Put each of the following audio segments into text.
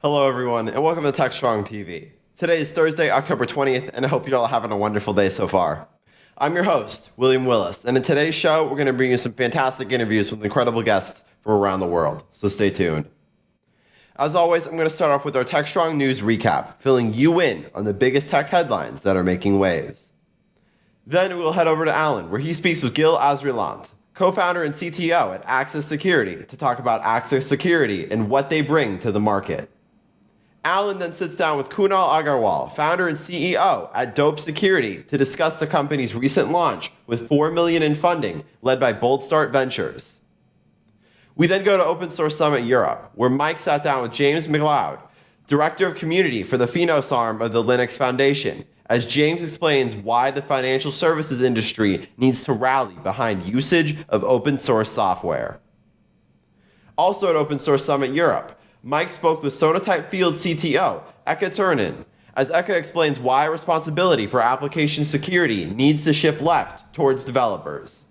Hello, everyone, and welcome to Techstrong TV. Today is Thursday, October 20th, and I hope you're all having a wonderful day so far. I'm your host, William Willis, and in today's show, we're going to bring you some fantastic interviews with incredible guests from around the world, so stay tuned. As always, I'm going to start off with our Techstrong News recap, filling you in on the biggest tech headlines that are making waves. Then we'll head over to Alan, where he speaks with Gil Azrilant, co-founder and CTO at Axis Security, to talk about Axis Security and what they bring to the market. Alan then sits down with Kunal Agarwal, founder and CEO at Dope Security, to discuss the company's recent launch with $4 million in funding led by Bold Start Ventures. We then go to Open Source Summit Europe, where Mike sat down with James McLeod, Director of Community for the Finos arm of the Linux Foundation, as James explains why the financial services industry needs to rally behind usage of open source software. Also at Open Source Summit Europe, Mike spoke with Sonatype Field CTO, Eka Turunen, as Eka explains why responsibility for application security needs to shift left towards developers.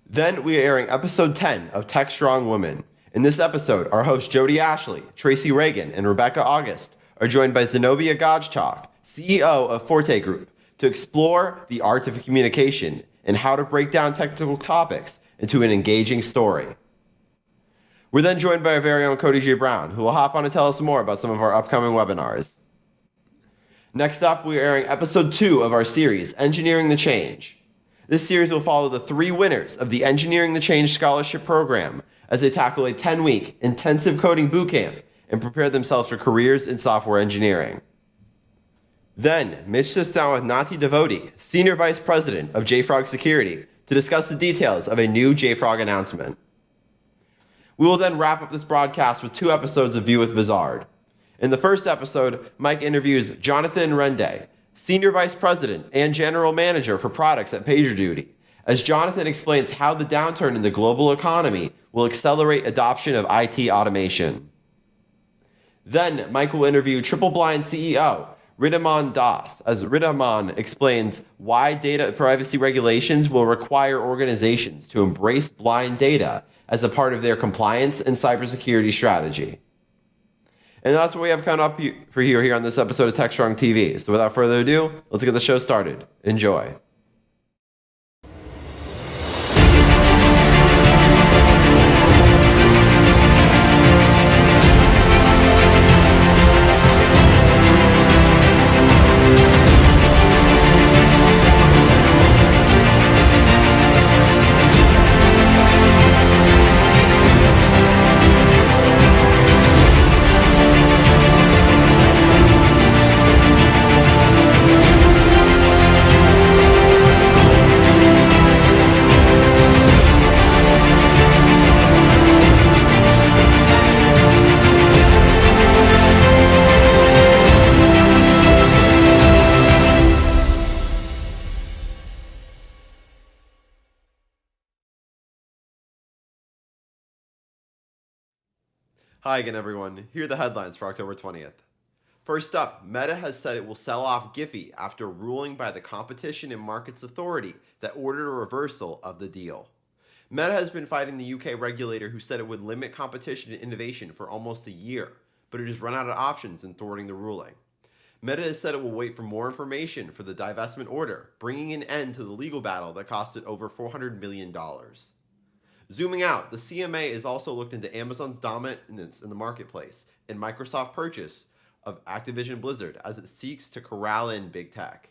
Then we are airing episode 10 of Techstrong Women. In this episode, our hosts Jody Ashley, Tracy Reagan, and Rebecca August are joined by Zenobia Gajchak, CEO of Forte Group, to explore the art of communication and how to break down technical topics into an engaging story. We're then joined by our very own Cody J. Brown, who will hop on and tell us more about some of our upcoming webinars. Next up, we are airing episode 2 of our series, Engineering the Change. This series will follow the 3 winners of the Engineering the Change Scholarship Program as they tackle a 10-week intensive coding bootcamp and prepare themselves for careers in software engineering. Then, Mitch sits down with Nati Devoti, Senior Vice President of JFrog Security, to discuss the details of a new JFrog announcement. We will then wrap up this broadcast with 2 episodes of View with Vizard. In the first episode, Mike interviews Jonathan Rende, Senior Vice President and General Manager for Products at PagerDuty, as Jonathan explains how the downturn in the global economy will accelerate adoption of IT automation. Then, Mike will interview Triple Blind CEO, Ridhaman Das, as Ridhaman explains why data privacy regulations will require organizations to embrace blind data as a part of their compliance and cybersecurity strategy. And that's what we have coming up for you here on this episode of Techstrong TV. So without further ado, let's get the show started. Enjoy. Hi again, everyone. Here are the headlines for October 20th. First up, Meta has said it will sell off Giphy after ruling by the Competition and Markets Authority that ordered a reversal of the deal. Meta has been fighting the UK regulator who said it would limit competition and innovation for almost a year, but it has run out of options in thwarting the ruling. Meta has said it will wait for more information for the divestment order, bringing an end to the legal battle that cost it over $400 million. Zooming out, the CMA has also looked into Amazon's dominance in the marketplace and Microsoft's purchase of Activision Blizzard as it seeks to corral in big tech.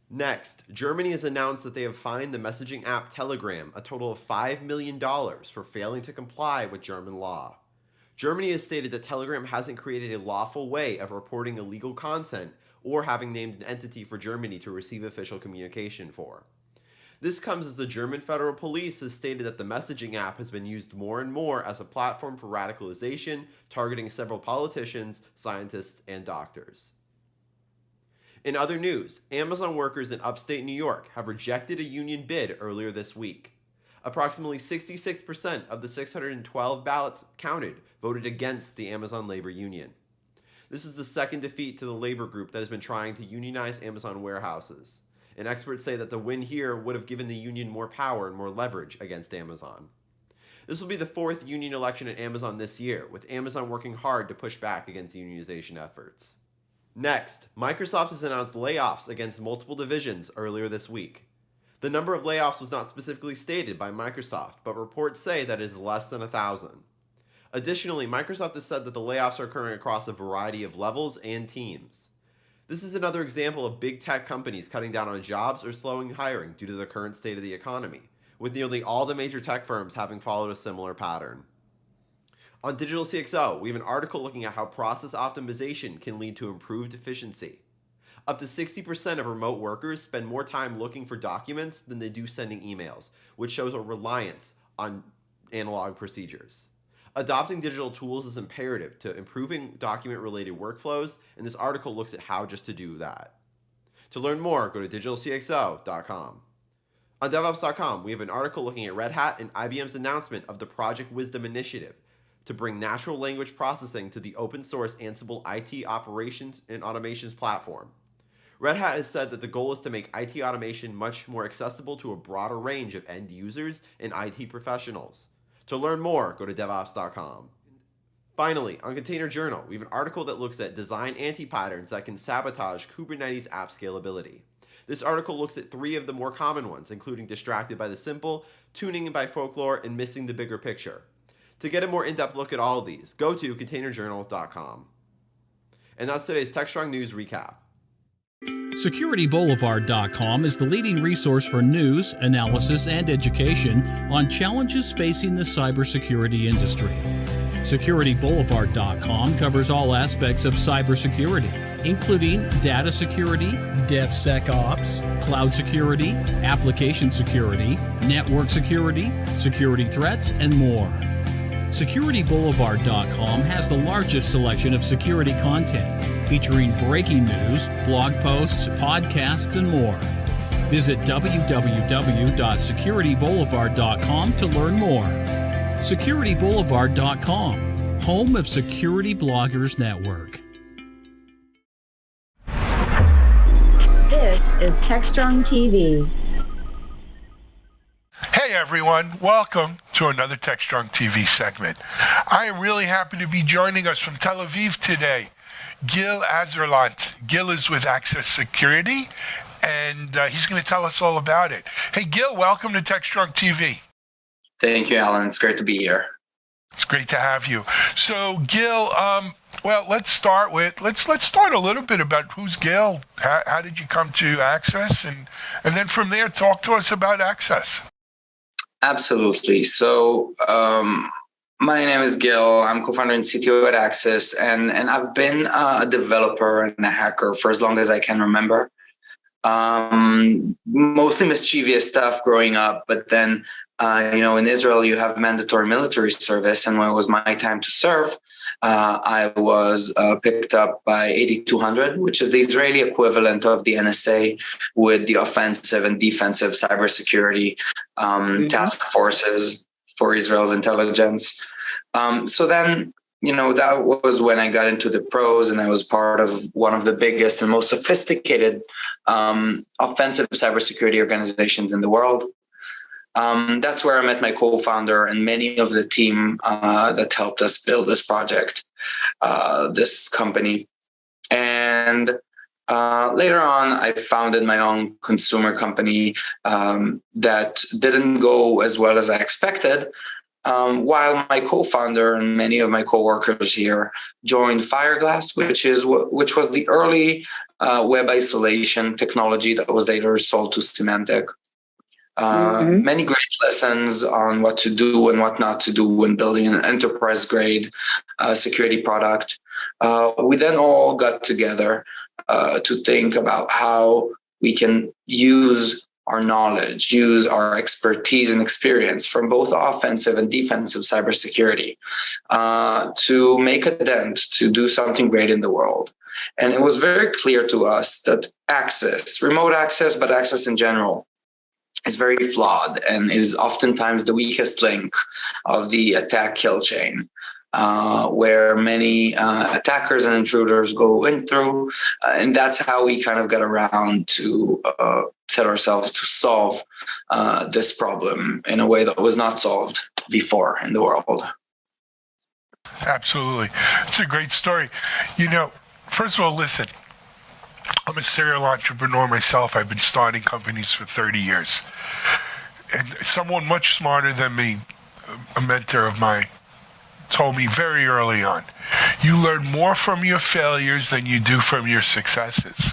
Next, Germany has announced that they have fined the messaging app Telegram a total of $5 million for failing to comply with German law. Germany has stated that Telegram hasn't created a lawful way of reporting illegal content or having named an entity for Germany to receive official communication for. This comes as the German Federal Police has stated that the messaging app has been used more and more as a platform for radicalization, targeting several politicians, scientists, and doctors. In other news, Amazon workers in upstate New York have rejected a union bid earlier this week. Approximately 66% of the 612 ballots counted voted against the Amazon labor union. This is the second defeat to the labor group that has been trying to unionize Amazon warehouses. And experts say that the win here would have given the union more power and more leverage against Amazon. This will be the fourth union election at Amazon this year, with Amazon working hard to push back against unionization efforts. Next, Microsoft has announced layoffs against multiple divisions earlier this week. The number of layoffs was not specifically stated by Microsoft, but reports say that it is less than 1,000. Additionally, Microsoft has said that the layoffs are occurring across a variety of levels and teams. This is another example of big tech companies cutting down on jobs or slowing hiring due to the current state of the economy, with nearly all the major tech firms having followed a similar pattern. On Digital CXO, we have an article looking at how process optimization can lead to improved efficiency. Up to 60% of remote workers spend more time looking for documents than they do sending emails, which shows a reliance on analog procedures. Adopting digital tools is imperative to improving document-related workflows, and this article looks at how just to do that. To learn more, go to digitalcxo.com. On DevOps.com, we have an article looking at Red Hat and IBM's announcement of the Project Wisdom initiative to bring natural language processing to the open source Ansible IT operations and automations platform. Red Hat has said that the goal is to make IT automation much more accessible to a broader range of end users and IT professionals. To learn more, go to devops.com. Finally, on Container Journal, we have an article that looks at design anti-patterns that can sabotage Kubernetes app scalability. This article looks at 3 of the more common ones, including distracted by the simple, tuning by folklore, and missing the bigger picture. To get a more in-depth look at all of these, go to containerjournal.com. And that's today's Techstrong News Recap. SecurityBoulevard.com is the leading resource for news, analysis, and education on challenges facing the cybersecurity industry. SecurityBoulevard.com covers all aspects of cybersecurity, including data security, DevSecOps, cloud security, application security, network security, security threats, and more. SecurityBoulevard.com has the largest selection of security content, featuring breaking news, blog posts, podcasts, and more. Visit www.securityboulevard.com to learn more. SecurityBoulevard.com, home of Security Bloggers Network. This is Techstrong TV. Hey everyone, welcome to another Techstrong TV segment. I am really happy to be joining us from Tel Aviv today. Gil Azerlant. Gil is with Access Security, and he's going to tell us all about it. Hey Gil, welcome to Techstrong TV. Thank you, Alan. It's great to be here. It's great to have you. So Gil, let's start a little bit about who's Gil. How did you come to Access, and then from there talk to us about Access. Absolutely. So my name is Gil. I'm co-founder and CTO at Access, and I've been a developer and a hacker for as long as I can remember. Mostly mischievous stuff growing up, but then, in Israel, you have mandatory military service, and when it was my time to serve, I was picked up by 8200, which is the Israeli equivalent of the NSA with the offensive and defensive cybersecurity task forces for Israel's intelligence. So then, that was when I got into the pros, and I was part of one of the biggest and most sophisticated offensive cybersecurity organizations in the world. That's where I met my co-founder and many of the team that helped us build this project, this company. And later on, I founded my own consumer company that didn't go as well as I expected, while my co-founder and many of my co-workers here joined Fireglass, which was the early web isolation technology that was later sold to Symantec. Many great lessons on what to do and what not to do when building an enterprise-grade security product. We then all got together to think about how we can use our knowledge, use our expertise and experience from both offensive and defensive cybersecurity to make a dent, to do something great in the world. And it was very clear to us that access, remote access, but access in general, is very flawed and is oftentimes the weakest link of the attack kill chain, where many attackers and intruders go in through. And that's how we kind of got around to set ourselves to solve this problem in a way that was not solved before in the world. Absolutely. It's a great story. First of all, listen, I'm a serial entrepreneur myself. I've been starting companies for 30 years. And someone much smarter than me, a mentor of mine, told me very early on, you learn more from your failures than you do from your successes,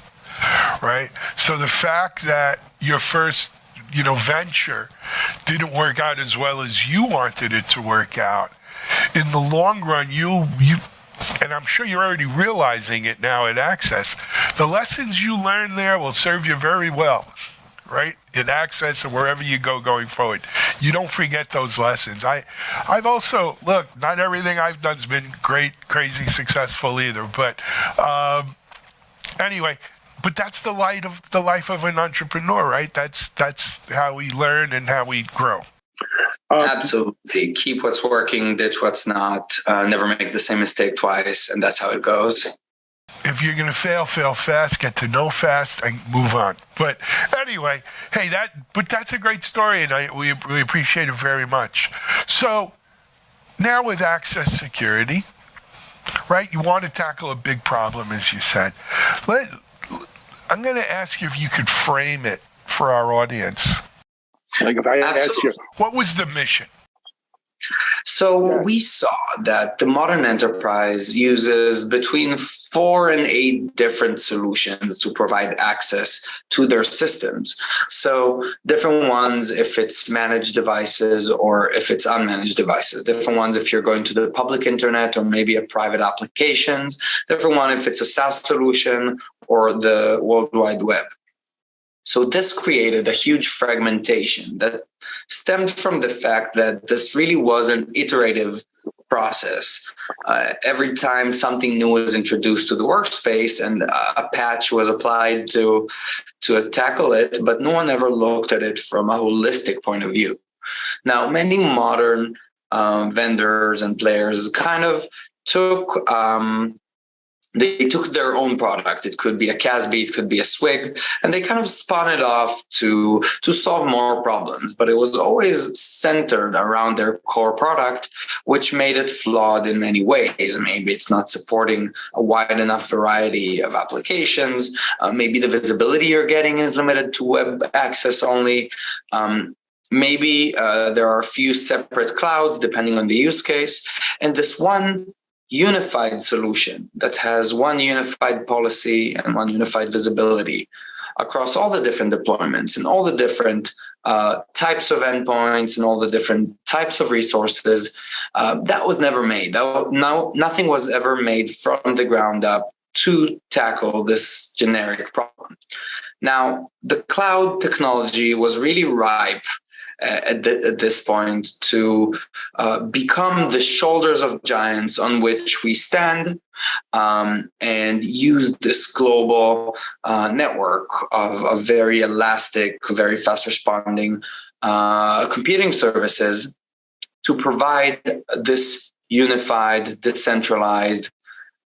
right? So the fact that your first, venture didn't work out as well as you wanted it to work out, in the long run, you and I'm sure you're already realizing it now at Access, the lessons you learn there will serve you very well, right? In Access and wherever you go going forward. You don't forget those lessons. I've also, look, not everything I've done has been great, crazy, successful either. But anyway, but that's the life of an entrepreneur, right? That's how we learn and how we grow. Absolutely. Keep what's working, ditch what's not. Never make the same mistake twice, and that's how it goes. If you're going to fail fast, get to know fast, and move on. But anyway, hey, that's a great story, and we appreciate it very much. So now with Access Security, right, you want to tackle a big problem, as you said. I'm going to ask you if you could frame it for our audience. Like if I ask you, what was the mission? So we saw that the modern enterprise uses between 4 and 8 different solutions to provide access to their systems. So different ones if it's managed devices or if it's unmanaged devices. Different ones if you're going to the public internet or maybe a private applications. Different one if it's a SaaS solution or the World Wide Web. So this created a huge fragmentation that stemmed from the fact that this really was an iterative process. Every time something new was introduced to the workspace and a patch was applied to tackle it, but no one ever looked at it from a holistic point of view. Now, many modern vendors and players kind of took their own product. It could be a CASB, it could be a SWIG, and they kind of spun it off to solve more problems. But it was always centered around their core product, which made it flawed in many ways. Maybe it's not supporting a wide enough variety of applications. Maybe the visibility you're getting is limited to web access only. Maybe there are a few separate clouds depending on the use case. And this one unified solution that has one unified policy and one unified visibility across all the different deployments and all the different types of endpoints and all the different types of resources, that was never made. Nothing was ever made from the ground up to tackle this generic problem. Now, the cloud technology was really ripe at this point to become the shoulders of giants on which we stand and use this global network of very elastic, very fast responding computing services to provide this unified, decentralized,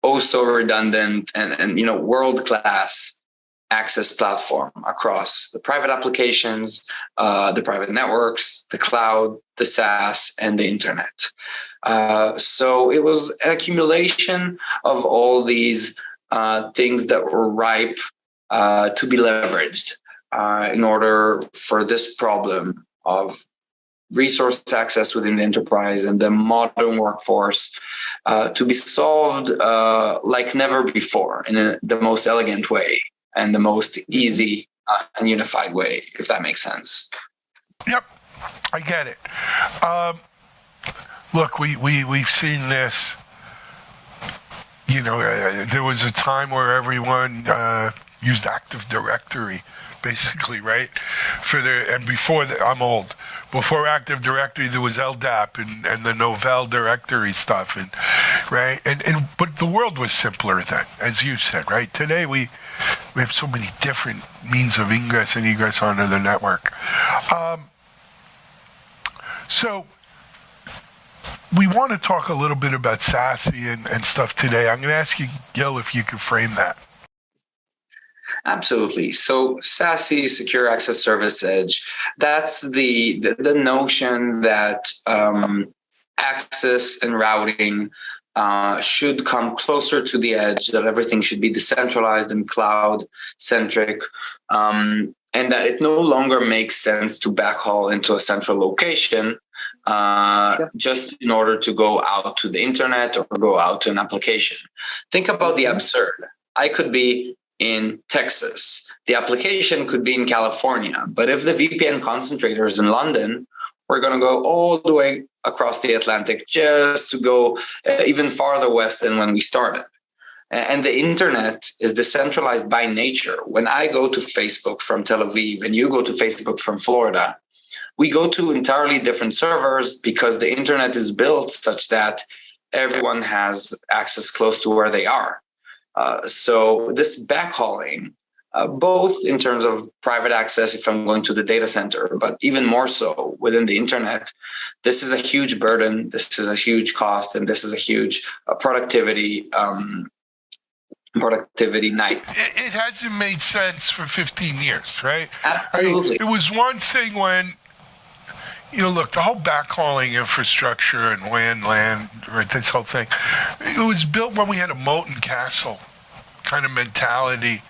also redundant and world-class access platform across the private applications, the private networks, the cloud, the SaaS, and the internet. So it was an accumulation of all these things that were ripe to be leveraged in order for this problem of resource access within the enterprise and the modern workforce to be solved like never before in the most elegant way and the most easy and unified way, if that makes sense. Yep, I get it. Look, we've seen this. There was a time where everyone used Active Directory, basically, right? And before I'm old. Before Active Directory, there was LDAP and the Novell directory stuff, right? But the world was simpler then, as you said, right? Today we have so many different means of ingress and egress onto the network. So we want to talk a little bit about SASE and stuff today. I'm going to ask you, Gil, if you could frame that. Absolutely. So SASE, Secure Access Service Edge, that's the notion that access and routing should come closer to the edge, that everything should be decentralized and cloud centric, and that it no longer makes sense to backhaul into a central location just in order to go out to the internet or go out to an application. Think about the absurd. I could be in Texas. The application could be in California. But if the VPN concentrator is in London, we're going to go all the way across the Atlantic just to go even farther west than when we started. And the internet is decentralized by nature. When I go to Facebook from Tel Aviv and you go to Facebook from Florida, we go to entirely different servers because the internet is built such that everyone has access close to where they are. So this backhauling, both in terms of private access if I'm going to the data center, but even more so within the internet, this is a huge burden, this is a huge cost, and this is a huge productivity night. It hasn't made sense for 15 years, right? Absolutely. It was one thing when, look, the whole backhauling infrastructure and land, right, this whole thing, it was built when we had a moat and castle kind of mentality,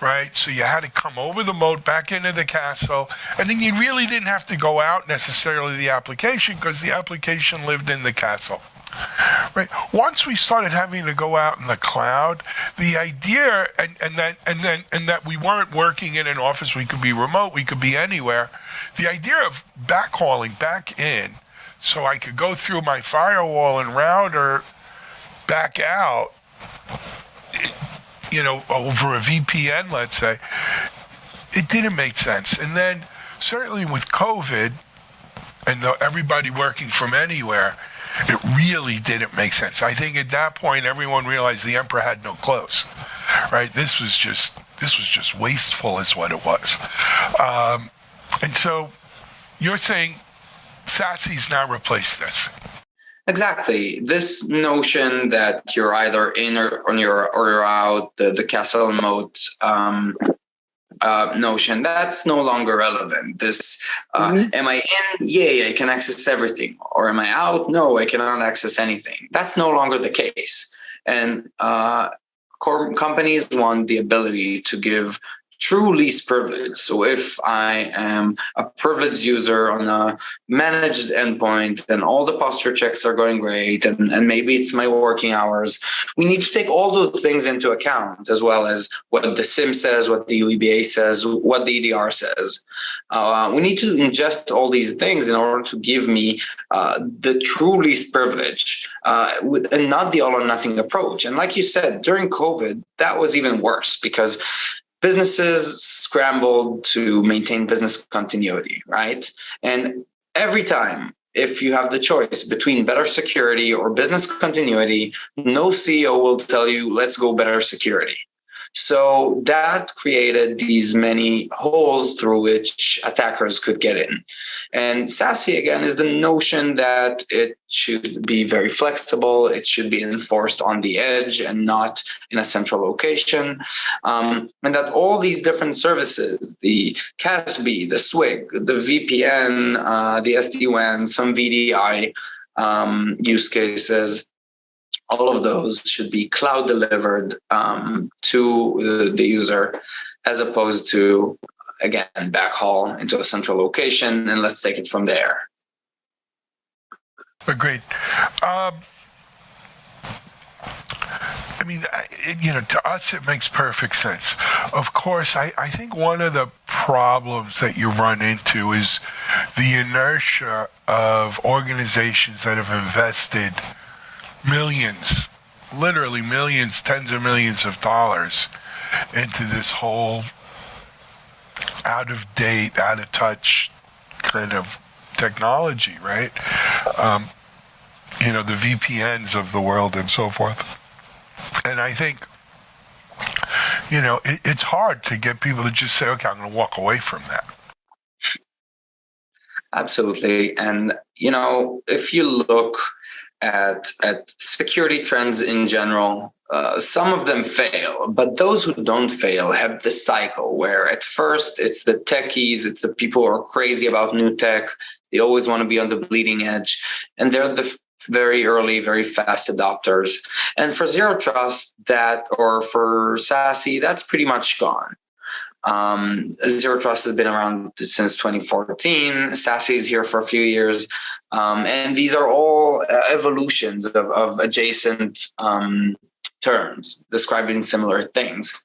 right? So you had to come over the moat, back into the castle, and then you really didn't have to go out necessarily the application because the application lived in the castle. Right. Once we started having to go out in the cloud, the idea and that we weren't working in an office, we could be remote, we could be anywhere. The idea of backhauling back in, so I could go through my firewall and router back out, over a VPN, let's say, it didn't make sense. And then certainly with COVID and everybody working from anywhere, it really didn't make sense. I think at that point, everyone realized the emperor had no clothes, right? This was just wasteful is what it was. And so you're saying SASE's now replaced this. Exactly. This notion that you're either in or you're out, the castle moat notion, that's no longer relevant. This, am I in? Yeah, I can access everything. Or am I out? No, I cannot access anything. That's no longer the case. And companies want the ability to give true least privilege. So if I am a privileged user on a managed endpoint and all the posture checks are going great and maybe it's my working hours, we need to take all those things into account as well as what the SIM says, what the UEBA says, what the EDR says. We need to ingest all these things in order to give me the true least privilege and not the all or nothing approach. And like you said, during COVID, that was even worse because businesses scrambled to maintain business continuity, right? And every time, if you have the choice between better security or business continuity, no CEO will tell you, let's go better security. So that created these many holes through which attackers could get in. And SASE, again, is the notion that it should be very flexible. It should be enforced on the edge and not in a central location. And that all these different services, the CASB, the SWIG, the VPN, the SD-WAN, some VDI use cases, all of those should be cloud delivered to the user as opposed to, again, backhaul into a central location and let's take it from there. Agreed. To us, it makes perfect sense. Of course, I think one of the problems that you run into is the inertia of organizations that have invested millions, literally millions, tens of millions of dollars into this whole out of date, out of touch kind of technology, right? The VPNs of the world and so forth. And I think, it's hard to get people to just say, okay, I'm going to walk away from that. Absolutely. And, if you look at security trends in general, some of them fail, but those who don't fail have this cycle where at first it's the techies, it's the people who are crazy about new tech. They always want to be on the bleeding edge, and they're the very early, very fast adopters. And for Zero Trust, or for SASE, that's pretty much gone. Zero Trust has been around since 2014. SASE is here for a few years. And these are all evolutions of adjacent terms describing similar things.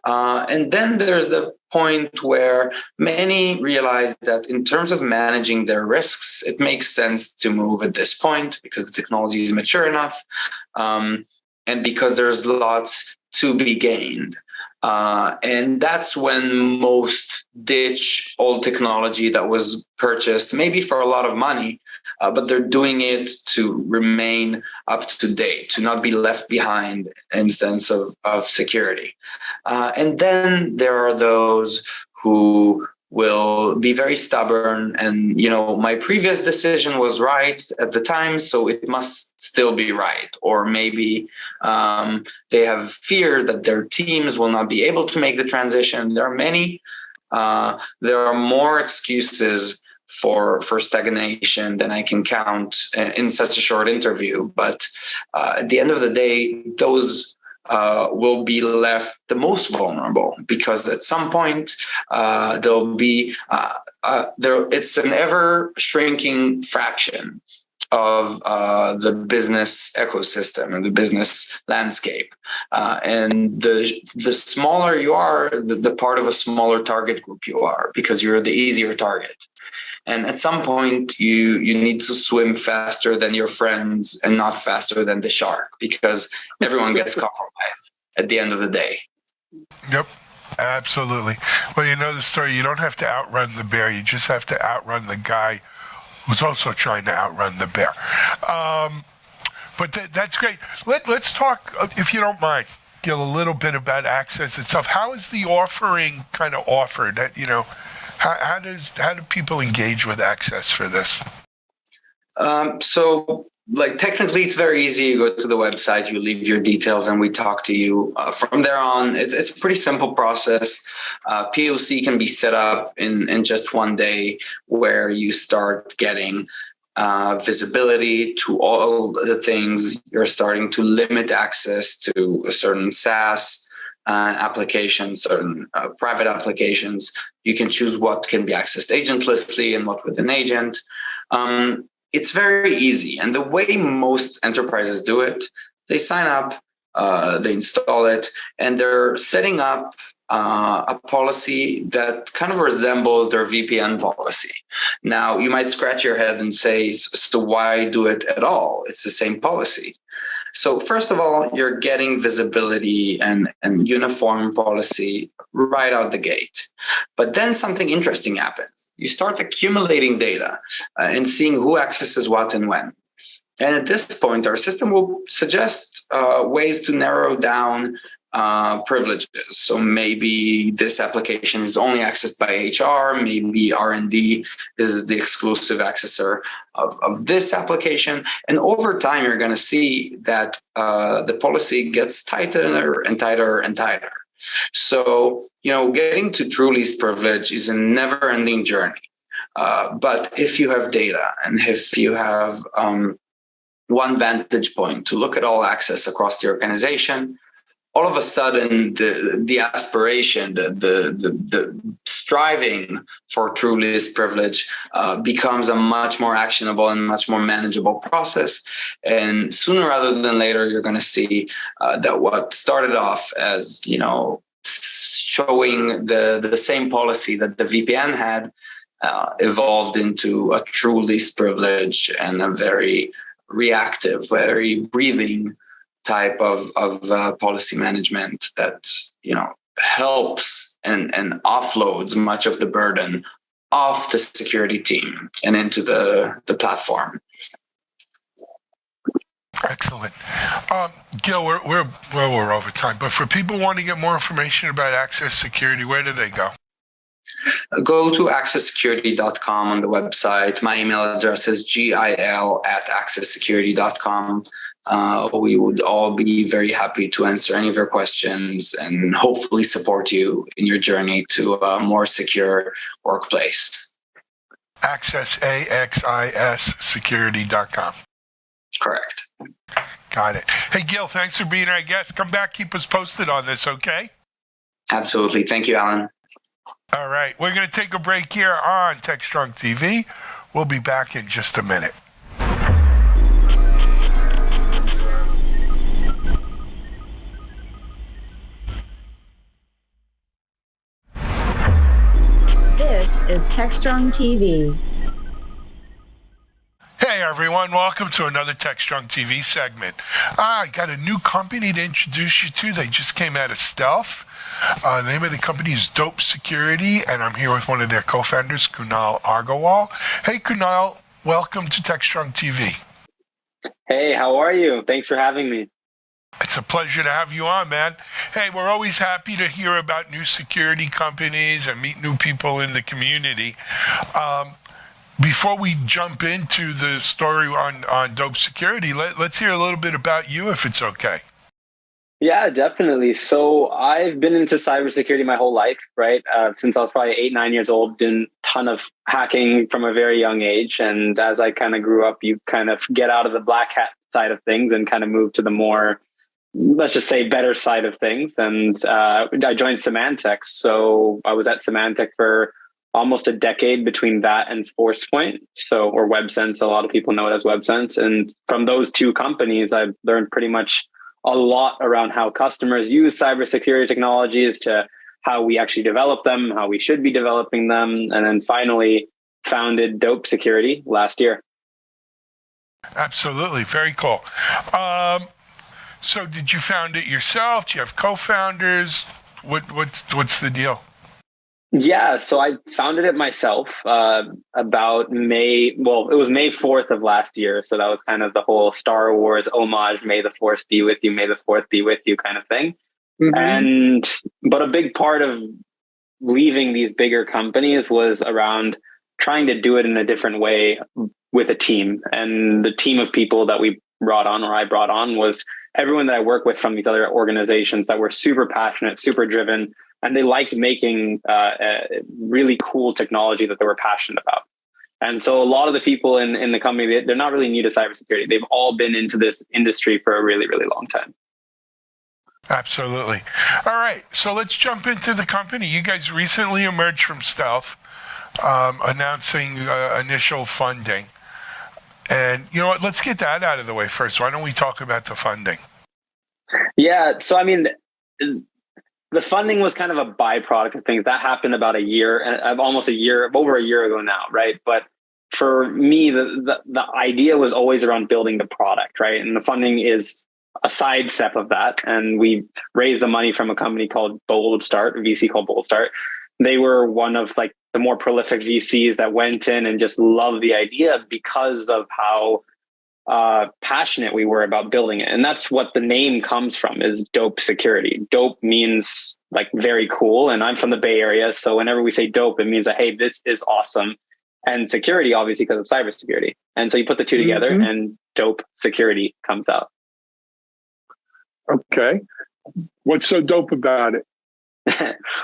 And then there's the point where many realize that in terms of managing their risks, it makes sense to move at this point because the technology is mature enough, and because there's lots to be gained. And that's when most ditch old technology that was purchased, maybe for a lot of money, but they're doing it to remain up to date, to not be left behind in sense of security. And then there are those who will be very stubborn and, my previous decision was right at the time, so it must still be right. Or maybe they have fear that their teams will not be able to make the transition. There are more excuses for stagnation than I can count in such a short interview. But at the end of the day, those will be left the most vulnerable because at some point there'll be it's an ever shrinking fraction of the business ecosystem and the business landscape, and the smaller you are, the part of a smaller target group you are, because you're the easier target. And at some point, you need to swim faster than your friends and not faster than the shark, because everyone gets compromised at the end of the day. Yep, absolutely. Well, you know the story. You don't have to outrun the bear. You just have to outrun the guy who's also trying to outrun the bear. But that's great. Let's talk, if you don't mind, Gil, a little bit about Access itself. How is the offering kind of offered? How do people engage with Access for this? So technically, it's very easy. You go to the website, you leave your details, and we talk to you. From there on, it's a pretty simple process. POC can be set up in just one day, where you start getting visibility to all the things. You're starting to limit access to a certain SaaS applications, certain private applications. You can choose what can be accessed agentlessly and what with an agent. It's very easy. And the way most enterprises do it, they sign up, they install it, and they're setting up a policy that kind of resembles their VPN policy. Now, you might scratch your head and say, so why do it at all? It's the same policy. So first of all, you're getting visibility and uniform policy right out the gate. But then something interesting happens. You start accumulating data and seeing who accesses what and when. And at this point, our system will suggest ways to narrow down privileges. So maybe this application is only accessed by HR, maybe R&D is the exclusive accessor of this application. And over time, you're going to see that the policy gets tighter and tighter and tighter. So, getting to true least privilege is a never-ending journey. But if you have data and if you have one vantage point to look at all access across the organization, all of a sudden, the aspiration, the striving for true least privilege becomes a much more actionable and much more manageable process. And sooner rather than later, you're going to see that what started off as, showing the same policy that the VPN had evolved into a true least privilege and a very reactive, very breathing type of policy management that helps and offloads much of the burden off the security team and into the platform. Excellent. Gil, we're over time, but for people wanting to get more information about Access Security, where do they go? go to accesssecurity.com on the website. My email address is gil@accesssecurity.com. We would all be very happy to answer any of your questions and hopefully support you in your journey to a more secure workplace. Access, AXIS security.com. Correct. Got it. Hey, Gil, thanks for being our guest. Come back, keep us posted on this, okay? Absolutely. Thank you, Alan. All right. We're going to take a break here on Techstrong TV. We'll be back in just a minute. This is Techstrong TV. Hey everyone, welcome to another Techstrong TV segment. I got a new company to introduce you to. They just came out of stealth. The name of the company is Dope Security, and I'm here with one of their co-founders, Kunal Agarwal. Hey Kunal, welcome to Techstrong TV. Hey, how are you? Thanks for having me. It's a pleasure to have you on, man. Hey, we're always happy to hear about new security companies and meet new people in the community. Before we jump into the story on Dope Security, let's hear a little bit about you, if it's okay. Yeah, definitely. So I've been into cybersecurity my whole life, right? Since I was probably 8, 9 years old, did a ton of hacking from a very young age. And as I kind of grew up, you kind of get out of the black hat side of things and kind of move to the more, let's just say, better side of things. And I joined Symantec. So I was at Symantec for almost a decade between that and ForcePoint, or WebSense. A lot of people know it as WebSense. And from those two companies, I've learned pretty much a lot around how customers use cybersecurity technologies, to how we actually develop them, how we should be developing them, and then finally founded Dope Security last year. Absolutely. Very cool. So did you found it yourself? Do you have co-founders? What's the deal? Yeah, so I founded it myself about May. Well, it was May 4th of last year. So that was kind of the whole Star Wars homage, May the Force be with you, May the 4th be with you kind of thing. But a big part of leaving these bigger companies was around trying to do it in a different way with a team. And the team of people that we brought on, or I brought on, was everyone that I work with from these other organizations that were super passionate, super driven, and they liked making really cool technology that they were passionate about. And so a lot of the people in the company, they're not really new to cybersecurity. They've all been into this industry for a really, really long time. Absolutely. All right. So let's jump into the company. You guys recently emerged from stealth, announcing initial funding. And you know what? Let's get that out of the way first. Why don't we talk about the funding? Yeah. So, I mean, the funding was kind of a byproduct of things that happened about over a year ago now, right? But for me, the idea was always around building the product, right? And the funding is a sidestep of that. And we raised the money from a company called Bold Start, a VC called Bold Start. They were one of like the more prolific VCs that went in and just loved the idea because of how passionate we were about building it. And that's what the name comes from, is Dope Security. Dope means like very cool. And I'm from the Bay Area. So whenever we say dope, it means that, hey, this is awesome. And security, obviously, because of cybersecurity. And so you put the two together and Dope Security comes out. Okay. What's so dope about it?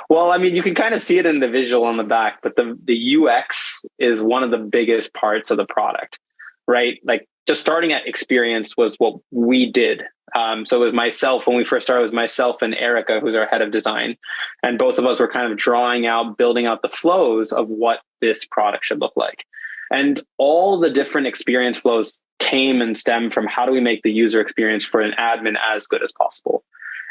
Well, I mean, you can kind of see it in the visual on the back, but the UX is one of the biggest parts of the product, right? Like, just starting at experience was what we did. So it was myself, when we first started, it was myself and Erica, who's our head of design. And both of us were kind of building out the flows of what this product should look like. And all the different experience flows came and stemmed from how do we make the user experience for an admin as good as possible.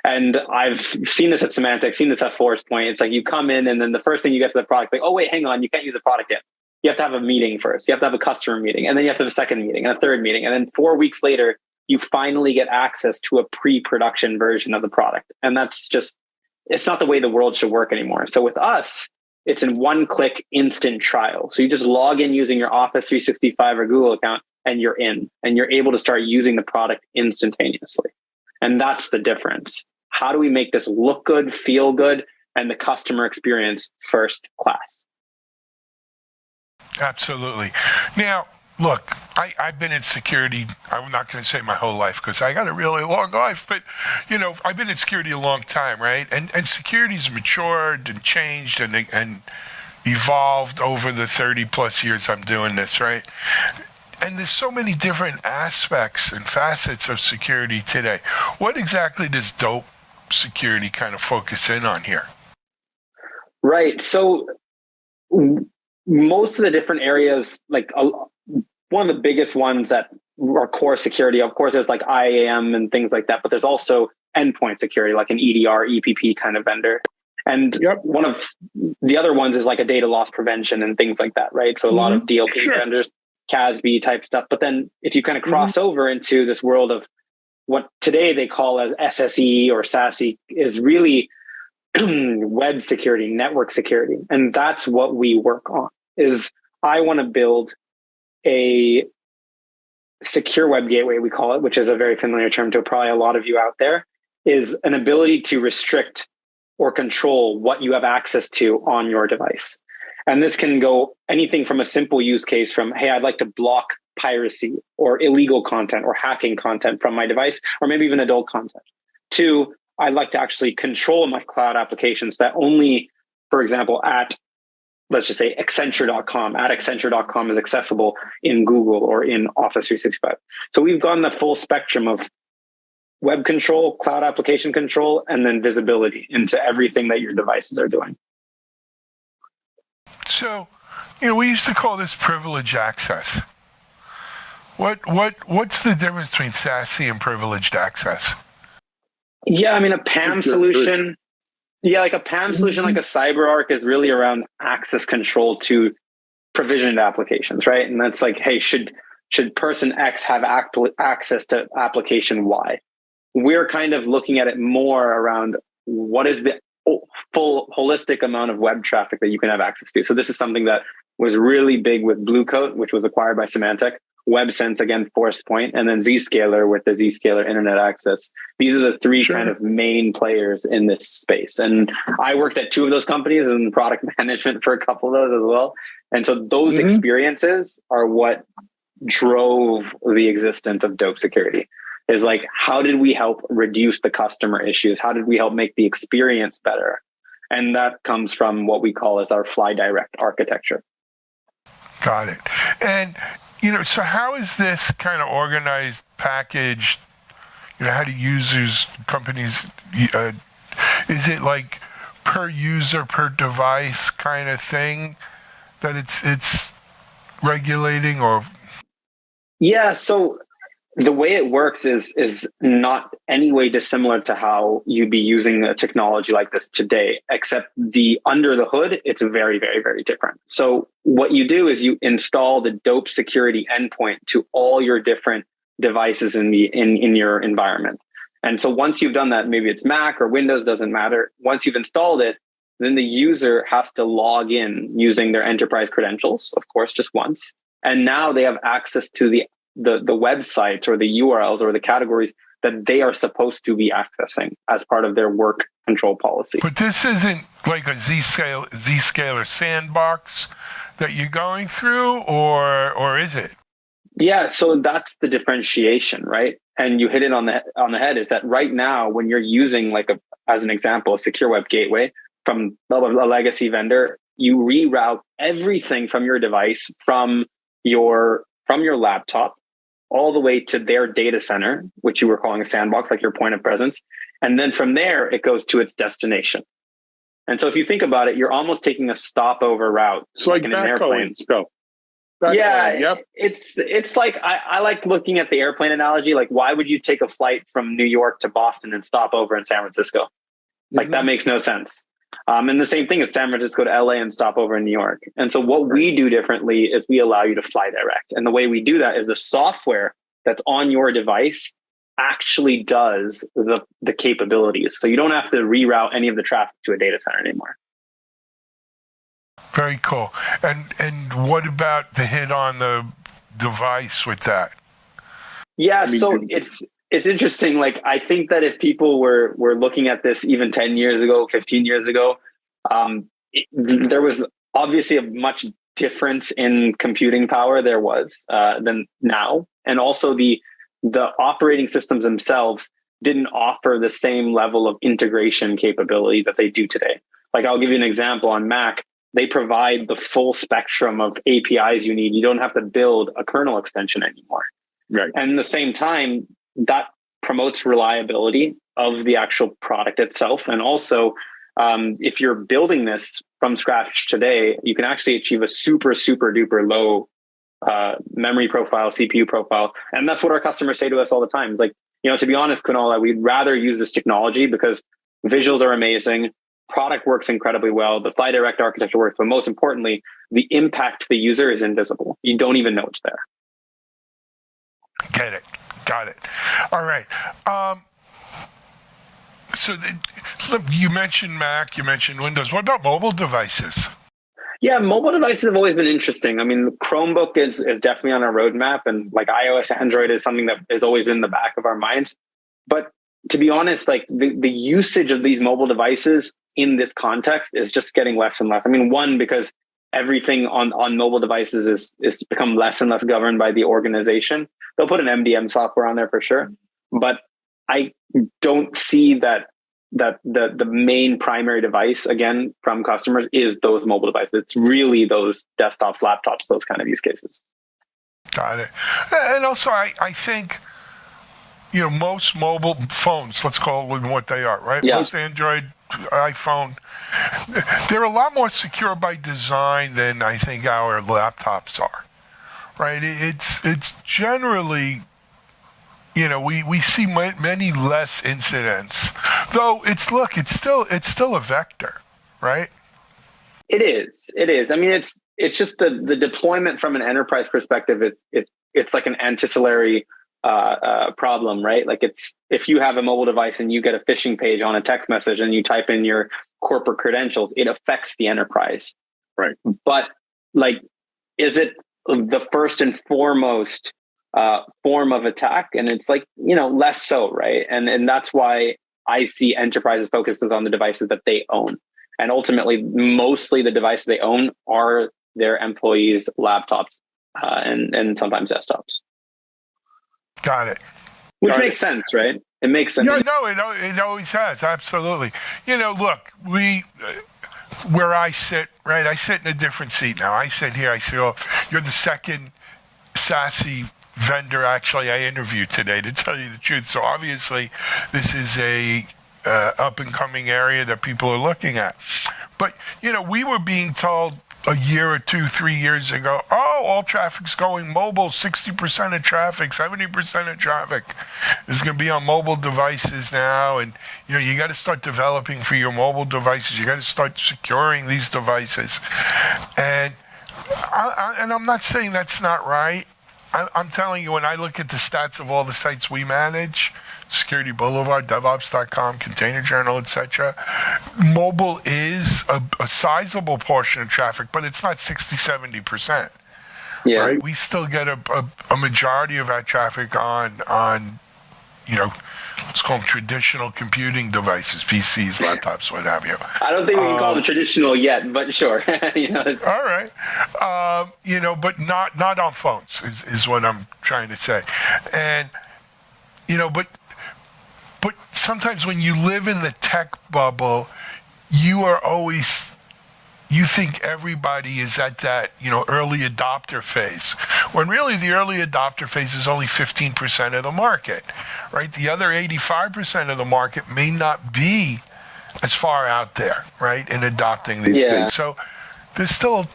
And I've seen this at Symantec, seen this at ForcePoint. It's like you come in and then the first thing you get to the product, like, oh, wait, hang on, you can't use the product yet. You have to have a meeting first. You have to have a customer meeting. And then you have to have a second meeting and a third meeting. And then 4 weeks later, you finally get access to a pre-production version of the product. And that's just, it's not the way the world should work anymore. So with us, it's in one-click instant trial. So you just log in using your Office 365 or Google account and you're in. And you're able to start using the product instantaneously. And that's the difference. How do we make this look good, feel good, and the customer experience first class? Absolutely. Now, look, I've been in security, I'm not going to say my whole life because I got a really long life, but, I've been in security a long time, right? And security's matured and changed and evolved over the 30 plus years I'm doing this, right? And there's so many different aspects and facets of security today. What exactly does dope security kind of focus in on here? Right. So most of the different areas, one of the biggest ones that are core security, of course, there's like IAM and things like that, but there's also endpoint security, like an EDR, EPP kind of vendor. And one of the other ones is like a data loss prevention and things like that, right? So a lot of DLP vendors, CASB type stuff. But then if you kind of cross over into this world of what today they call as SSE or SASE, is really web security, network security. And that's what we work on. Is I want to build a secure web gateway, we call it, which is a very familiar term to probably a lot of you out there, is an ability to restrict or control what you have access to on your device. And this can go anything from a simple use case from, hey, I'd like to block piracy or illegal content or hacking content from my device, or maybe even adult content, to I'd like to actually control my cloud applications that only, for example, let's just say Accenture.com is accessible in Google or in Office 365. So we've gone the full spectrum of web control, cloud application control, and then visibility into everything that your devices are doing. So, we used to call this privileged access. What's the difference between SASE and privileged access? Yeah, I mean, a PAM solution. Yeah, like a PAM solution, like a CyberArk, is really around access control to provisioned applications, right? And that's like, hey, should person X have access to application Y? We're kind of looking at it more around what is the full holistic amount of web traffic that you can have access to. So this is something that was really big with Bluecoat, which was acquired by Symantec, WebSense, again, ForcePoint, and then Zscaler with the Zscaler Internet Access. These are the three kind of main players in this space. And I worked at two of those companies in product management for a couple of those as well. And so those experiences are what drove the existence of Dope Security. Is like, how did we help reduce the customer issues? How did we help make the experience better? And that comes from what we call as our fly direct architecture. Got it. And, so how is this kind of organized, packaged? How do users, companies, is it like per user, per device kind of thing that it's regulating or? Yeah, so the way it works is not any way dissimilar to how you'd be using a technology like this today, except under the hood, it's very, very, very different. So what you do is you install the Dope Security endpoint to all your different devices in your environment. And so once you've done that, maybe it's Mac or Windows, doesn't matter. Once you've installed it, then the user has to log in using their enterprise credentials, of course, just once. And now they have access to the websites or the URLs or the categories that they are supposed to be accessing as part of their work control policy. But this isn't like a Zscaler sandbox that you're going through, or is it? Yeah, so that's the differentiation, right? And you hit it on the head, is that right now when you're using as an example, a secure web gateway from a legacy vendor, you reroute everything from your device, from your laptop, all the way to their data center, which you were calling a sandbox, like your point of presence. And then from there, it goes to its destination. And so if you think about it, you're almost taking a stopover route. It's like in an airplane. It's like, I like looking at the airplane analogy. Like, why would you take a flight from New York to Boston and stop over in San Francisco? That makes no sense. And the same thing is San Francisco to LA and stop over in New York. And so what we do differently is we allow you to fly direct. And the way we do that is the software that's on your device actually does the capabilities. So you don't have to reroute any of the traffic to a data center anymore. Very cool. And what about the hit on the device with that? Yeah, so it's interesting. Like, I think that if people were looking at this even 10 years ago, 15 years ago, there was obviously a much difference in computing power there was than now. And also the operating systems themselves didn't offer the same level of integration capability that they do today. Like, I'll give you an example. On Mac, they provide the full spectrum of APIs you need. You don't have to build a kernel extension anymore. Right. And at the same time, that promotes reliability of the actual product itself. And also, if you're building this from scratch today, you can actually achieve a super, super duper low memory profile, CPU profile. And that's what our customers say to us all the time. It's like, to be honest, Kunal, we'd rather use this technology because visuals are amazing, product works incredibly well, the fly direct architecture works, but most importantly, the impact to the user is invisible. You don't even know it's there. Get it. Got it. All right. So you mentioned Mac, you mentioned Windows. What about mobile devices? Yeah, mobile devices have always been interesting. I mean, Chromebook is definitely on our roadmap, and like iOS, Android is something that has always been in the back of our minds. But to be honest, like the usage of these mobile devices in this context is just getting less and less. I mean, one, because everything on mobile devices is become less and less governed by the organization. They'll put an MDM software on there for sure, but I don't see that the main primary device, again, from customers is those mobile devices. It's really those desktops, laptops, those kind of use cases. Got it. And also, I think, most mobile phones, let's call them what they are, right? Yeah. Most Android, iPhone, they're a lot more secure by design than I think our laptops are, right? It's generally, we see many less incidents, though it's still a vector, right? It is. I mean, it's just the deployment from an enterprise perspective it's like an ancillary problem, right? Like, it's, if you have a mobile device and you get a phishing page on a text message and you type in your corporate credentials, it affects the enterprise. Right. But like, is it the first and foremost form of attack? And it's like, less so, right? And that's why I see enterprises focuses on the devices that they own. And ultimately, mostly the devices they own are their employees' laptops and sometimes desktops. Got it. Which makes sense, right? It makes sense. No, it always has. Absolutely. Look, where I sit, right? I sit in a different seat now. I sit here. I say, oh, you're the second SASE vendor actually I interviewed today, to tell you the truth. So obviously, this is a up and coming area that people are looking at. But we were being told a year or 2, 3 years ago, all traffic's going mobile. 60% of traffic, 70% of traffic is going to be on mobile devices now, and you got to start developing for your mobile devices. You got to start securing these devices, and I'm not saying that's not right. I'm telling you, when I look at the stats of all the sites we manage, Security Boulevard, DevOps.com, Container Journal, etc., mobile is a sizable portion of traffic, but it's not 60, 70%. Yeah. Right? We still get a majority of our traffic on let's call them traditional computing devices, PCs, laptops, what have you. I don't think we can call them traditional yet, but sure. All right. But not on phones is what I'm trying to say. And, but sometimes when you live in the tech bubble, you think everybody is at that, early adopter phase, when really the early adopter phase is only 15% of the market, right? The other 85% of the market may not be as far out there, right, in adopting these things. So there's still,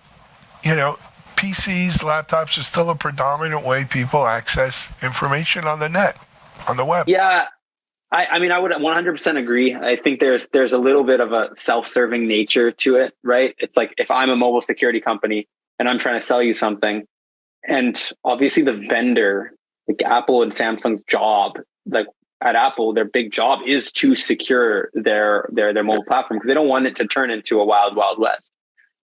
PCs, laptops are still a predominant way people access information on the net, on the web. Yeah. I mean, I would 100% agree. I think there's a little bit of a self-serving nature to it, right? It's like, if I'm a mobile security company and I'm trying to sell you something, and obviously the vendor, like Apple and Samsung's job, like at Apple, their big job is to secure their mobile platform, because they don't want it to turn into a wild, wild west.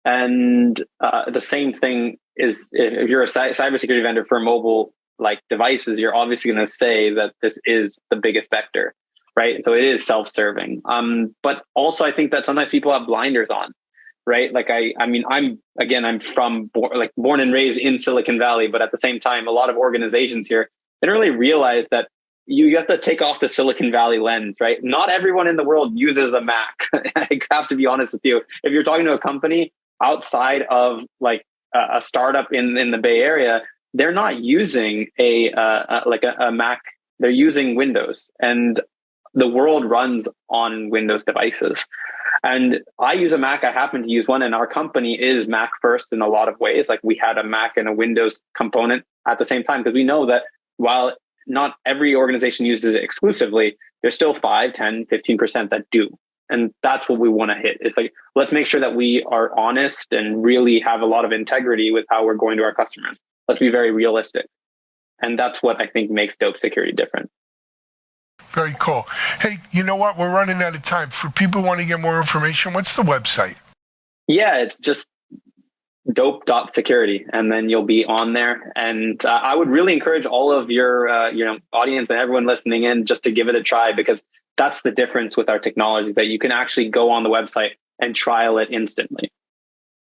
And the same thing is, if you're a cybersecurity vendor for mobile like devices, you're obviously going to say that this is the biggest vector, right? So it is self-serving. But also, I think that sometimes people have blinders on. right? Like I mean, I'm from born and raised in Silicon Valley, but at the same time, a lot of organizations here, they don't really realize that you have to take off the Silicon Valley lens, right? Not everyone in the world uses a Mac. I have to be honest with you. If you're talking to a company outside of like a startup in the Bay Area, they're not using a Mac. They're using Windows, and the world runs on Windows devices. And I use a Mac. I happen to use one, and our company is Mac first in a lot of ways. Like we had a Mac and a Windows component at the same time, because we know that while not every organization uses it exclusively, there's still 5, 10, 15% that do. And that's what we want to hit. It's like, let's make sure that we are honest and really have a lot of integrity with how we're going to our customers. Let's be very realistic. And that's what I think makes Dope Security different. Very cool. Hey, you know what? We're running out of time. For people who want to get more information, what's the website? Yeah, it's just dope.security, and then you'll be on there. And I would really encourage all of your audience and everyone listening in just to give it a try, because that's the difference with our technology, that you can actually go on the website and trial it instantly.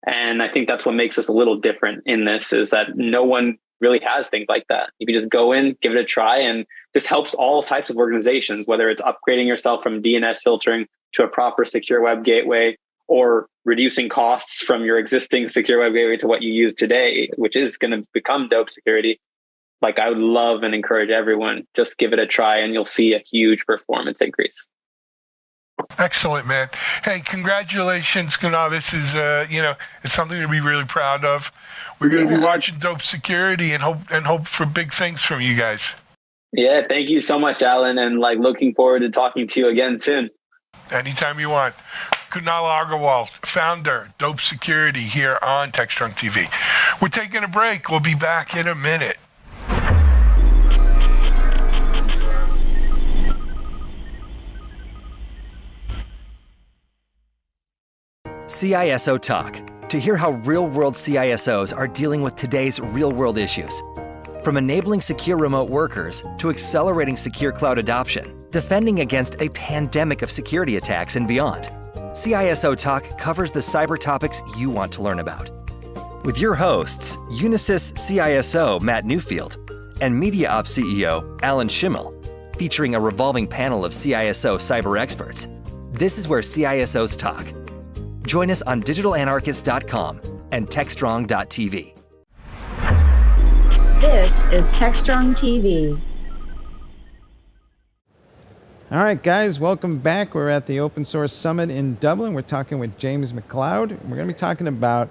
And I think that's what makes us a little different in this, is that no one really has things like that. You can just go in, give it a try, and this helps all types of organizations, whether it's upgrading yourself from DNS filtering to a proper secure web gateway, or reducing costs from your existing secure web gateway to what you use today, which is going to become Dope Security. Like, I would love and encourage everyone, just give it a try and you'll see a huge performance increase. Excellent, man. Hey, congratulations, Kunal. This is, it's something to be really proud of. We're going to be watching Dope Security and hope for big things from you guys. Yeah, thank you so much, Alan, and looking forward to talking to you again soon. Anytime you want. Kunal Agarwal, founder, Dope Security, here on Techstrong TV. We're taking a break. We'll be back in a minute. CISO Talk, to hear how real-world CISOs are dealing with today's real-world issues. From enabling secure remote workers to accelerating secure cloud adoption, defending against a pandemic of security attacks and beyond. CISO Talk covers the cyber topics you want to learn about. With your hosts, Unisys CISO Matt Newfield and Media Ops CEO Alan Schimmel, featuring a revolving panel of CISO cyber experts. This is where CISOs talk. Join us on digitalanarchist.com and techstrong.tv. This is Techstrong TV. All right, guys, welcome back. We're at the Open Source Summit in Dublin. We're talking with James McLeod. We're going to be talking about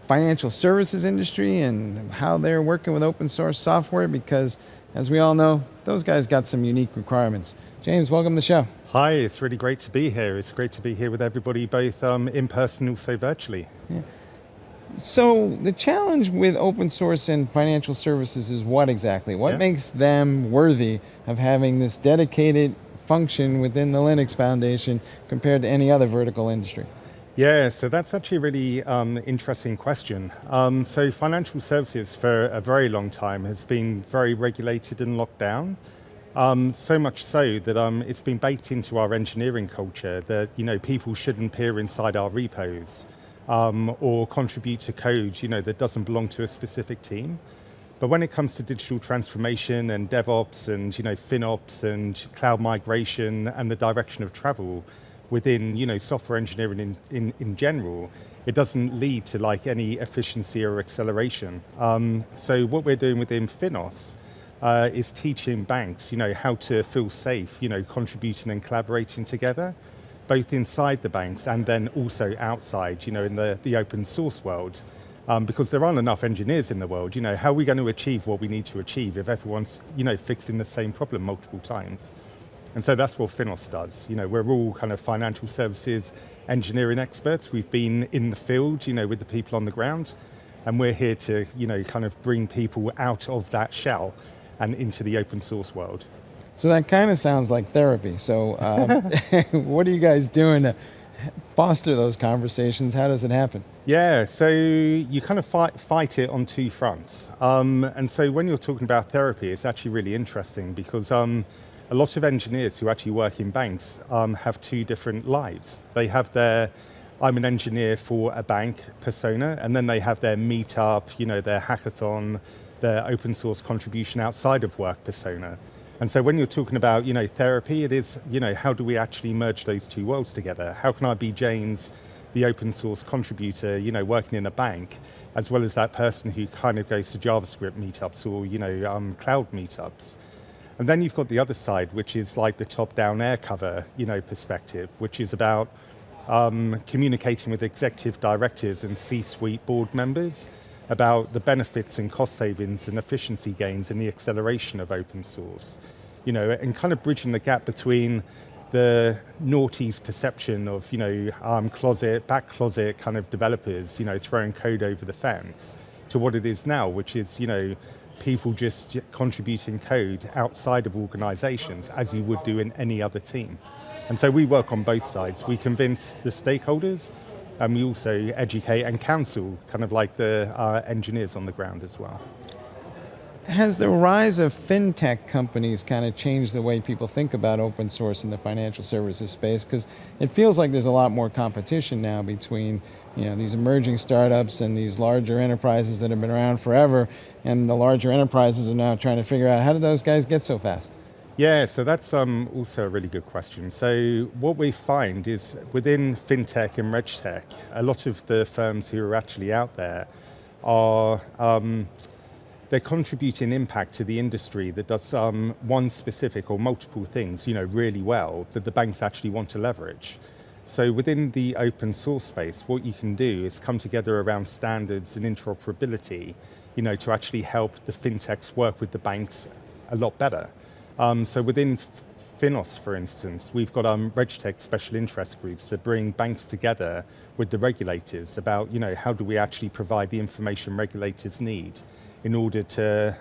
financial services industry and how they're working with open source software, because, as we all know, those guys got some unique requirements. James, welcome to the show. Hi, it's really great to be here. It's great to be here with everybody, both in person and also virtually. Yeah. So the challenge with open source and financial services is what exactly? What makes them worthy of having this dedicated function within the Linux Foundation compared to any other vertical industry? Yeah, so that's actually a really interesting question. So financial services for a very long time has been very regulated and locked down. So much so that it's been baked into our engineering culture that people shouldn't peer inside our repos or contribute to code that doesn't belong to a specific team. But when it comes to digital transformation and DevOps and FinOps and cloud migration and the direction of travel within software engineering in general, it doesn't lead to any efficiency or acceleration. So what we're doing within FinOps is teaching banks, how to feel safe, contributing and collaborating together, both inside the banks and then also outside, in the open source world. Because there aren't enough engineers in the world, how are we going to achieve what we need to achieve if everyone's, fixing the same problem multiple times? And so that's what FinOps does. We're all kind of financial services engineering experts. We've been in the field, with the people on the ground, and we're here to, kind of bring people out of that shell and into the open source world. So that kind of sounds like therapy. So what are you guys doing to foster those conversations? How does it happen? Yeah, so you kind of fight it on two fronts. And so when you're talking about therapy, it's actually really interesting because a lot of engineers who actually work in banks have two different lives. They have their I'm an engineer for a bank persona, and then they have their meetup, their hackathon, their open source contribution outside of work persona. And so when you're talking about, therapy, it is, how do we actually merge those two worlds together? How can I be James, the open source contributor, working in a bank, as well as that person who kind of goes to JavaScript meetups or, cloud meetups? And then you've got the other side, which is like the top-down air cover, perspective, which is about communicating with executive directors and C-suite board members about the benefits and cost savings and efficiency gains and the acceleration of open source, and kind of bridging the gap between the naughty's perception of, back closet kind of developers, throwing code over the fence, to what it is now, which is, people just contributing code outside of organizations as you would do in any other team. And so we work on both sides. We convince the stakeholders, and we also educate and counsel kind of like the engineers on the ground as well. Has the rise of fintech companies kind of changed the way people think about open source in the financial services space? Because it feels like there's a lot more competition now between these emerging startups and these larger enterprises that have been around forever, and the larger enterprises are now trying to figure out how did those guys get so fast? Yeah, so that's also a really good question. So what we find is within fintech and regtech, a lot of the firms who are actually out there are they're contributing impact to the industry that does one specific or multiple things, really well that the banks actually want to leverage. So within the open source space, what you can do is come together around standards and interoperability, to actually help the fintechs work with the banks a lot better. So within Finos, for instance, we've got regtech special interest groups that bring banks together with the regulators about, how do we actually provide the information regulators need in order to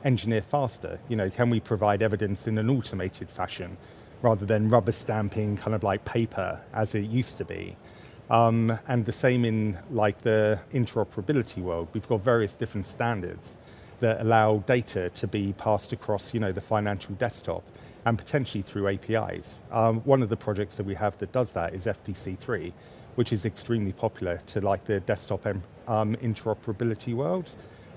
engineer faster? Can we provide evidence in an automated fashion rather than rubber stamping kind of like paper as it used to be? And the same in like the interoperability world. We've got various different standards that allow data to be passed across, the financial desktop and potentially through APIs. One of the projects that we have that does that is FTC3, which is extremely popular to like the desktop interoperability world.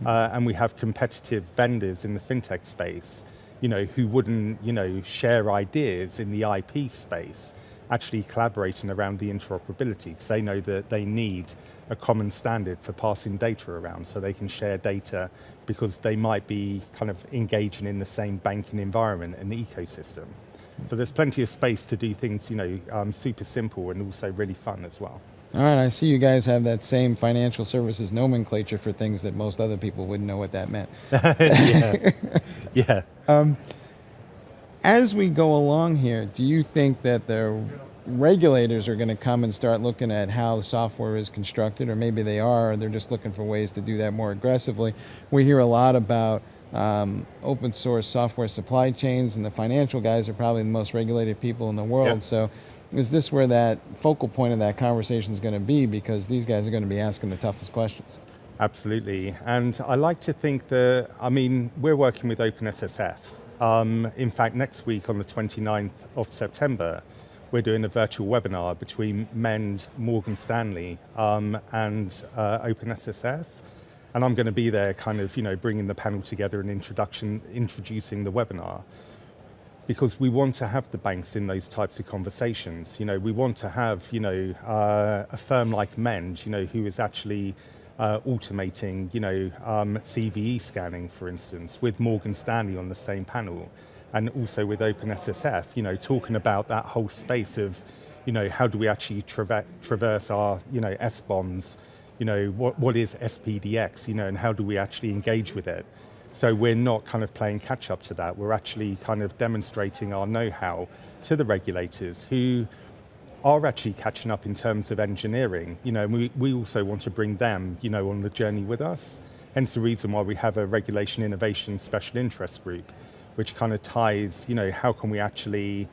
And we have competitive vendors in the fintech space, who wouldn't, share ideas in the IP space, actually collaborating around the interoperability, because they know that they need a common standard for passing data around so they can share data, because they might be kind of engaging in the same banking environment and the ecosystem. So there's plenty of space to do things, super simple and also really fun as well. All right, I see you guys have that same financial services nomenclature for things that most other people wouldn't know what that meant. Yeah. As we go along here, do you think that the regulators are going to come and start looking at how the software is constructed, or maybe they are, or they're just looking for ways to do that more aggressively? We hear a lot about open source software supply chains, and the financial guys are probably the most regulated people in the world. Yep. So is this where that focal point of that conversation is going to be? Because these guys are going to be asking the toughest questions. Absolutely. And I like to think that, we're working with OpenSSF. In fact, next week on the 29th of September, we're doing a virtual webinar between Mend, Morgan Stanley, and OpenSSF. And I'm going to be there kind of, bringing the panel together and introducing the webinar. Because we want to have the banks in those types of conversations. We want to have, a firm like Mend, who is actually automating, CVE scanning, for instance, with Morgan Stanley on the same panel, and also with OpenSSF, talking about that whole space of, how do we actually traverse our, S-bonds, what is SPDX, and how do we actually engage with it? So we're not kind of playing catch up to that. We're actually kind of demonstrating our know-how to the regulators who are actually catching up in terms of engineering. We also want to bring them, on the journey with us. Hence the reason why we have a regulation innovation special interest group, which kind of ties, how can we actually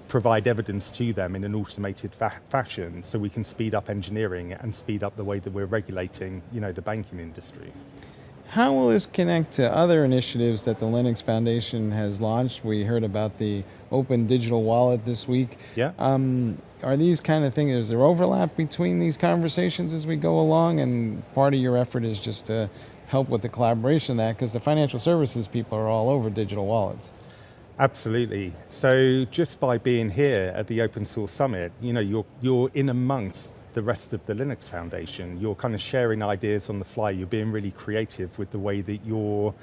provide evidence to them in an automated fashion so we can speed up engineering and speed up the way that we're regulating, the banking industry. How will this connect to other initiatives that the Linux Foundation has launched? We heard about the Open Digital Wallet this week. Yeah. Are these kind of things, is there overlap between these conversations as we go along? And part of your effort is just to help with the collaboration of that, because the financial services people are all over digital wallets. Absolutely. So just by being here at the Open Source Summit, you're in amongst the rest of the Linux Foundation. You're kind of sharing ideas on the fly. You're being really creative with the way that you're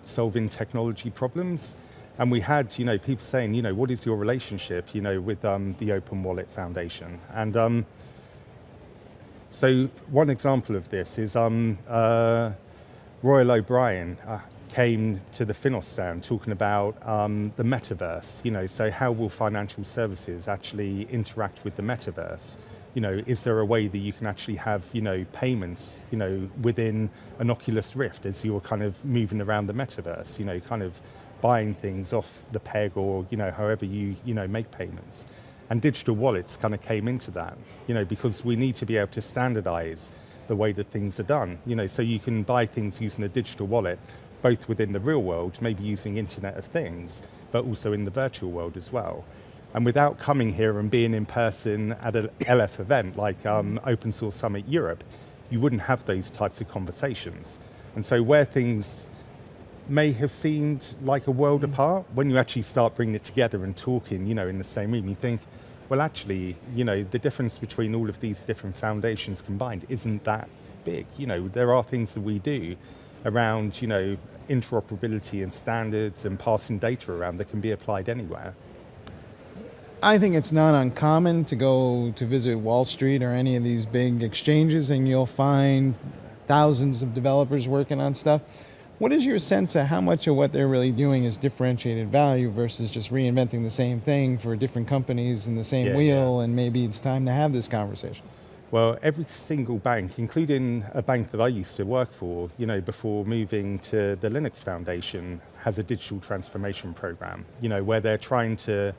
solving technology problems. And we had, people saying, what is your relationship, with the Open Wallet Foundation? And so one example of this is Royal O'Brien came to the Finos stand talking about the metaverse. So how will financial services actually interact with the metaverse? Is there a way that you can actually have, payments, within an Oculus Rift as you're kind of moving around the metaverse, kind of buying things off the peg or, however you make payments. And digital wallets kind of came into that, because we need to be able to standardize the way that things are done, so you can buy things using a digital wallet, both within the real world, maybe using Internet of Things, but also in the virtual world as well. And without coming here and being in person at an LF event like Open Source Summit Europe, you wouldn't have those types of conversations. And so where things may have seemed like a world apart, when you actually start bringing it together and talking, in the same room, you think, well, actually, the difference between all of these different foundations combined isn't that big. There are things that we do around, interoperability and standards and passing data around that can be applied anywhere. I think it's not uncommon to go to visit Wall Street or any of these big exchanges and you'll find thousands of developers working on stuff. What is your sense of how much of what they're really doing is differentiated value versus just reinventing the same thing for different companies in the same wheel, and maybe it's time to have this conversation? Well, every single bank, including a bank that I used to work for, before moving to the Linux Foundation, has a digital transformation program, where they're trying to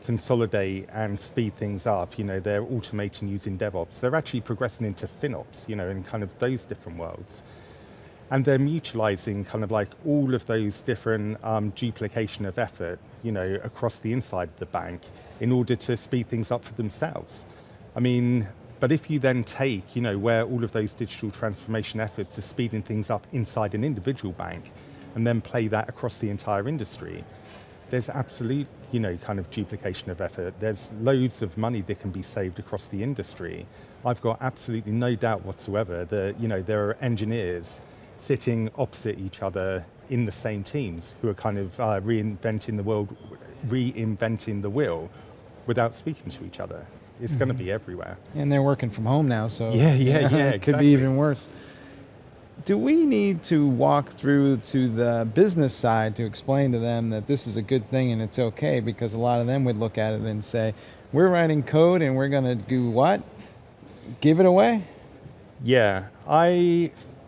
consolidate and speed things up. They're automating using DevOps. They're actually progressing into FinOps, in kind of those different worlds. And they're mutualizing kind of like all of those different duplication of effort, across the inside of the bank in order to speed things up for themselves. But if you then take, where all of those digital transformation efforts are speeding things up inside an individual bank and then play that across the entire industry, there's absolute, kind of duplication of effort. There's loads of money that can be saved across the industry. I've got absolutely no doubt whatsoever that, there are engineers sitting opposite each other in the same teams who are kind of reinventing the wheel without speaking to each other. It's going to be everywhere. And they're working from home now, so it could be even worse. Do we need to walk through to the business side to explain to them that this is a good thing and it's okay? Because a lot of them would look at it and say, we're writing code and we're going to do what? Give it away? Yeah,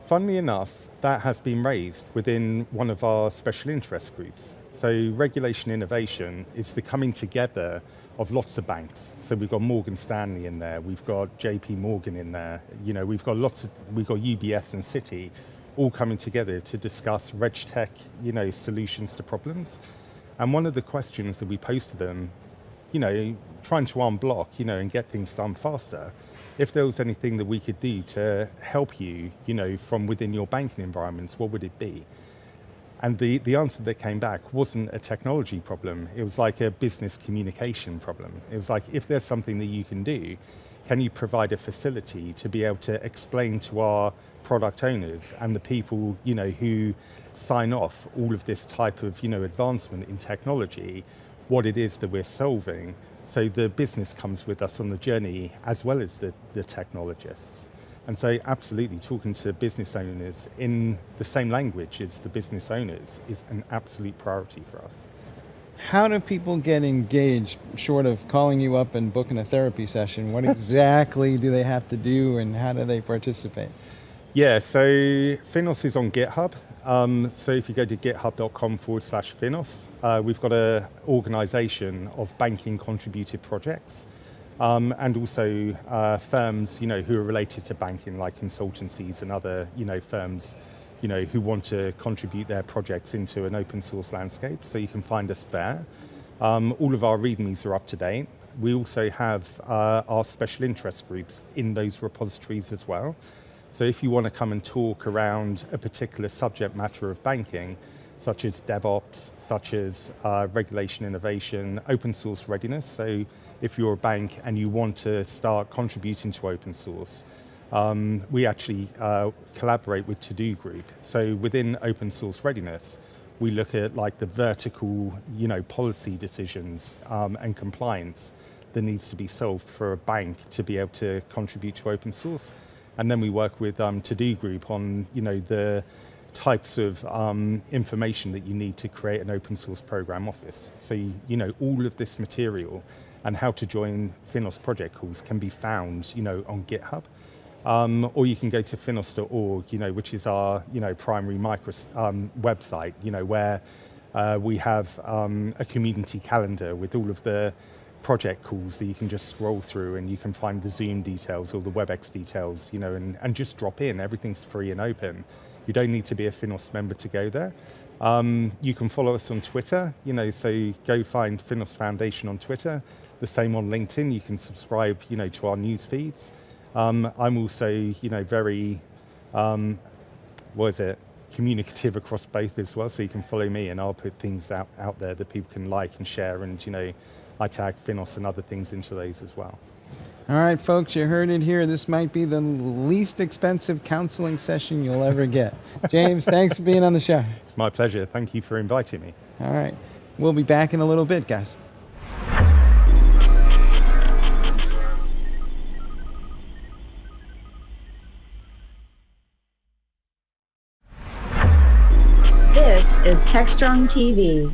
funnily enough, that has been raised within one of our special interest groups. So regulation innovation is the coming together of lots of banks. So we've got Morgan Stanley in there, we've got JP Morgan in there, we've got UBS and Citi all coming together to discuss RegTech, solutions to problems. And one of the questions that we posed to them, trying to unblock, and get things done faster, if there was anything that we could do to help you, from within your banking environments, what would it be? And the answer that came back wasn't a technology problem. It was like a business communication problem. It was like, if there's something that you can do, can you provide a facility to be able to explain to our product owners and the people, who sign off all of this type of, advancement in technology, what it is that we're solving, so the business comes with us on the journey as well as the technologists. And so absolutely talking to business owners in the same language as the business owners is an absolute priority for us. How do people get engaged, short of calling you up and booking a therapy session? What exactly do they have to do and how do they participate? Yeah, so Finos is on GitHub. So if you go to github.com/Finos, we've got an organization of banking contributed projects. And also firms, who are related to banking, like consultancies and other, firms who want to contribute their projects into an open source landscape. So you can find us there. All of our READMEs are up to date. We also have our special interest groups in those repositories as well. So if you want to come and talk around a particular subject matter of banking, such as DevOps, such as regulation innovation, open source readiness. So if you're a bank and you want to start contributing to open source, we actually collaborate with To-Do Group. So within open source readiness, we look at like the vertical, policy decisions and compliance that needs to be solved for a bank to be able to contribute to open source. And then we work with To-Do Group on, the types of information that you need to create an open source program office. So, all of this material and how to join Finos project calls can be found, on GitHub. Or you can go to finos.org, which is our, primary website, where we have a community calendar with all of the project calls that you can just scroll through, and you can find the Zoom details or the WebEx details, and just drop in. Everything's free and open. You don't need to be a Finos member to go there. You can follow us on Twitter, so go find Finos Foundation on Twitter. The same on LinkedIn. You can subscribe, to our news feeds. I'm also, very, communicative across both as well. So you can follow me, and I'll put things out there that people can like and share, and I tag Finos and other things into those as well. All right, folks, you heard it here. This might be the least expensive counseling session you'll ever get. James, thanks for being on the show. It's my pleasure. Thank you for inviting me. All right. We'll be back in a little bit, guys. This is Techstrong TV.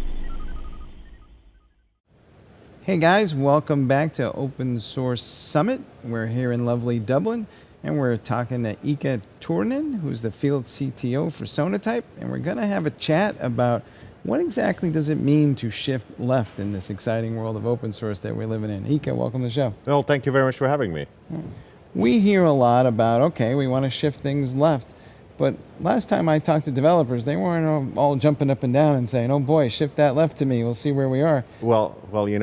Hey guys, welcome back to Open Source Summit. We're here in lovely Dublin, and we're talking to Ika Turunen, who's the field CTO for Sonatype, and we're going to have a chat about what exactly does it mean to shift left in this exciting world of open source that we're living in. Ika, welcome to the show. Well, thank you very much for having me. We hear a lot about, okay, we want to shift things left. But last time I talked to developers, they weren't all jumping up and down and saying, oh boy, shift that left to me, we'll see where we are. Well,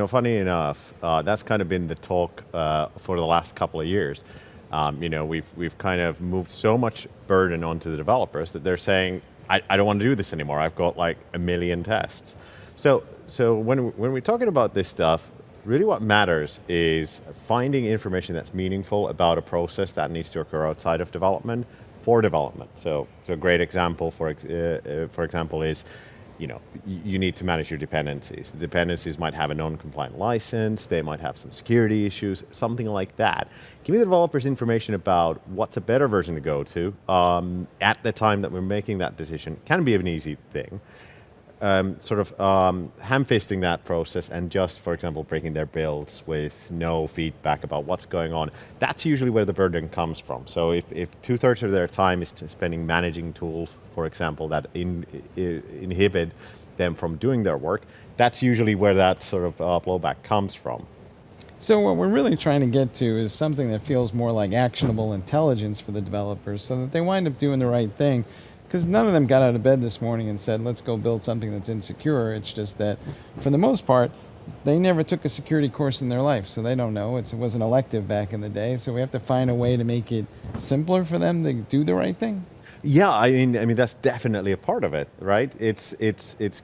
funny enough, that's kind of been the talk for the last couple of years. We've kind of moved so much burden onto the developers that they're saying, I don't want to do this anymore. I've got like 1 million tests. So when we're talking about this stuff, really what matters is finding information that's meaningful about a process that needs to occur outside of development for development. So a great example, for example, is, you need to manage your dependencies. The dependencies might have a non-compliant license, they might have some security issues, something like that. Give the developers information about what's a better version to go to at the time that we're making that decision. Can be an easy thing. Ham-fisting that process and just, for example, breaking their builds with no feedback about what's going on. That's usually where the burden comes from. So if 2/3 of their time is spending managing tools, for example, that inhibit them from doing their work, that's usually where that sort of blowback comes from. So what we're really trying to get to is something that feels more like actionable intelligence for the developers so that they wind up doing the right thing. Because none of them got out of bed this morning and said, let's go build something that's insecure. It's just that, for the most part, they never took a security course in their life, so they don't know. It was an elective back in the day, so we have to find a way to make it simpler for them to do the right thing. Yeah, I mean that's definitely a part of it, right? It's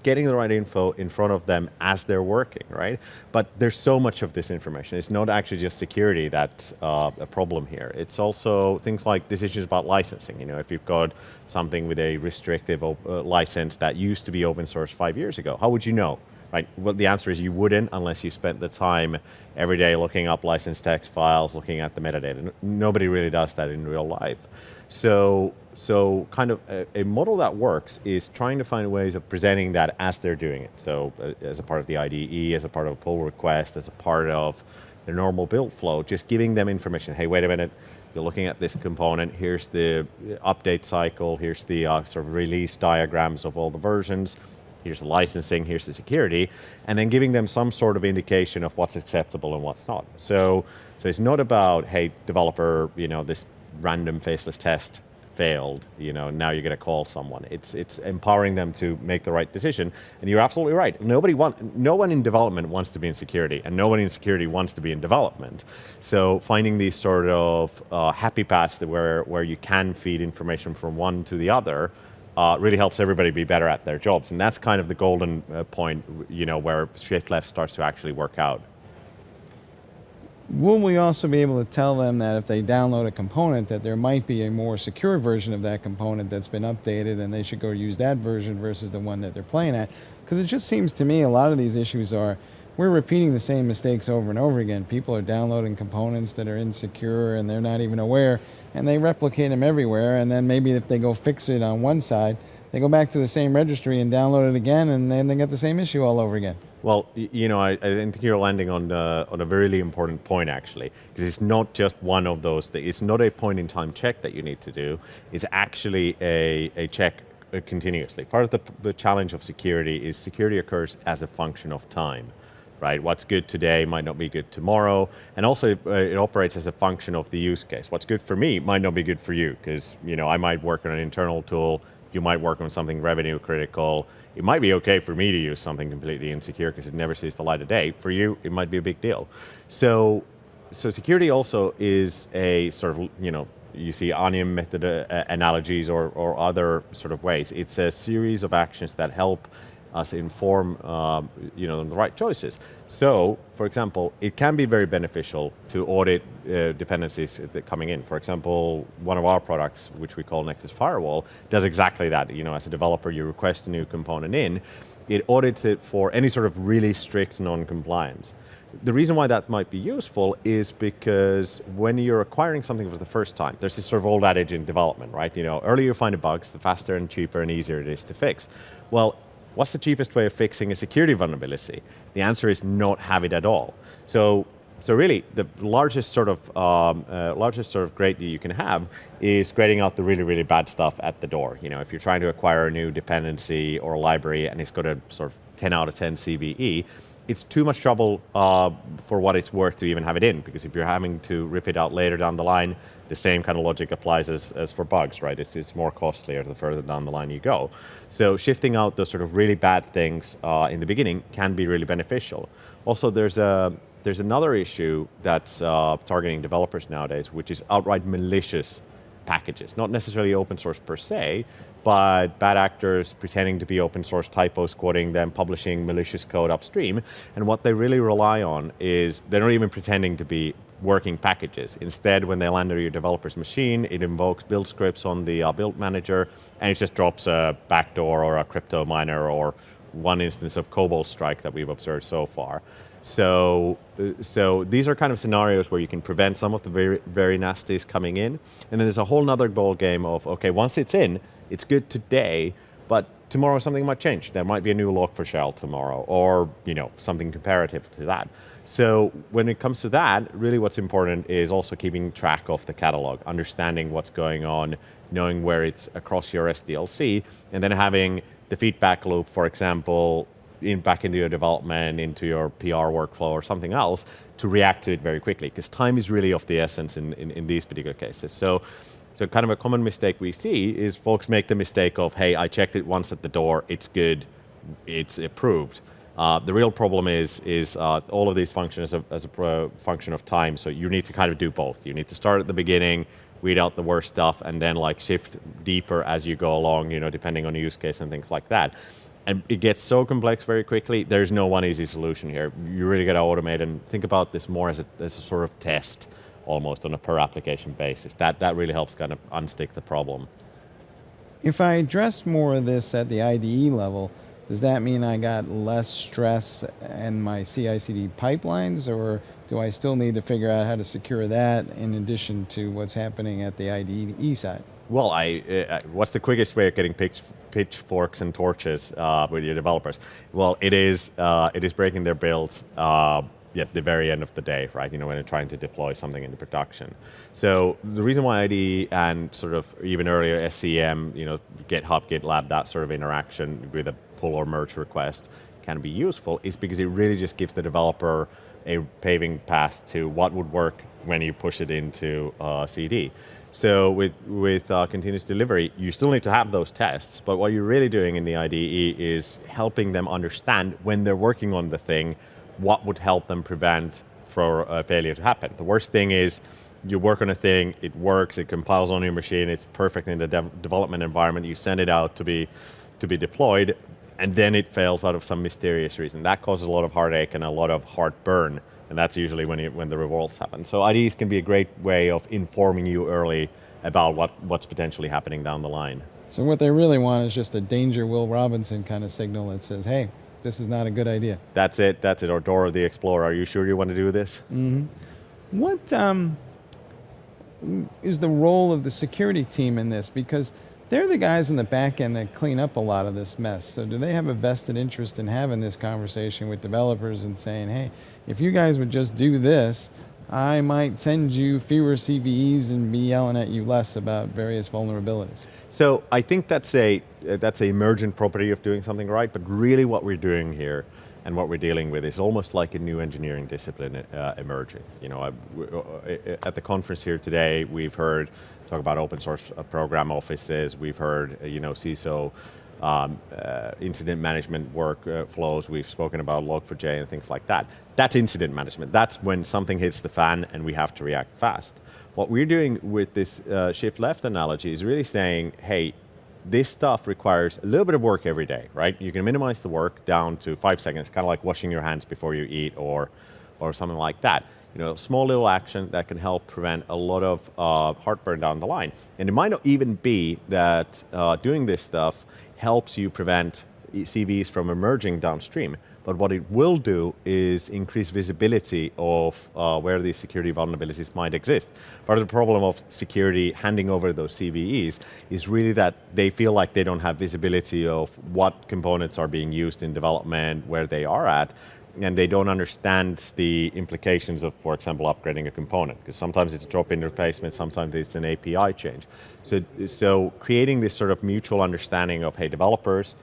getting the right info in front of them as they're working, right? But there's so much of this information. It's not actually just security that's a problem here. It's also things like decisions about licensing. If you've got something with a restrictive license that used to be open source 5 years ago, how would you know? Right. Well, the answer is you wouldn't unless you spent the time every day looking up license text files, looking at the metadata. Nobody really does that in real life. So kind of a model that works is trying to find ways of presenting that as they're doing it. So as a part of the IDE, as a part of a pull request, as a part of the normal build flow, just giving them information. Hey, wait a minute, you're looking at this component. Here's the update cycle. Here's the sort of release diagrams of all the versions. Here's the licensing, here's the security, and then giving them some sort of indication of what's acceptable and what's not. So it's not about, hey, developer, this random faceless test failed, now you're going to call someone. It's empowering them to make the right decision. And you're absolutely right. No one in development wants to be in security, and no one in security wants to be in development. So finding these sort of happy paths where you can feed information from one to the other really helps everybody be better at their jobs. And that's kind of the golden point, where shift left starts to actually work out. Will we also be able to tell them that if they download a component that there might be a more secure version of that component that's been updated and they should go use that version versus the one that they're playing at? Because it just seems to me a lot of these issues are we're repeating the same mistakes over and over again. People are downloading components that are insecure and they're not even aware, and they replicate them everywhere, and then maybe if they go fix it on one side, they go back to the same registry and download it again, and then they get the same issue all over again. Well, I think you're landing on a really important point, actually, because it's not just one of those things. It's not a point-in-time check that you need to do. It's actually a check continuously. Part of the challenge of security is security occurs as a function of time, right? What's good today might not be good tomorrow, and also it operates as a function of the use case. What's good for me might not be good for you, because I might work on an internal tool. You might work on something revenue critical. It might be okay for me to use something completely insecure because it never sees the light of day. For you, it might be a big deal. So security also is a sort of, you see onion method analogies or other sort of ways. It's a series of actions that help us inform, the right choices. So, for example, it can be very beneficial to audit dependencies that coming in. For example, one of our products, which we call Nexus Firewall, does exactly that. As a developer, you request a new component in, it audits it for any sort of really strict non-compliance. The reason why that might be useful is because when you're acquiring something for the first time, there's this sort of old adage in development, right? Earlier you find the bugs, the faster and cheaper and easier it is to fix. Well, what's the cheapest way of fixing a security vulnerability? The answer is not have it at all. So really, the largest sort of grade that you can have is grading out the really, really bad stuff at the door. If you're trying to acquire a new dependency or a library and it's got a sort of 10 out of 10 CVE, it's too much trouble for what it's worth to even have it in, because if you're having to rip it out later down the line, the same kind of logic applies as for bugs, right? It's more costlier the further down the line you go. So shifting out those sort of really bad things in the beginning can be really beneficial. Also, there's another issue that's targeting developers nowadays, which is outright malicious packages. Not necessarily open source per se, but bad actors pretending to be open source, typo squatting them, publishing malicious code upstream. And what they really rely on is they're not even pretending to be working packages. Instead, when they land on your developer's machine, it invokes build scripts on the build manager, and it just drops a backdoor or a crypto miner or one instance of Cobalt Strike that we've observed so far. So these are kind of scenarios where you can prevent some of the very, very nasties coming in. And then there's a whole nother ball game of, okay, once it's in, it's good today, but tomorrow something might change. There might be a new Log4Shell tomorrow, or something comparative to that. So when it comes to that, really what's important is also keeping track of the catalog, understanding what's going on, knowing where it's across your SDLC, and then having the feedback loop, for example, back into your development, into your PR workflow or something else, to react to it very quickly, because time is really of the essence in these particular cases. So kind of a common mistake we see is folks make the mistake of, hey, I checked it once at the door, it's good, it's approved. The real problem is all of these function as a function of time. So you need to kind of do both. You need to start at the beginning, weed out the worst stuff, and then shift deeper as you go along, depending on the use case and things like that. And it gets so complex very quickly. There's no one easy solution here. You really got to automate and think about this more as a sort of test, almost on a per application basis. That really helps kind of unstick the problem. If I address more of this at the IDE level, does that mean I got less stress in my CI/CD pipelines, or do I still need to figure out how to secure that in addition to what's happening at the IDE side? Well, what's the quickest way of getting pitchforks and torches with your developers? Well, it is breaking their builds at the very end of the day, right? When they're trying to deploy something into production. So the reason why IDE and sort of even earlier SCM, GitHub, GitLab, that sort of interaction with a pull or merge request can be useful is because it really just gives the developer a paving path to what would work when you push it into CD. So with continuous delivery, you still need to have those tests, but what you're really doing in the IDE is helping them understand when they're working on the thing, what would help them prevent for a failure to happen. The worst thing is you work on a thing, it works, it compiles on your machine, it's perfect in the development environment, you send it out to be deployed, and then it fails out of some mysterious reason. That causes a lot of heartache and a lot of heartburn, and that's usually when the revolts happen. So IDEs can be a great way of informing you early about what's potentially happening down the line. So what they really want is just a danger Will Robinson kind of signal that says, hey, this is not a good idea. That's it. Or Dora the Explorer, are you sure you want to do this? Mm-hmm. What is the role of the security team in this? Because they're the guys in the back end that clean up a lot of this mess. So do they have a vested interest in having this conversation with developers and saying, hey, if you guys would just do this, I might send you fewer CVEs and be yelling at you less about various vulnerabilities? So I think that's a emergent property of doing something right, but really what we're doing here and what we're dealing with is almost like a new engineering discipline emerging. At the conference here today, we've heard talk about open source program offices. We've heard CISO incident management workflows. We've spoken about Log4j and things like that. That's incident management. That's when something hits the fan and we have to react fast. What we're doing with this shift left analogy is really saying, hey, this stuff requires a little bit of work every day, right? You can minimize the work down to 5 seconds, kind of like washing your hands before you eat or something like that. Small little action that can help prevent a lot of heartburn down the line. And it might not even be that doing this stuff helps you prevent CVs from emerging downstream. But what it will do is increase visibility of where these security vulnerabilities might exist. Part of the problem of security handing over those CVEs is really that they feel like they don't have visibility of what components are being used in development, where they are at, and they don't understand the implications of, for example, upgrading a component. Because sometimes it's a drop-in replacement, sometimes it's an API change. So creating this sort of mutual understanding of, hey, developers,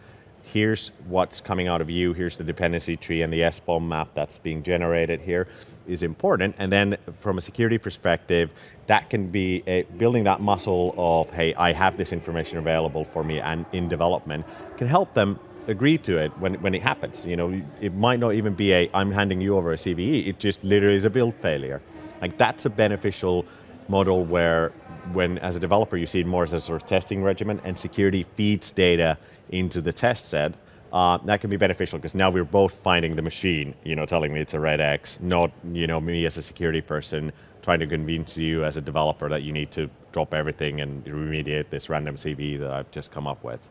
here's what's coming out of you, here's the dependency tree and the SBOM map that's being generated here is important. And then from a security perspective, that can be building that muscle of, hey, I have this information available for me and in development, can help them agree to it when it happens. It might not even be I'm handing you over a CVE, it just literally is a build failure. Like that's a beneficial model where when as a developer you see it more as a sort of testing regimen and security feeds data into the test set, that can be beneficial because now we're both finding the machine, telling me it's a red X, not, me as a security person trying to convince you as a developer that you need to drop everything and remediate this random CV that I've just come up with.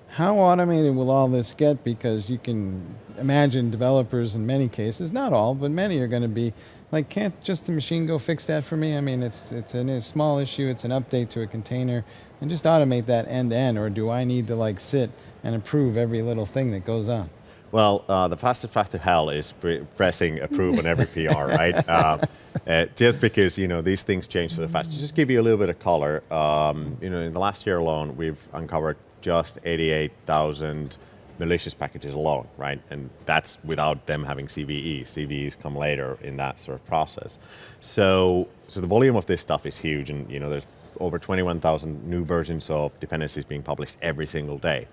How automated will all this get? Because you can imagine developers in many cases, not all, but many are going to be like, can't just the machine go fix that for me? I mean, it's a small issue, it's an update to a container, and just automate that end to end, or do I need to sit and approve every little thing that goes on? Well, the fastest path to hell is pressing approve on every PR, right? Just because, these things change so fast. To just give you a little bit of color, in the last year alone, we've uncovered just 88,000 malicious packages alone, right? And that's without them having CVEs. CVEs come later in that sort of process. So the volume of this stuff is huge, and there's over 21,000 new versions of dependencies being published every single day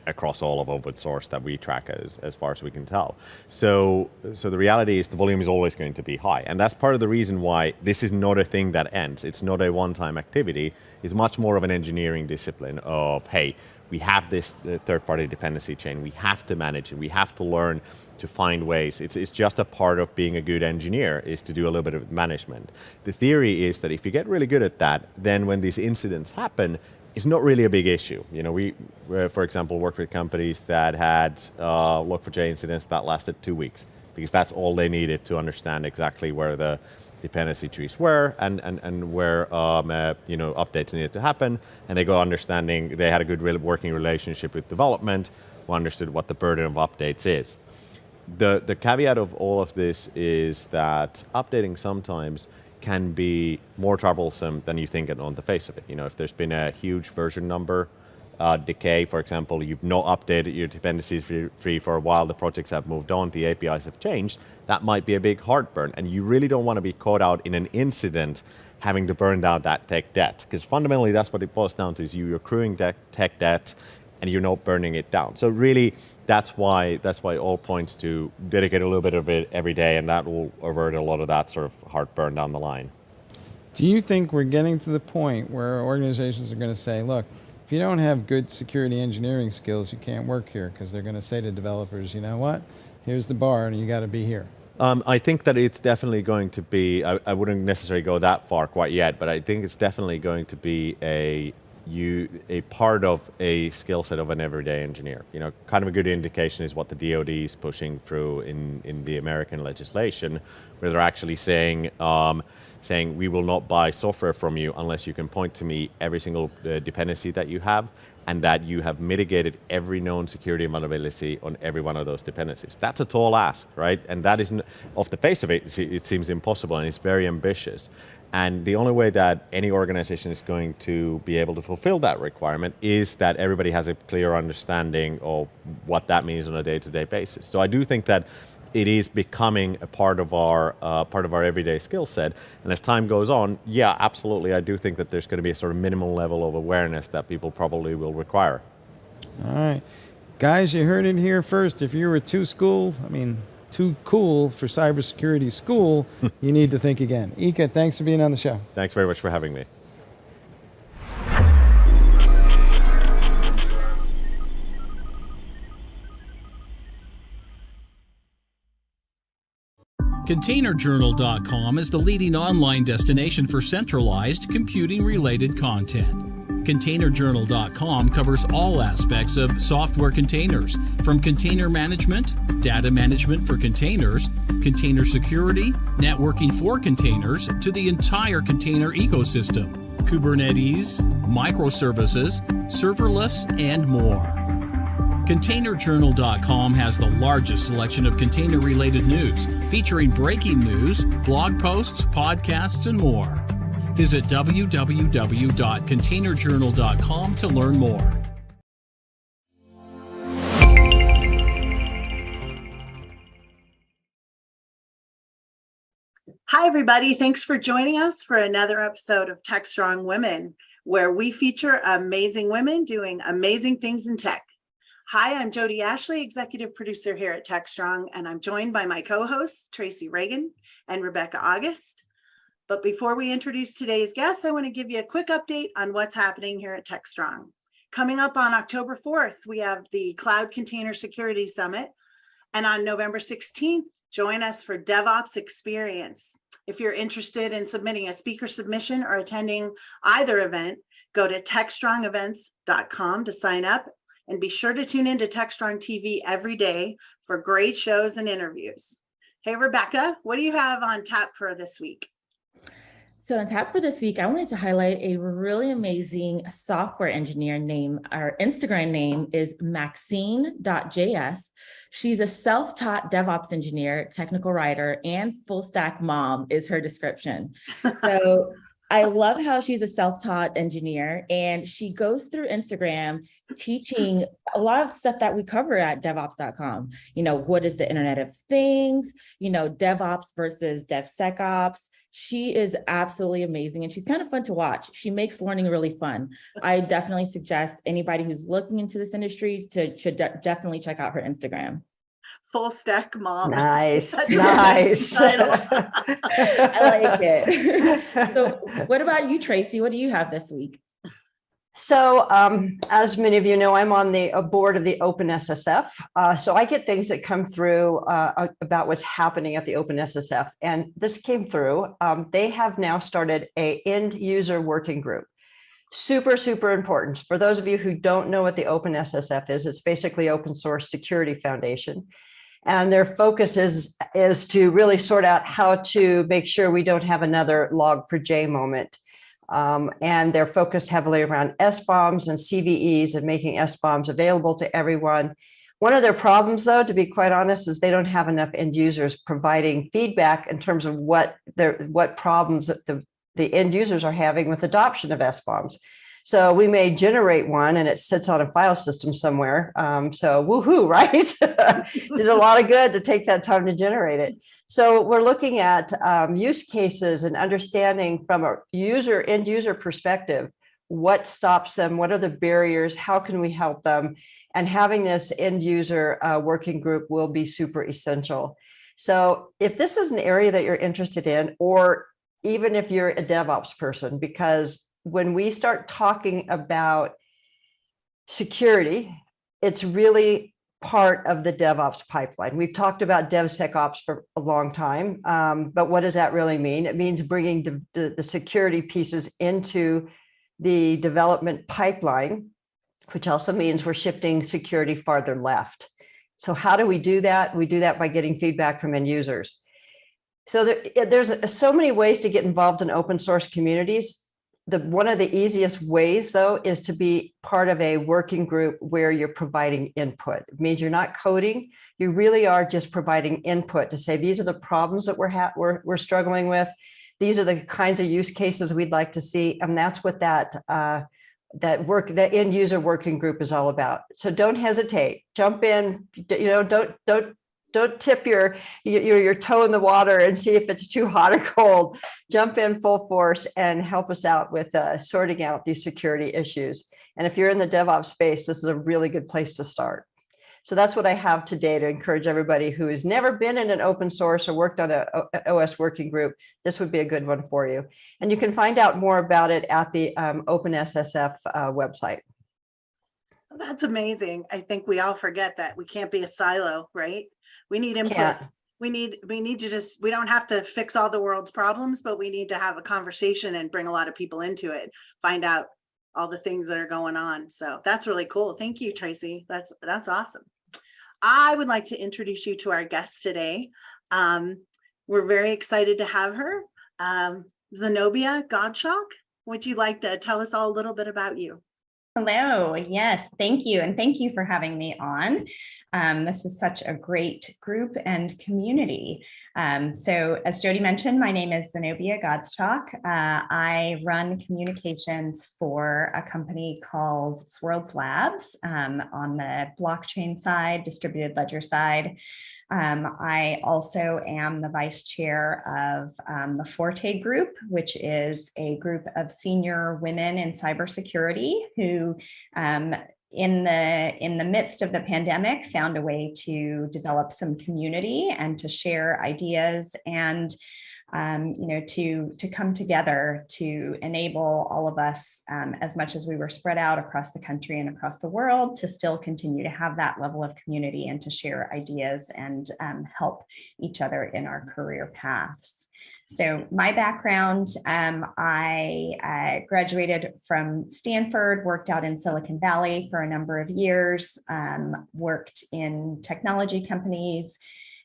across all of open source that we track as far as we can tell. So the reality is the volume is always going to be high. And that's part of the reason why this is not a thing that ends. It's not a one-time activity. It's much more of an engineering discipline of, hey, we have this third-party dependency chain. We have to manage it. We have to learn to find ways. It's just a part of being a good engineer is to do a little bit of management. The theory is that if you get really good at that, then when these incidents happen, it's not really a big issue. We, for example, worked with companies that had Log4j incidents that lasted 2 weeks because that's all they needed to understand exactly where the dependency trees were and where updates needed to happen, and they got understanding. They had a good working relationship with development, who understood what the burden of updates is. The caveat of all of this is that updating sometimes can be more troublesome than you think on the face of it. If there's been a huge version number decay, for example, you've not updated your dependencies tree for a while, the projects have moved on, the APIs have changed, that might be a big heartburn. And you really don't want to be caught out in an incident having to burn down that tech debt. Because fundamentally, that's what it boils down to, is you accruing tech debt and you're not burning it down. So really, that's why it all points to dedicate a little bit of it every day, and that will avert a lot of that sort of heartburn down the line. Do you think we're getting to the point where organizations are going to say, look, if you don't have good security engineering skills, you can't work here, because they're going to say to developers, you know what, here's the bar and you got to be here? I think that it's definitely going to be, I wouldn't necessarily go that far quite yet, but I think it's definitely going to be a part of a skill set of an everyday engineer. You know, kind of a good indication is what the DoD is pushing through in the American legislation, where they're actually saying we will not buy software from you unless you can point to me every single dependency that you have, and that you have mitigated every known security vulnerability on every one of those dependencies. That's a tall ask, right? And that isn't, off the face of it, it seems impossible, and it's very ambitious. And the only way that any organization is going to be able to fulfill that requirement is that everybody has a clear understanding of what that means on a day-to-day basis. So I do think that it is becoming a part of our everyday skill set. And as time goes on, yeah, absolutely, I do think that there's going to be a sort of minimal level of awareness that people probably will require. All right. Guys, you heard it here first. If you were too cool for cybersecurity school, you need to think again. Ika, thanks for being on the show. Thanks very much for having me. ContainerJournal.com is the leading online destination for centralized computing-related content. ContainerJournal.com covers all aspects of software containers, from container management, data management for containers, container security, networking for containers, to the entire container ecosystem, Kubernetes, microservices, serverless, and more. ContainerJournal.com has the largest selection of container-related news, featuring breaking news, blog posts, podcasts, and more. Visit www.containerjournal.com to learn more. Hi, everybody. Thanks for joining us for another episode of Techstrong Women, where we feature amazing women doing amazing things in tech. Hi, I'm Jody Ashley, executive producer here at Techstrong, and I'm joined by my co-hosts, Tracy Reagan and Rebecca August. But before we introduce today's guests, I want to give you a quick update on what's happening here at Techstrong. Coming up on October 4th, we have the Cloud Container Security Summit. And on November 16th, join us for DevOps Experience. If you're interested in submitting a speaker submission or attending either event, go to techstrongevents.com to sign up. And be sure to tune into Techstrong TV every day for great shows and interviews. Hey, Rebecca, what do you have on tap for this week? So on tap for this week, I wanted to highlight a really amazing software engineer name. Our Instagram name is Maxine.js. She's a self-taught DevOps engineer, technical writer, and full stack mom is her description. So I love how she's a self-taught engineer, and she goes through Instagram teaching a lot of stuff that we cover at DevOps.com. You know, what is the Internet of Things, DevOps versus DevSecOps. She is absolutely amazing, and she's kind of fun to watch. She makes learning really fun. I definitely suggest anybody who's looking into this industry should definitely check out her Instagram. Full stack mom. Nice, nice. I like it. So what about you, Tracy? What do you have this week? So as many of you know, I'm on the board of the OpenSSF. So I get things that come through about what's happening at the OpenSSF. And this came through. They have now started a end user working group. Super, super important. For those of you who don't know what the OpenSSF is, it's basically Open Source Security Foundation. And their focus is to really sort out how to make sure we don't have another Log4j moment. And they're focused heavily around SBOMs and CVEs and making SBOMs available to everyone. One of their problems, though, to be quite honest, is they don't have enough end users providing feedback in terms of what problems that the end users are having with adoption of SBOMs. So we may generate one and it sits on a file system somewhere. So woohoo, right? Did a lot of good to take that time to generate it. So we're looking at use cases and understanding from a end user perspective, what stops them, what are the barriers, how can we help them? And having this end user working group will be super essential. So if this is an area that you're interested in, or even if you're a DevOps person, because when we start talking about security, it's really part of the DevOps pipeline. We've talked about DevSecOps for a long time, but what does that really mean? It means bringing the security pieces into the development pipeline, which also means we're shifting security farther left. So how do we do that? We do that by getting feedback from end users. So there's so many ways to get involved in open source communities. One of the easiest ways, though, is to be part of a working group where you're providing input. It means you're not coding. You really are just providing input to say, these are the problems that we're struggling with. These are the kinds of use cases we'd like to see. And that's what that end user working group is all about. So don't hesitate. Jump in. Don't tip your toe in the water and see if it's too hot or cold. Jump in full force and help us out with sorting out these security issues. And if you're in the DevOps space, this is a really good place to start. So that's what I have today to encourage everybody who has never been in an open source or worked on an OS working group. This would be a good one for you. And you can find out more about it at the OpenSSF website. That's amazing. I think we all forget that we can't be a silo, right? We need input. We need to we don't have to fix all the world's problems, but we need to have a conversation and bring a lot of people into it, find out all the things that are going on. So that's really cool. Thank you, Tracy. That's awesome. I would like to introduce you to our guest today. We're very excited to have her. Zenobia Gottschalk, would you like to tell us all a little bit about you? Hello. Yes, thank you. And thank you for having me on. This is such a great group and community. So as Jody mentioned, my name is Zenobia Gottschalk. I run communications for a company called Swirlds Labs on the blockchain side, distributed ledger side. I also am the vice chair of the Forte Group, which is a group of senior women in cybersecurity who in the midst of the pandemic found a way to develop some community and to share ideas and to come together to enable all of us, as much as we were spread out across the country and across the world, to still continue to have that level of community and to share ideas and help each other in our career paths. So my background, I graduated from Stanford, worked out in Silicon Valley for a number of years, worked in technology companies,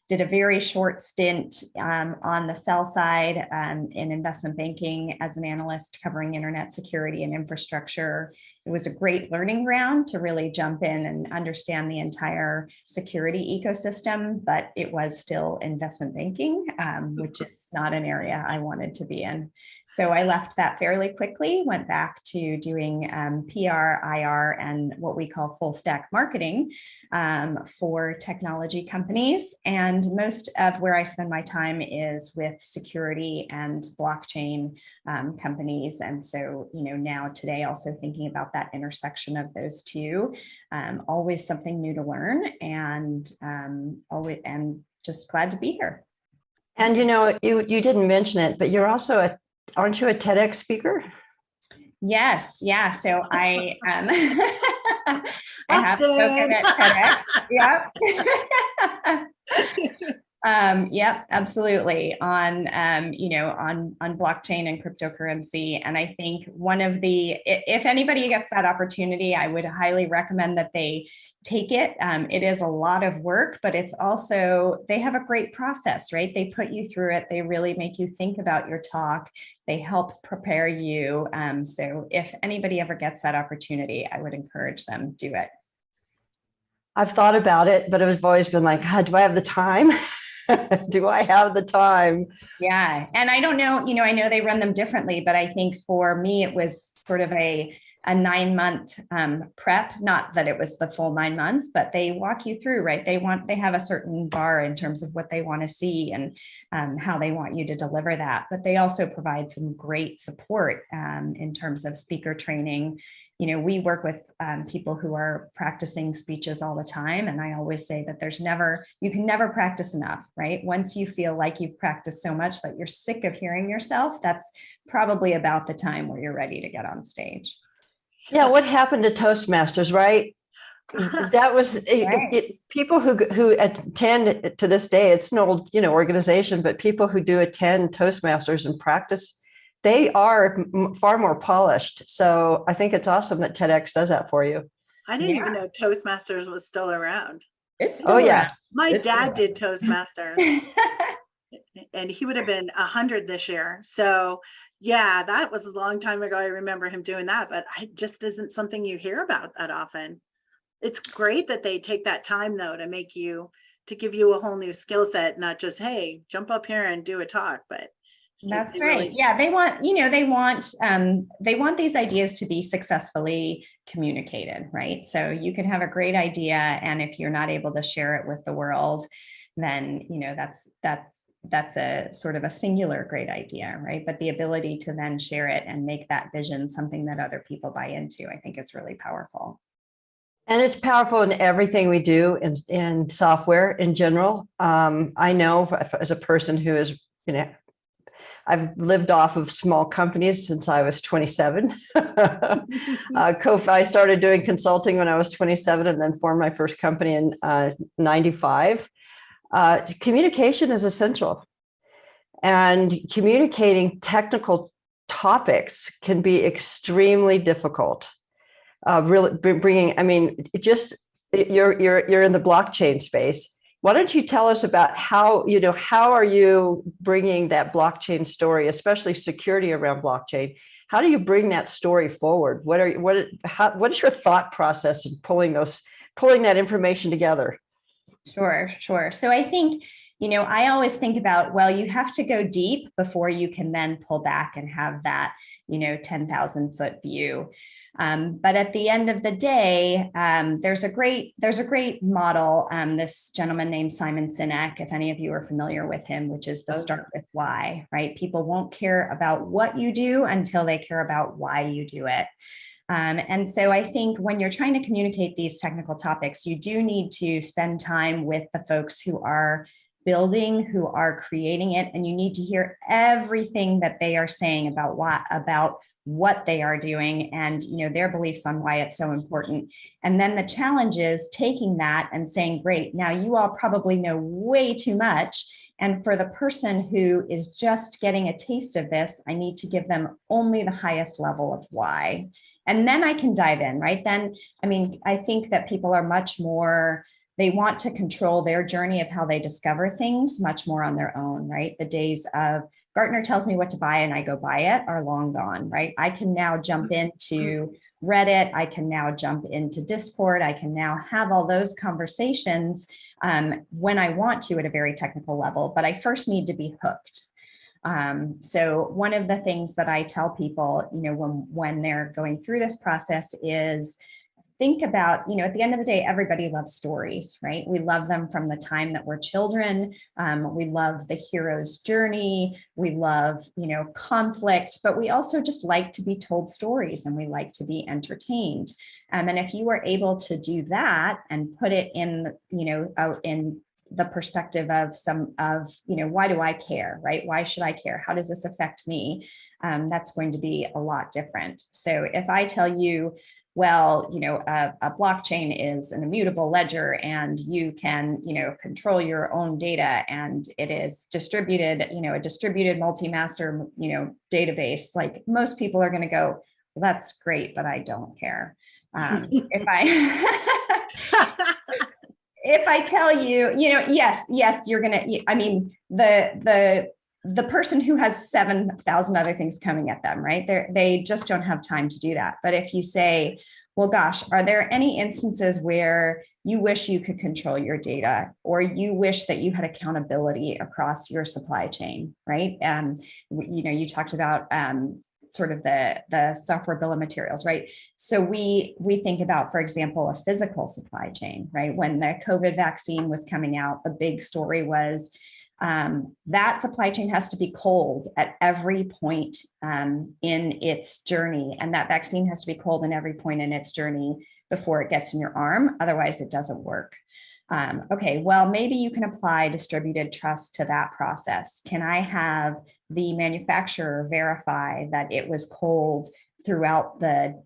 did a very short stint on the sell side in investment banking as an analyst covering internet security and infrastructure. It was a great learning ground to really jump in and understand the entire security ecosystem, but it was still investment banking, which is not an area I wanted to be in. So I left that fairly quickly, went back to doing PR, IR, and what we call full stack marketing for technology companies. And most of where I spend my time is with security and blockchain companies. And so, now today also thinking about that intersection of those two, always something new to learn, and just glad to be here. And you didn't mention it, but you're also aren't you a TEDx speaker? Yes, yeah. So I I have spoken at TEDx. Yep. Yep, absolutely. On blockchain and cryptocurrency. And I think if anybody gets that opportunity, I would highly recommend that they take it. It is a lot of work, but it's also, they have a great process, right? They put you through it. They really make you think about your talk. They help prepare you. So if anybody ever gets that opportunity, I would encourage them to do it. I've thought about it, but I've always been like, do I have the time? Do I have the time? Yeah. And I don't know, I know they run them differently, but I think for me, it was sort of a 9-month prep, not that it was the full 9 months, but they walk you through, right? They have a certain bar in terms of what they want to see and how they want you to deliver that. But they also provide some great support in terms of speaker training. You know, we work with people who are practicing speeches all the time. And I always say that you can never practice enough, right? Once you feel like you've practiced so much that you're sick of hearing yourself, that's probably about the time where you're ready to get on stage. Yeah, what happened to Toastmasters, right? That was people who attend to this day. It's an old, organization, but people who do attend Toastmasters and practice, they are far more polished. So I think it's awesome that TEDx does that for you. I didn't even know Toastmasters was still around. It's still around. My dad did Toastmasters, and he would have been 100 this year. So yeah, that was a long time ago. I remember him doing that, but it just isn't something you hear about that often. It's great that they take that time though to give you a whole new skill set, not just, hey, jump up here and do a talk, but that's right. Yeah, they want these ideas to be successfully communicated, right? So you can have a great idea, and if you're not able to share it with the world, then that's a sort of a singular great idea, right? But the ability to then share it and make that vision something that other people buy into, I think is really powerful. And it's powerful in everything we do in software in general. I know as a person who is, I've lived off of small companies since I was 27. I started doing consulting when I was 27 and then formed my first company in 95. Communication is essential. And communicating technical topics can be extremely difficult. Really bringing, you're in the blockchain space. Why don't you tell us about how are you bringing that blockchain story, especially security around blockchain? How do you bring that story forward? What is your thought process in pulling that information together? Sure. So I think, I always think about, well, you have to go deep before you can then pull back and have that, 10,000 foot view. But at the end of the day, there's a great model. This gentleman named Simon Sinek, if any of you are familiar with him, which is the start with why, right? People won't care about what you do until they care about why you do it. And so I think when you're trying to communicate these technical topics, you do need to spend time with the folks who are building, who are creating it, and you need to hear everything that they are saying about what they are doing and their beliefs on why it's so important. And then the challenge is taking that and saying, great, now you all probably know way too much. And for the person who is just getting a taste of this, I need to give them only the highest level of why. And then I can dive in, right? Then, I think that people are much more, they want to control their journey of how they discover things much more on their own, right? The days of Gartner tells me what to buy and I go buy it are long gone, right? I can now jump into Reddit. I can now jump into Discord. I can now have all those conversations when I want to at a very technical level, but I first need to be hooked. So one of the things that I tell people, when they're going through this process is think about, at the end of the day, everybody loves stories, right? We love them from the time that we're children. We love the hero's journey. We love, conflict, but we also just like to be told stories and we like to be entertained. And if you were able to do that and put it in, in the perspective of why do I care, right? Why should I care? How does this affect me? That's going to be a lot different. So if I tell you, well, a blockchain is an immutable ledger and you can, control your own data and it is distributed, a distributed multi-master, database, like most people are going to go, well, that's great, but I don't care. If I tell you, yes, you're going to, the person who has 7,000 other things coming at them, right? They just don't have time to do that. But if you say, well, gosh, are there any instances where you wish you could control your data or you wish that you had accountability across your supply chain, right? You talked about sort of the software bill of materials, right? So we think about, for example, a physical supply chain, right? When the COVID vaccine was coming out, the big story was that supply chain has to be cold at every point in its journey. And that vaccine has to be cold in every point in its journey before it gets in your arm. Otherwise, it doesn't work. Okay, well, maybe you can apply distributed trust to that process. Can I have the manufacturer verify that it was cold throughout the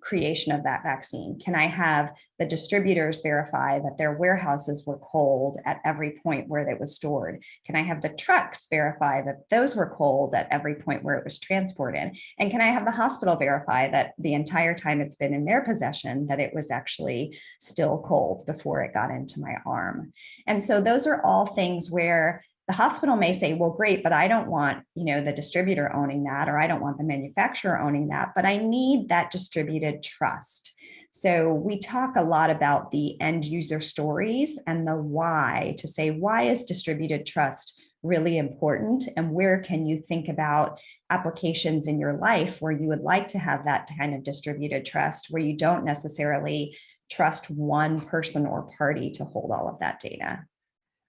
creation of that vaccine? Can I have the distributors verify that their warehouses were cold at every point where it was stored? Can I have the trucks verify that those were cold at every point where it was transported? And can I have the hospital verify that the entire time it's been in their possession, that it was actually still cold before it got into my arm? And so those are all things where the hospital may say, well, great, but I don't want, the distributor owning that, or I don't want the manufacturer owning that, but I need that distributed trust. So we talk a lot about the end user stories and the why, to say, why is distributed trust really important? And where can you think about applications in your life where you would like to have that kind of distributed trust, where you don't necessarily trust one person or party to hold all of that data?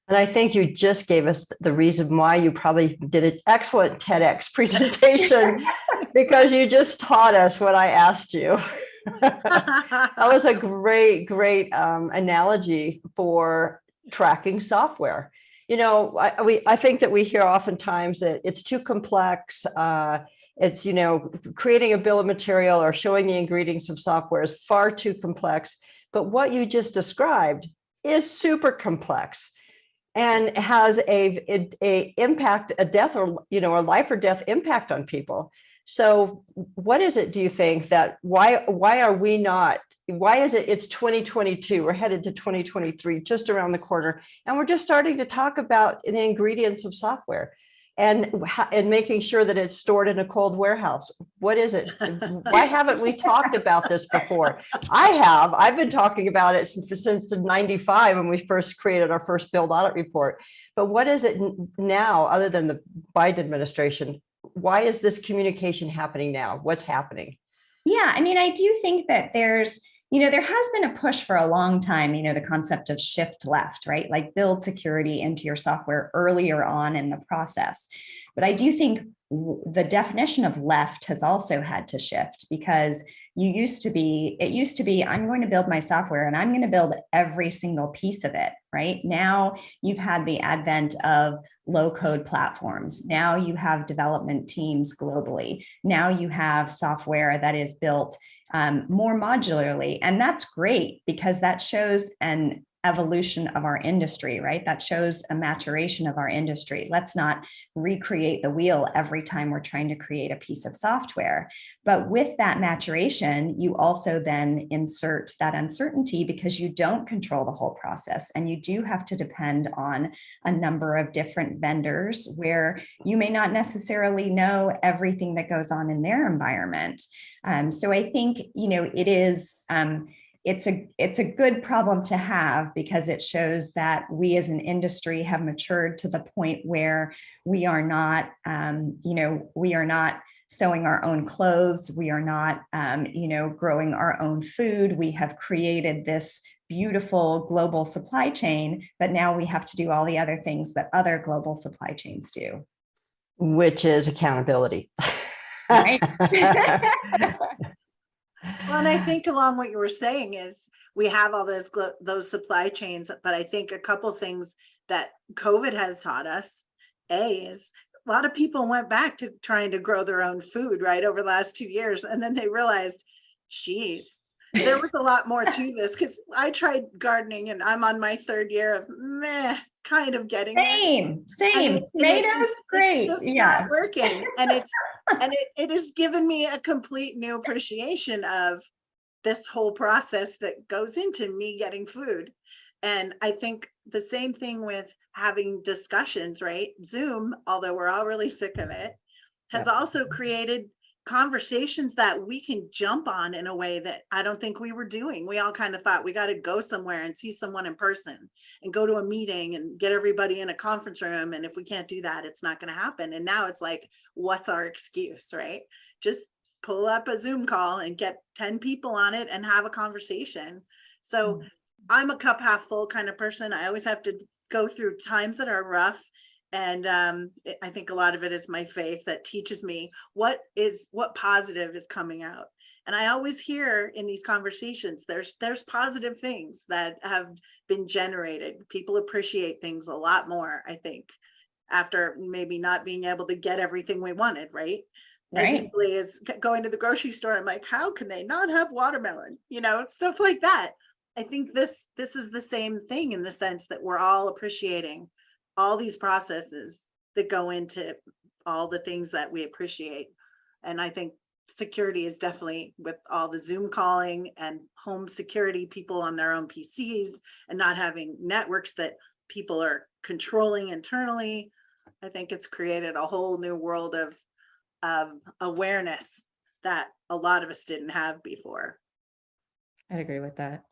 And I think you just gave us the reason why you probably did an excellent TEDx presentation, because you just taught us what I asked you. That was a great analogy for tracking software. I think that we hear oftentimes that it's too complex. It's, creating a bill of material or showing the ingredients of software is far too complex. But what you just described is super complex and has a impact, a death, or a life or death impact on people. So what is it, do you think, that why are we not, why is it it's 2022, we're headed to 2023, just around the corner, and we're just starting to talk about the ingredients of software and making sure that it's stored in a cold warehouse? What is it? Why haven't we talked about this before? I've been talking about it since 95 when we first created our first build audit report. But what is it now, other than the Biden administration? Why is this communication happening now? What's happening? Yeah, I mean, I do think that there has been a push for a long time, the concept of shift left, right? Like build security into your software earlier on in the process. But I do think the definition of left has also had to shift, because it used to be, I'm going to build my software and I'm going to build every single piece of it, right? Now you've had the advent of low code platforms. Now you have development teams globally. Now you have software that is built more modularly. And that's great, because that shows an evolution of our industry, right? That shows a maturation of our industry. Let's not recreate the wheel every time we're trying to create a piece of software. But with that maturation, you also then insert that uncertainty, because you don't control the whole process. And you do have to depend on a number of different vendors where you may not necessarily know everything that goes on in their environment. So I think, it is, it's a good problem to have, because it shows that we as an industry have matured to the point where we are not, sewing our own clothes. We are not, growing our own food. We have created this beautiful global supply chain, but now we have to do all the other things that other global supply chains do. Which is accountability. Right. Well, and I think along what you were saying is we have all those supply chains, but I think a couple things that COVID has taught us, is a lot of people went back to trying to grow their own food, right, over the last 2 years. And then they realized, geez, there was a lot more to this, because I tried gardening and I'm on my 3rd year of kind of getting Same. Tomatoes, great. It's just not working. And it has given me a complete new appreciation of this whole process that goes into me getting food. And I think the same thing with having discussions, right? Zoom, although we're all really sick of it, has also created conversations that we can jump on in a way that I don't think we were doing. We all kind of thought we got to go somewhere and see someone in person and go to a meeting and get everybody in a conference room. And if we can't do that, it's not going to happen. And now it's like, what's our excuse, right? just pull up a Zoom call and get 10 people on it and have a conversation. So I'm a cup half full kind of person. I always have to go through times that are rough. And I think a lot of it is my faith that teaches me what positive is coming out. And I always hear in these conversations, there's positive things that have been generated. People appreciate things a lot more, I think, after maybe not being able to get everything we wanted, right? As easily as going to the grocery store. I'm like, how can they not have watermelon? Stuff like that. I think this is the same thing in the sense that we're all appreciating all these processes that go into all the things that we appreciate. And I think security is definitely, with all the Zoom calling and home security, people on their own PCs and not having networks that people are controlling internally. I think it's created a whole new world of awareness that a lot of us didn't have before. I'd agree with that.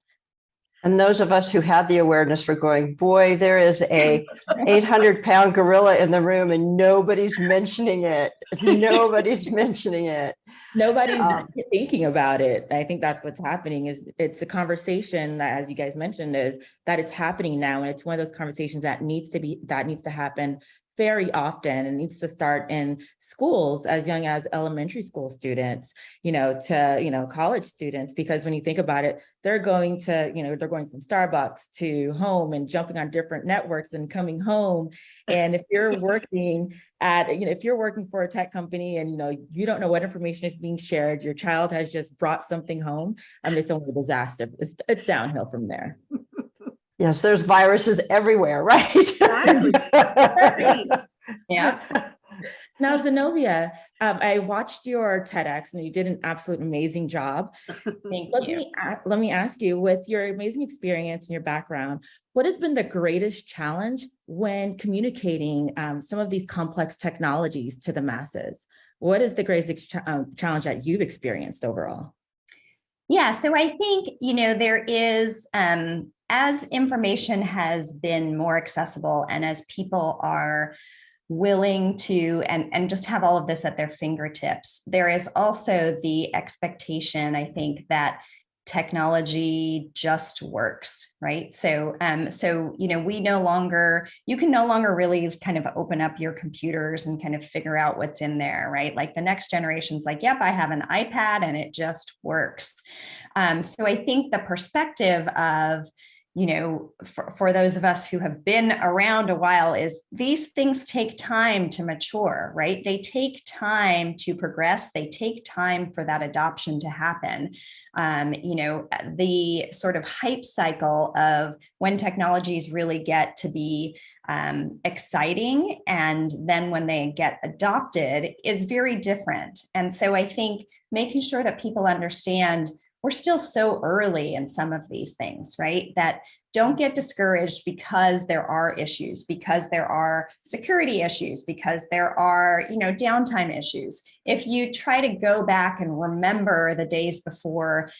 And those of us who had the awareness were going, boy, there is a 800-pound gorilla in the room and nobody's mentioning it. Nobody's mentioning it. Nobody's thinking about it. I think that's what's happening. Is it's a conversation that, as you guys mentioned, is that it's happening now. And it's one of those conversations that needs to happen very often, and needs to start in schools as young as elementary school students, to, college students, because when you think about it, they're going from Starbucks to home and jumping on different networks and coming home. And if you're working for a tech company and, you don't know what information is being shared, your child has just brought something home, it's only a disaster. It's downhill from there. Yes, there's viruses everywhere, right? Yeah. Now, Zenobia, I watched your TEDx and you did an absolute amazing job. Let me ask you, with your amazing experience and your background, what has been the greatest challenge when communicating some of these complex technologies to the masses? What is the greatest challenge that you've experienced overall? Yeah, so I think, there is, as information has been more accessible and as people are willing to and just have all of this at their fingertips, there is also the expectation, I think, that technology just works, right? So you can no longer really kind of open up your computers and kind of figure out what's in there, right? Like the next generation's like, yep, I have an iPad and it just works. So I think the perspective of, for those of us who have been around a while, is these things take time to mature, right? They take time to progress. They take time for that adoption to happen. The sort of hype cycle of when technologies really get to be exciting, and then when they get adopted, is very different. And so I think making sure that people understand we're still so early in some of these things, right? That don't get discouraged because there are issues, because there are security issues, because there are, downtime issues. If you try to go back and remember the days before,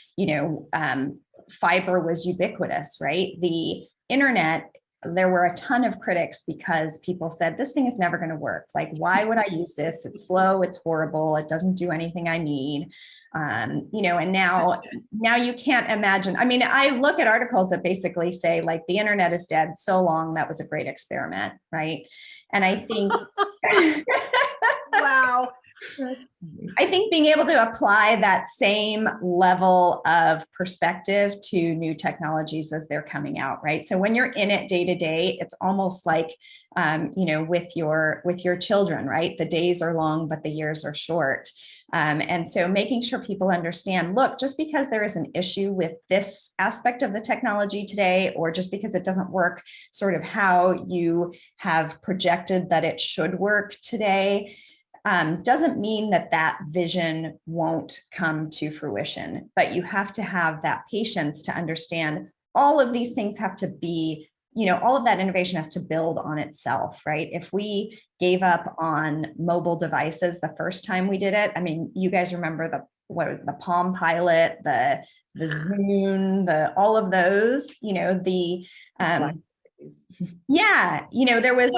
fiber was ubiquitous, right? The internet, there were a ton of critics because people said, this thing is never going to work. Like, why would I use this? It's slow, it's horrible, it doesn't do anything I need. And now you can't imagine. I mean, I look at articles that basically say, like, the internet is dead so long, that was a great experiment, right? And I think wow. I think being able to apply that same level of perspective to new technologies as they're coming out, right? So when you're in it day to day, it's almost like, with your children, right? The days are long, but the years are short. And so making sure people understand, look, just because there is an issue with this aspect of the technology today, or just because it doesn't work sort of how you have projected that it should work today, doesn't mean that vision won't come to fruition. But you have to have that patience to understand all of these things have to be, all of that innovation has to build on itself, right? If we gave up on mobile devices the first time we did it, I mean, you guys remember the Palm Pilot, the Zune, all of those, Yeah, there was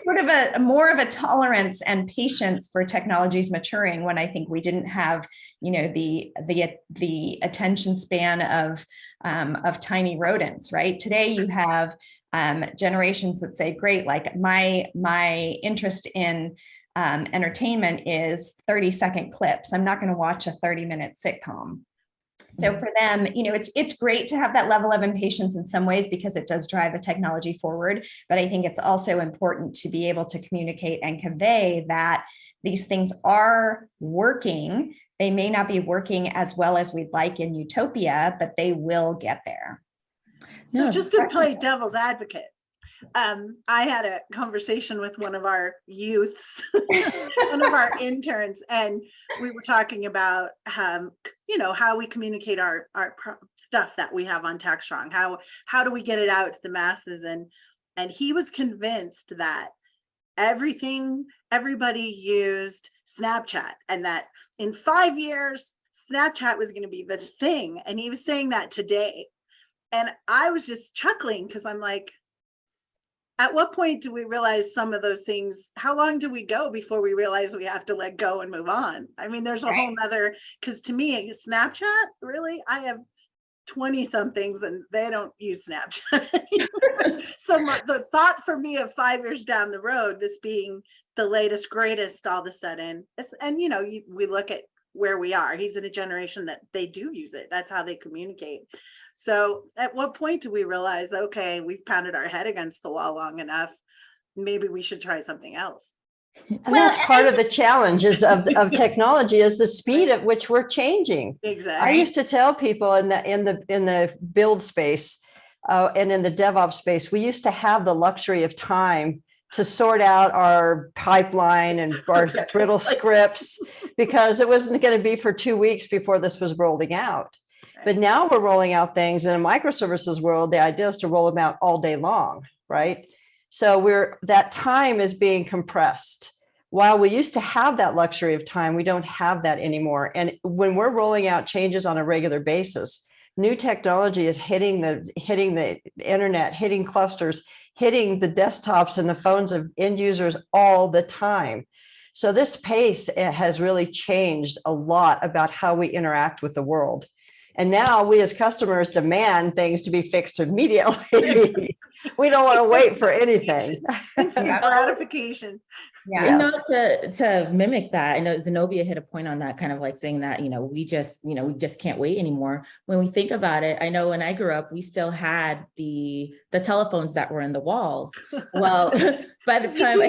sort of a more of a tolerance and patience for technologies maturing when I think we didn't have, the attention span of tiny rodents, right? Today you have generations that say, great, like my interest in entertainment is 30-second clips. I'm not going to watch a 30-minute sitcom. So for them, it's great to have that level of impatience in some ways because it does drive the technology forward. But I think it's also important to be able to communicate and convey that these things are working. They may not be working as well as we'd like in utopia, but they will get there. So just to play devil's advocate, I had a conversation with one of our youths, one of our interns, and we were talking about, how we communicate our stuff that we have on Techstrong. How do we get it out to the masses? And he was convinced that everybody used Snapchat, and that in 5 years, Snapchat was going to be the thing. And he was saying that today. And I was just chuckling because I'm like, at what point do we realize some of those things? How long do we go before we realize we have to let go and move on? I mean, there's a whole nother, because to me, Snapchat, really, I have 20 somethings and they don't use Snapchat. So the thought for me of 5 years down the road, this being the latest, greatest all of a sudden, and we look at where we are. He's in a generation that they do use it. That's how they communicate. So at what point do we realize, okay, we've pounded our head against the wall long enough, maybe we should try something else? And that's part of the challenges of technology is the speed at which we're changing. Exactly. I used to tell people in the build space and in the DevOps space, we used to have the luxury of time to sort out our pipeline and our brittle scripts because it wasn't going to be for 2 weeks before this was rolling out. But now we're rolling out things in a microservices world. The idea is to roll them out all day long, right? So that time is being compressed. While we used to have that luxury of time, we don't have that anymore. And when we're rolling out changes on a regular basis, new technology is hitting the internet, hitting clusters, hitting the desktops and the phones of end users all the time. So this pace has really changed a lot about how we interact with the world. And now we as customers demand things to be fixed immediately. We don't want to wait for anything. Instant gratification. Yeah. To mimic that, I know Zenobia hit a point on that, kind of like saying that, we just can't wait anymore. When we think about it, I know when I grew up, we still had the telephones that were in the walls. Well, by the time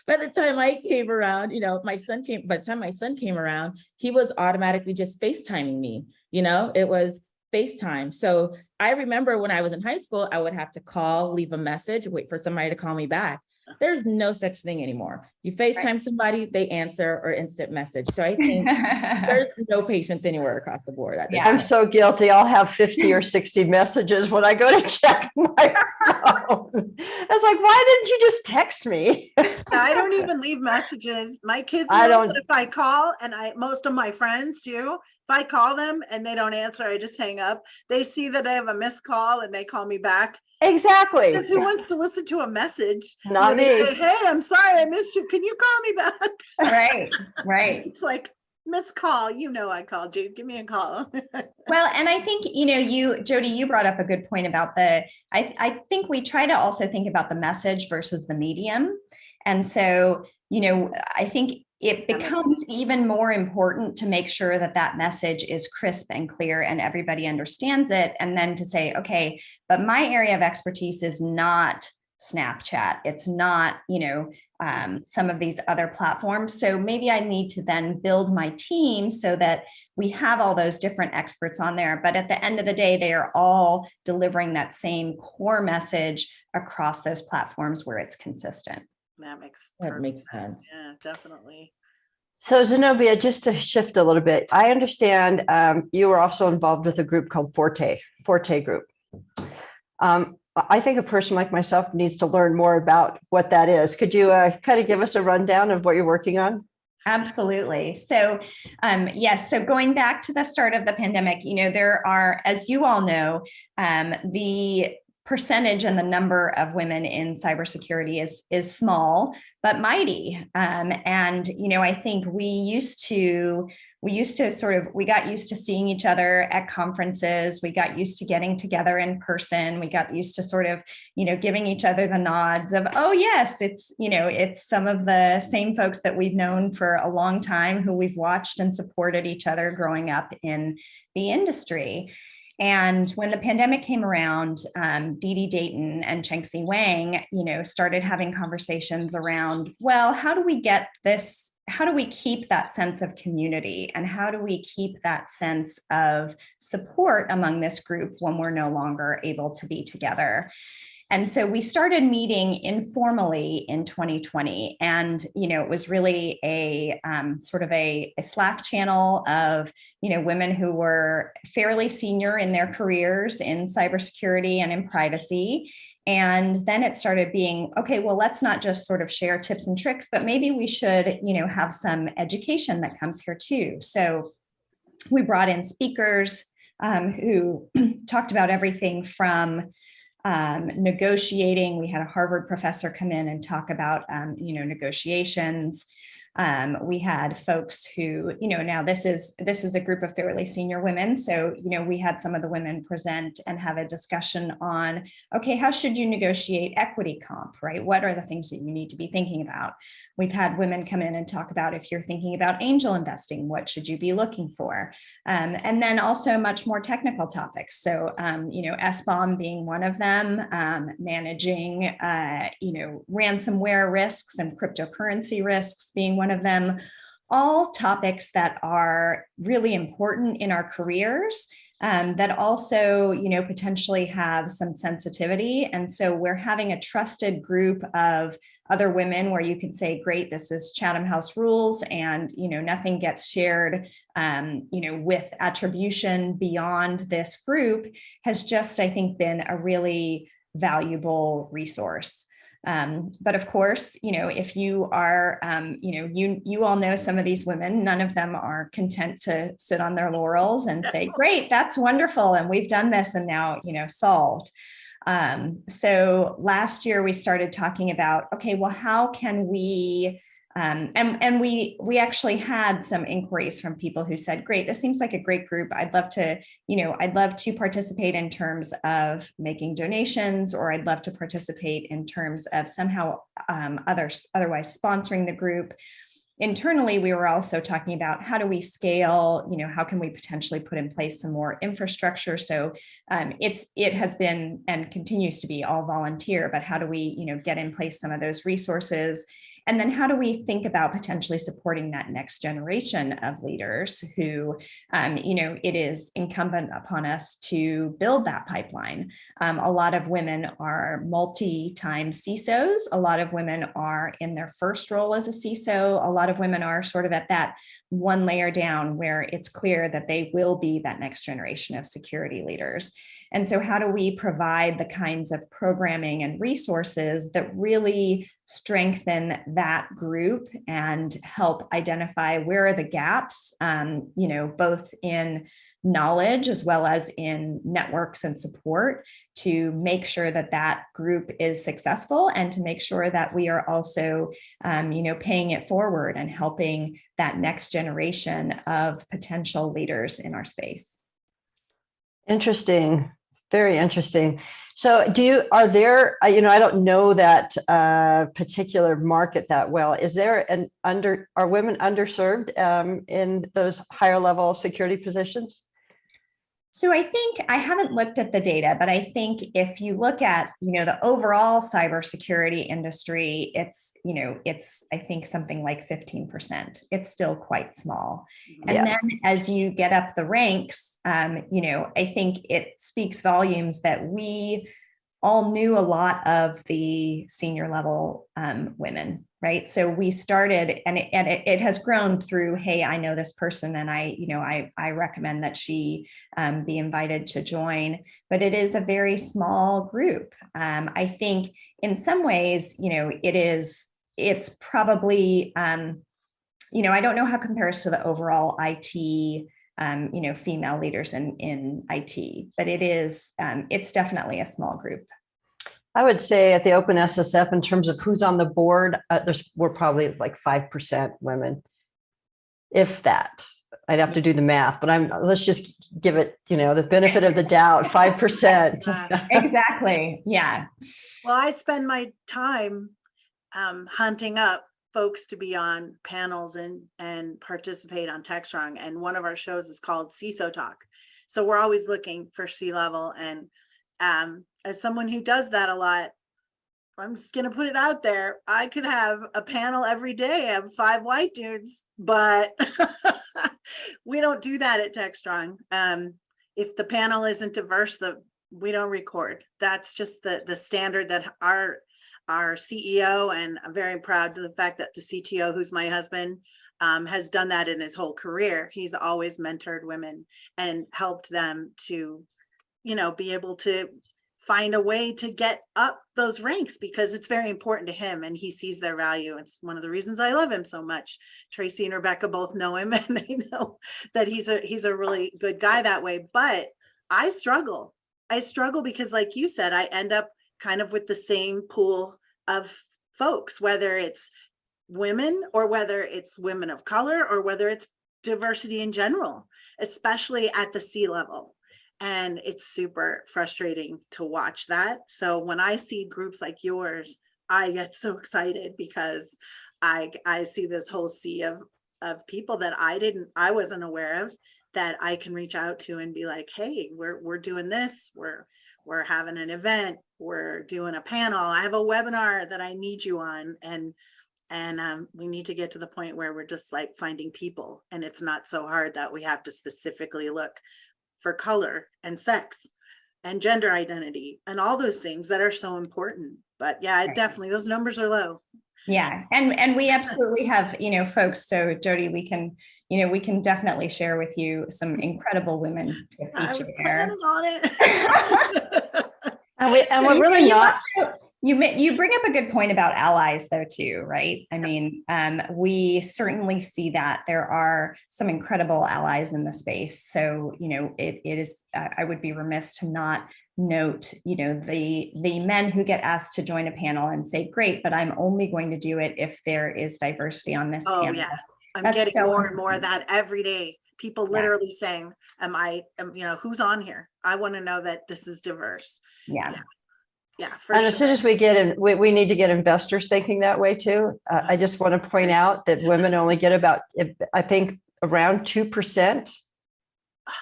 by the time I came around, by the time my son came around, he was automatically just FaceTiming me, it was FaceTime. So I remember when I was in high school, I would have to call, leave a message, wait for somebody to call me back. There's no such thing anymore. You FaceTime somebody, they answer, or instant message. So I think there's no patience anywhere across the board. I'm so guilty. I'll have 50 or 60 messages when I go to check my phone. It's like, why didn't you just text me? I don't even leave messages. My kids know that if I call, and most of my friends too, if I call them and they don't answer, I just hang up. They see that I have a missed call and they call me back. Exactly. Because who wants to listen to a message? Not me. They say, hey, I'm sorry I missed you. Can you call me back? Right. It's like, missed call. I called you. Give me a call. Well, and I think, Jody, you brought up a good point about I think we try to also think about the message versus the medium. And so, I think it becomes even more important to make sure that message is crisp and clear and everybody understands it. And then to say, okay, but my area of expertise is not Snapchat. It's not, some of these other platforms. So maybe I need to then build my team so that we have all those different experts on there. But at the end of the day, they are all delivering that same core message across those platforms where it's consistent. That makes sense. Yeah, definitely. So Zenobia, just to shift a little bit, I understand you were also involved with a group called Forte Group. I think a person like myself needs to learn more about what that is. Could you kind of give us a rundown of what you're working on? Absolutely. So, yes. So going back to the start of the pandemic, there are, as you all know, the percentage and the number of women in cybersecurity is small but mighty. And I think we got used to seeing each other at conferences. We got used to getting together in person. We got used to sort of, giving each other the nods of, oh yes, it's some of the same folks that we've known for a long time, who we've watched and supported each other growing up in the industry. And when the pandemic came around, Dee Dee Dayton and Chengxi Wang, started having conversations around, well, how do we get this? How do we keep that sense of community? And how do we keep that sense of support among this group when we're no longer able to be together? And so we started meeting informally in 2020. And, it was really a sort of a Slack channel of, women who were fairly senior in their careers in cybersecurity and in privacy. And then it started being, okay, well, let's not just sort of share tips and tricks, but maybe we should, have some education that comes here too. So we brought in speakers who talked about everything from negotiating. We had a Harvard professor come in and talk about, negotiations. We had folks who, now this is a group of fairly senior women. So, we had some of the women present and have a discussion on, okay, how should you negotiate equity comp, right? What are the things that you need to be thinking about? We've had women come in and talk about, if you're thinking about angel investing, what should you be looking for? And then also much more technical topics. So, SBOM being one of them, managing, ransomware risks and cryptocurrency risks being one of them, all topics that are really important in our careers, that also, potentially have some sensitivity. And so we're having a trusted group of other women where you can say, great, this is Chatham House rules, and, nothing gets shared, with attribution beyond this group, has just, I think, been a really valuable resource. But of course, if you are, you all know some of these women, none of them are content to sit on their laurels and say, great, that's wonderful. And we've done this and now, solved. So last year we started talking about, okay, well, how can we, and we actually had some inquiries from people who said, great, this seems like a great group. I'd love to participate in terms of making donations, or I'd love to participate in terms of somehow otherwise sponsoring the group. Internally, we were also talking about, how do we scale, how can we potentially put in place some more infrastructure? So it has been and continues to be all volunteer, but how do we, get in place some of those resources? And then how do we think about potentially supporting that next generation of leaders who, it is incumbent upon us to build that pipeline. A lot of women are multi-time CISOs. A lot of women are in their first role as a CISO. A lot of women are sort of at that one layer down where it's clear that they will be that next generation of security leaders. And so how do we provide the kinds of programming and resources that really strengthen that group and help identify where are the gaps, both in knowledge as well as in networks and support, to make sure that that group is successful, and to make sure that we are also, paying it forward and helping that next generation of potential leaders in our space. Interesting. Very interesting. So are there, I don't know that particular market that well. Is there are women underserved in those higher level security positions? So I think, I haven't looked at the data, but I think if you look at, the overall cybersecurity industry, it's I think something like 15%. It's still quite small. And then as you get up the ranks, I think it speaks volumes that we all knew a lot of the senior level women, right? So we started, and it has grown through, hey, I know this person, and I recommend that she be invited to join. But it is a very small group. I think in some ways, it's probably, I don't know how it compares to the overall IT female leaders in IT, but it's definitely a small group. I would say at the Open SSF, in terms of who's on the board, we're probably like 5% women, if that. I'd have to do the math, but let's just give it, the benefit of the doubt, 5%. Exactly. Yeah. Well, I spend my time hunting up folks to be on panels and participate on Techstrong. And one of our shows is called CISO Talk. So we're always looking for C-level. And as someone who does that a lot, I'm just going to put it out there. I could have a panel every day. I have 5 white dudes, but we don't do that at Techstrong. If the panel isn't diverse, we don't record. That's just the standard that our CEO, and I'm very proud of the fact that the CTO, who's my husband, has done that in his whole career. He's always mentored women and helped them to, be able to find a way to get up those ranks, because it's very important to him and he sees their value. It's one of the reasons I love him so much. Tracy and Rebecca both know him and they know that he's a really good guy that way. But I struggle because, like you said, I end up kind of with the same pool of folks, whether it's women or whether it's women of color or whether it's diversity in general, especially at the C-level. And it's super frustrating to watch that. So when I see groups like yours, I get so excited because I see this whole sea of people that I wasn't aware of, that I can reach out to and be like, hey, we're doing this, we're having an event, we're doing a panel, I have a webinar that I need you on, and we need to get to the point where we're just like finding people, and it's not so hard that we have to specifically look for color and sex and gender identity and all those things that are so important. But yeah, definitely those numbers are low. Yeah. And we absolutely have, folks. So Jody, we can definitely share with you some incredible women to feature there. On it. and we're really not. You bring up a good point about allies though, too, right? I mean, we certainly see that there are some incredible allies in the space. So, it is, I would be remiss to not note, the men who get asked to join a panel and say, great, but I'm only going to do it if there is diversity on this panel. Yeah. I'm getting more and more of that every day. People literally saying, who's on here? I want to know that this is diverse. Yeah. Yeah, and as soon as we get in, we need to get investors thinking that way too. I just want to point out that women only get I think around 2%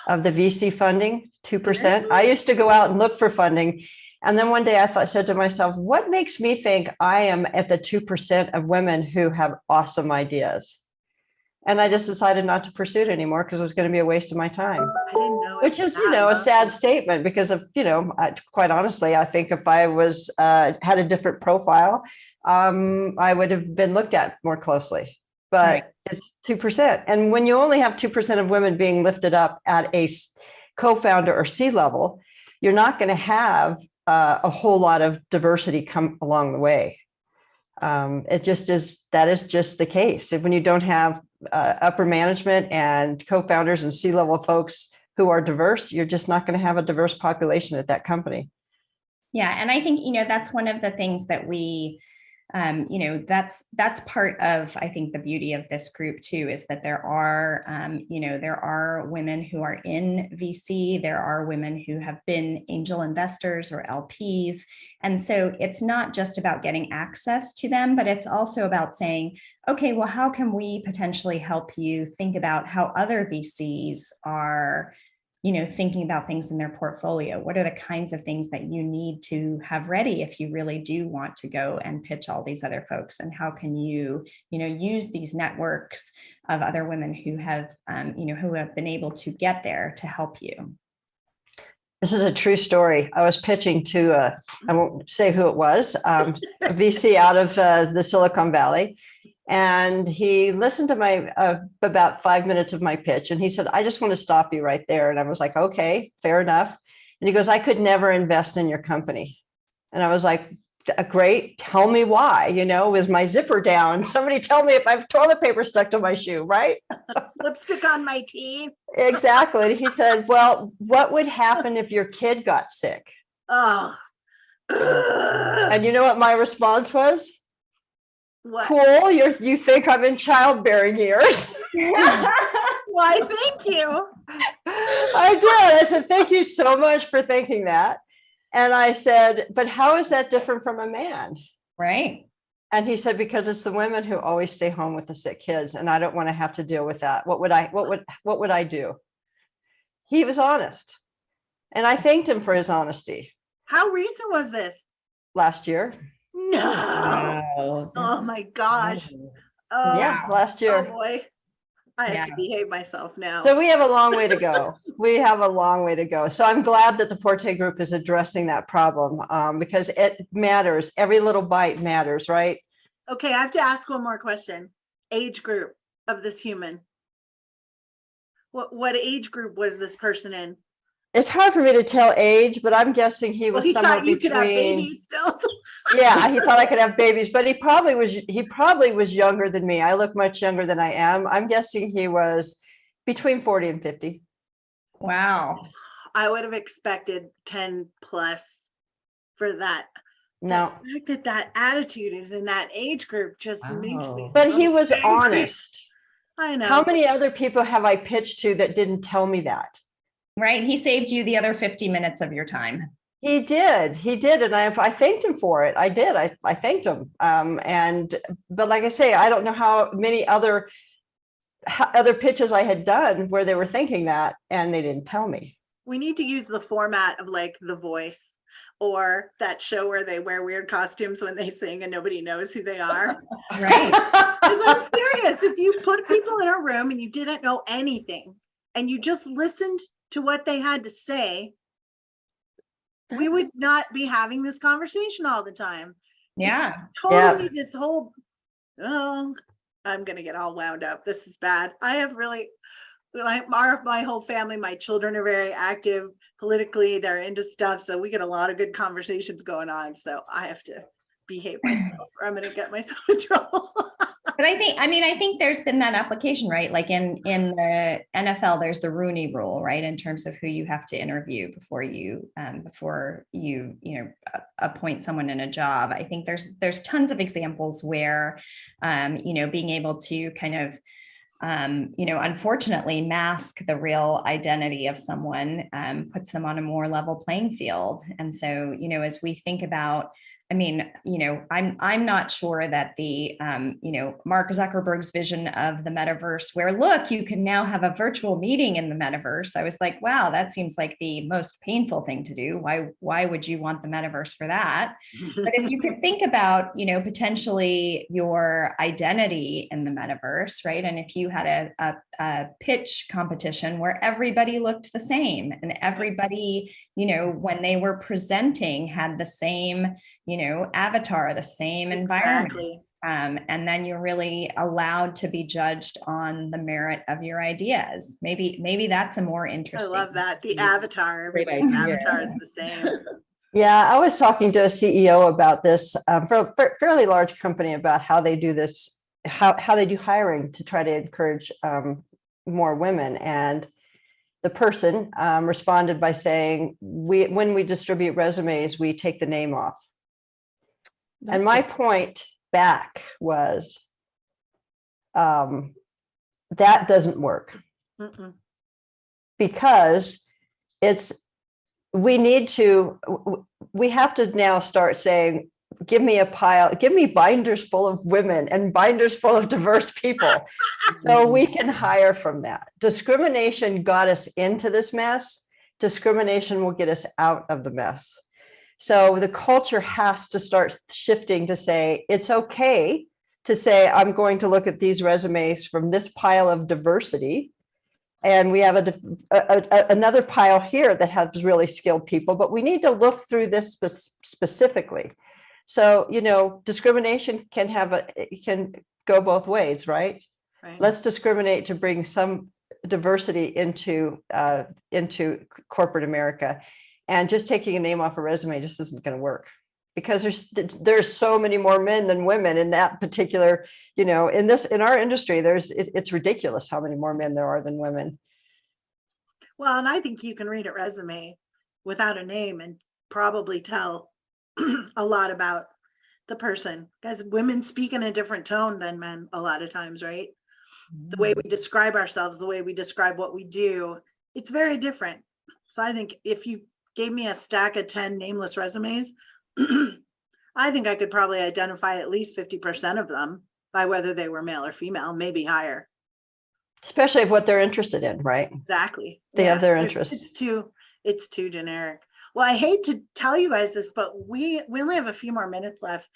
of the VC funding, 2%. I used to go out and look for funding. And then one day I said to myself, what makes me think I am at the 2% of women who have awesome ideas? And I just decided not to pursue it anymore because it was going to be a waste of my time. I didn't know. Which is, a sad statement because of, quite honestly, I think if I was had a different profile, I would have been looked at more closely. But it's 2%. And when you only have 2% of women being lifted up at a co-founder or C-level, you're not going to have a whole lot of diversity come along the way. That is just the case. When you don't have upper management and co-founders and C-level folks who are diverse, you're just not going to have a diverse population at that company. Yeah. And I think, that's one of the things that we, that's part of, I think, the beauty of this group too, is that there are, there are women who are in VC, there are women who have been angel investors or LPs. And so it's not just about getting access to them, but it's also about saying, okay, well, how can we potentially help you think about how other VCs are thinking about things in their portfolio? What are the kinds of things that you need to have ready if you really do want to go and pitch all these other folks? And how can you, use these networks of other women who have, who have been able to get there to help you? This is a true story. I was pitching to, I won't say who it was, a VC out of the Silicon Valley. And he listened to my about 5 minutes of my pitch. And he said, I just want to stop you right there. And I was like, okay, fair enough. And he goes, I could never invest in your company. And I was like, great. Tell me why, is my zipper down? Somebody tell me if I have toilet paper stuck to my shoe, right? Lipstick on my teeth. Exactly. And he said, well, what would happen if your kid got sick? Oh. And you know what my response was? What? Cool. You think I'm in childbearing years? Why, thank you. I did. I said, thank you so much for thinking that. And I said, but how is that different from a man? Right. And he said, because it's the women who always stay home with the sick kids, and I don't want to have to deal with that. What would I do? He was honest. And I thanked him for his honesty. How recent was this? Last year. No. Oh my gosh. Oh, yeah, last year. Oh boy. I have to behave myself now. So we have a long way to go. We have a long way to go. So I'm glad that the Forte Group is addressing that problem because it matters. Every little bite matters, right? Okay, I have to ask one more question. Age group of this human. What age group was this person in? It's hard for me to tell age, but I'm guessing he was somewhere thought you between. Could have babies still. Yeah, he thought I could have babies, but he probably was younger than me. I look much younger than I am. I'm guessing he was between 40 and 50. Wow. I would have expected 10 plus for that. No. The fact that attitude is in that age group just makes me. But he was honest. I know. How many other people have I pitched to that didn't tell me that? Right. He saved you the other 50 minutes of your time. He did. And I thanked him for it. I did. I thanked him. But like I say, I don't know how many other pitches I had done where they were thinking that and they didn't tell me. We need to use the format of like The Voice or that show where they wear weird costumes when they sing and nobody knows who they are. Right. Because I'm serious. If you put people in a room and you didn't know anything and you just listened to what they had to say, we would not be having this conversation all the time. Yeah. It's totally this whole, I'm going to get all wound up. This is bad. I have really, my whole family, my children are very active politically. They're into stuff. So we get a lot of good conversations going on. So I have to behave myself or I'm going to get myself in trouble. But I think there's been that application, right? Like in the NFL, there's the Rooney Rule, right? In terms of who you have to interview before you appoint someone in a job. I think there's tons of examples where, being able to kind of, unfortunately mask the real identity of someone puts them on a more level playing field. And so, as we think about, I'm not sure that the, Mark Zuckerberg's vision of the metaverse where, look, you can now have a virtual meeting in the metaverse. I was like, wow, that seems like the most painful thing to do. Why would you want the metaverse for that? But if you could think about, potentially your identity in the metaverse, right? And if you had a pitch competition where everybody looked the same and everybody, when they were presenting had the same, avatar, the same environment. Exactly. And then you're really allowed to be judged on the merit of your ideas. Maybe that's a more interesting. I love that. The avatar, everybody's avatar is the same. Yeah, I was talking to a CEO about this for a fairly large company about how they do this, how they do hiring to try to encourage more women. And the person responded by saying, when we distribute resumes, we take the name off. And my point back was that doesn't work. Mm-mm. Because we have to now start saying, give me binders full of women and binders full of diverse people so we can hire from that. Discrimination got us into this mess. Discrimination will get us out of the mess. So the culture has to start shifting to say, it's okay to say, I'm going to look at these resumes from this pile of diversity. And we have another pile here that has really skilled people, but we need to look through this specifically. So, discrimination can go both ways, right? Let's discriminate to bring some diversity into corporate America. And just taking a name off a resume just isn't going to work because there's so many more men than women in that particular, in our industry, it's ridiculous how many more men there are than women. Well, and I think you can read a resume without a name and probably tell a lot about the person, because women speak in a different tone than men a lot of times, right? The way we describe ourselves, the way we describe what we do, it's very different. So I think if you gave me a stack of 10 nameless resumes, I think I could probably identify at least 50% of them by whether they were male or female, maybe higher. Especially of what they're interested in, right? Exactly. They have their interests. It's too generic. Well, I hate to tell you guys this, but we only have a few more minutes left.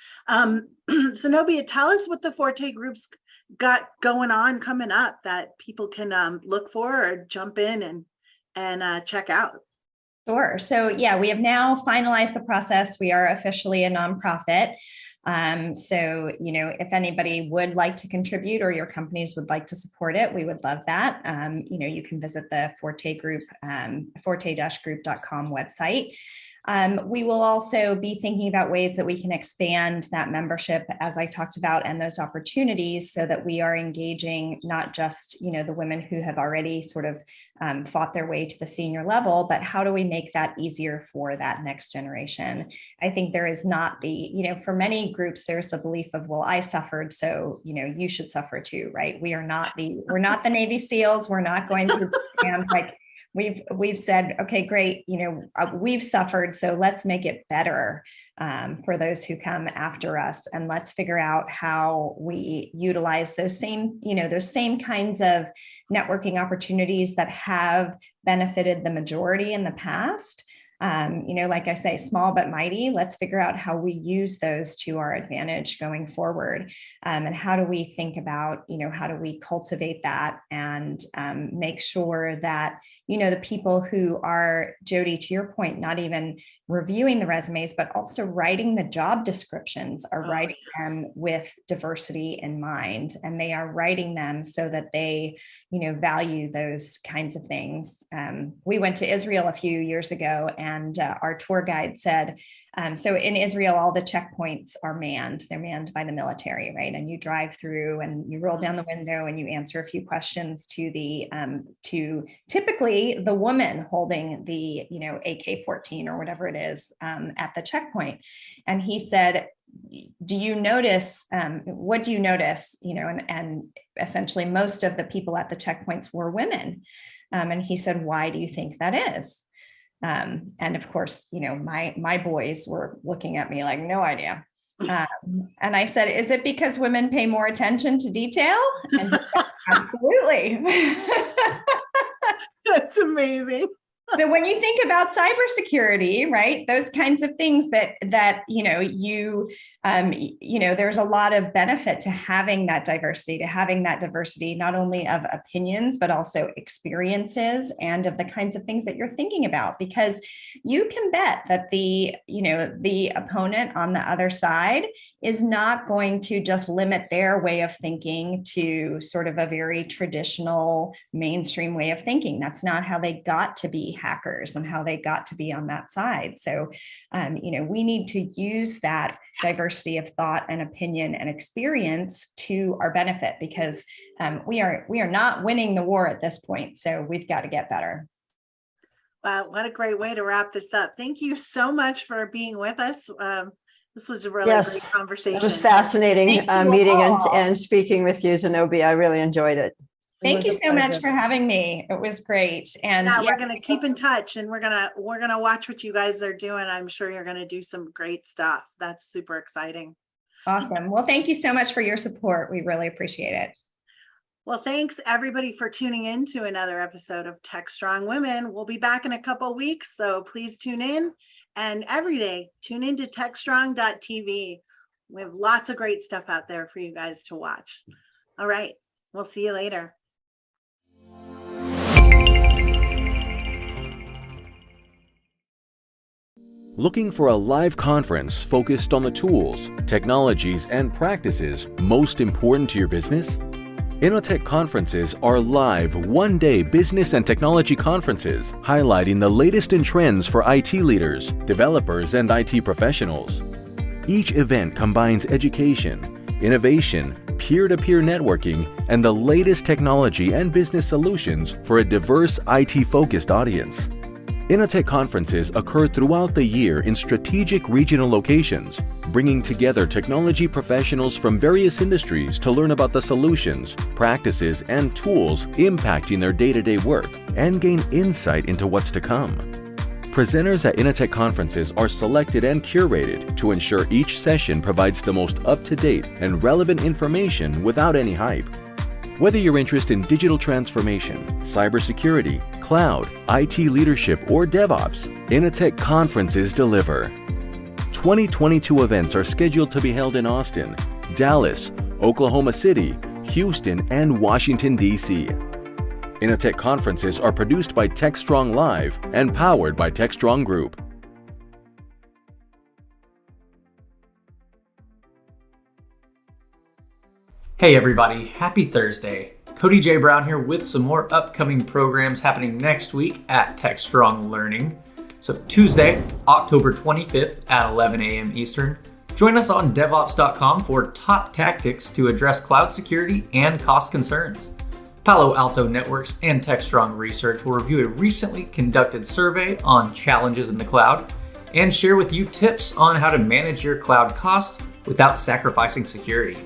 Zenobia, tell us what the Forte Group's got going on coming up that people can look for or jump in and check out. Sure. So yeah, we have now finalized the process. We are officially a nonprofit. So, if anybody would like to contribute or your companies would like to support it, we would love that. You can visit the Forte Group, forte-group.com website. We will also be thinking about ways that we can expand that membership, as I talked about, and those opportunities, so that we are engaging not just, the women who have already sort of fought their way to the senior level, but how do we make that easier for that next generation? I think there is not for many groups, there's the belief of, well, I suffered, so, you should suffer too, right? We're not the Navy SEALs. We're not going through camp like. We've said, okay, great. We've suffered, so let's make it better for those who come after us, and let's figure out how we utilize those same kinds of networking opportunities that have benefited the majority in the past. Like I say, small but mighty. Let's figure out how we use those to our advantage going forward. And how do we think about, how do we cultivate that and make sure that, the people who are, Jody, to your point, not even reviewing the resumes, but also writing the job descriptions, are writing them with diversity in mind. And they are writing them so that they, value those kinds of things. We went to Israel a few years ago, and our tour guide said, so in Israel, all the checkpoints are manned. They're manned by the military, right? And you drive through and you roll down the window and you answer a few questions to typically the woman holding the, AK-14 or whatever it is at the checkpoint. And he said, do you notice, what do you notice? And essentially most of the people at the checkpoints were women. And he said, why do you think that is? And of course, my boys were looking at me like, no idea. And I said, is it because women pay more attention to detail? And absolutely. That's amazing. So when you think about cybersecurity, right, those kinds of things that there's a lot of benefit to having that diversity, not only of opinions, but also experiences and of the kinds of things that you're thinking about, because you can bet that the opponent on the other side is not going to just limit their way of thinking to sort of a very traditional mainstream way of thinking. That's not how they got to be hackers and how they got to be on that side. So, we need to use that diversity of thought and opinion and experience to our benefit, because we are not winning the war at this point. So we've got to get better. Wow, what a great way to wrap this up. Thank you so much for being with us. This was a really great conversation. It was fascinating meeting and speaking with you, Zenobia. I really enjoyed it. Thank you so much for having me. It was great. And we're going to keep in touch, and we're going to watch what you guys are doing. I'm sure you're going to do some great stuff. That's super exciting. Awesome. Well, thank you so much for your support. We really appreciate it. Well, thanks everybody for tuning in to another episode of Techstrong Women. We'll be back in a couple of weeks, so please tune in. And every day, tune into techstrong.tv. We have lots of great stuff out there for you guys to watch. All right. We'll see you later. Looking for a live conference focused on the tools, technologies, and practices most important to your business? Innotech conferences are live one-day business and technology conferences highlighting the latest in trends for IT leaders, developers, and IT professionals. Each event combines education, innovation, peer-to-peer networking, and the latest technology and business solutions for a diverse IT-focused audience. Inotech conferences occur throughout the year in strategic regional locations, bringing together technology professionals from various industries to learn about the solutions, practices, and tools impacting their day-to-day work and gain insight into what's to come. Presenters at Inotech conferences are selected and curated to ensure each session provides the most up-to-date and relevant information without any hype. Whether you're interested in digital transformation, cybersecurity, cloud, IT leadership, or DevOps, Inotech conferences deliver. 2022 events are scheduled to be held in Austin, Dallas, Oklahoma City, Houston, and Washington, D.C. Inotech conferences are produced by Techstrong Live and powered by Techstrong Group. Hey everybody, happy Thursday. Cody J. Brown here with some more upcoming programs happening next week at Techstrong Learning. So Tuesday, October 25th at 11 a.m. Eastern, join us on DevOps.com for top tactics to address cloud security and cost concerns. Palo Alto Networks and Techstrong Research will review a recently conducted survey on challenges in the cloud and share with you tips on how to manage your cloud cost without sacrificing security.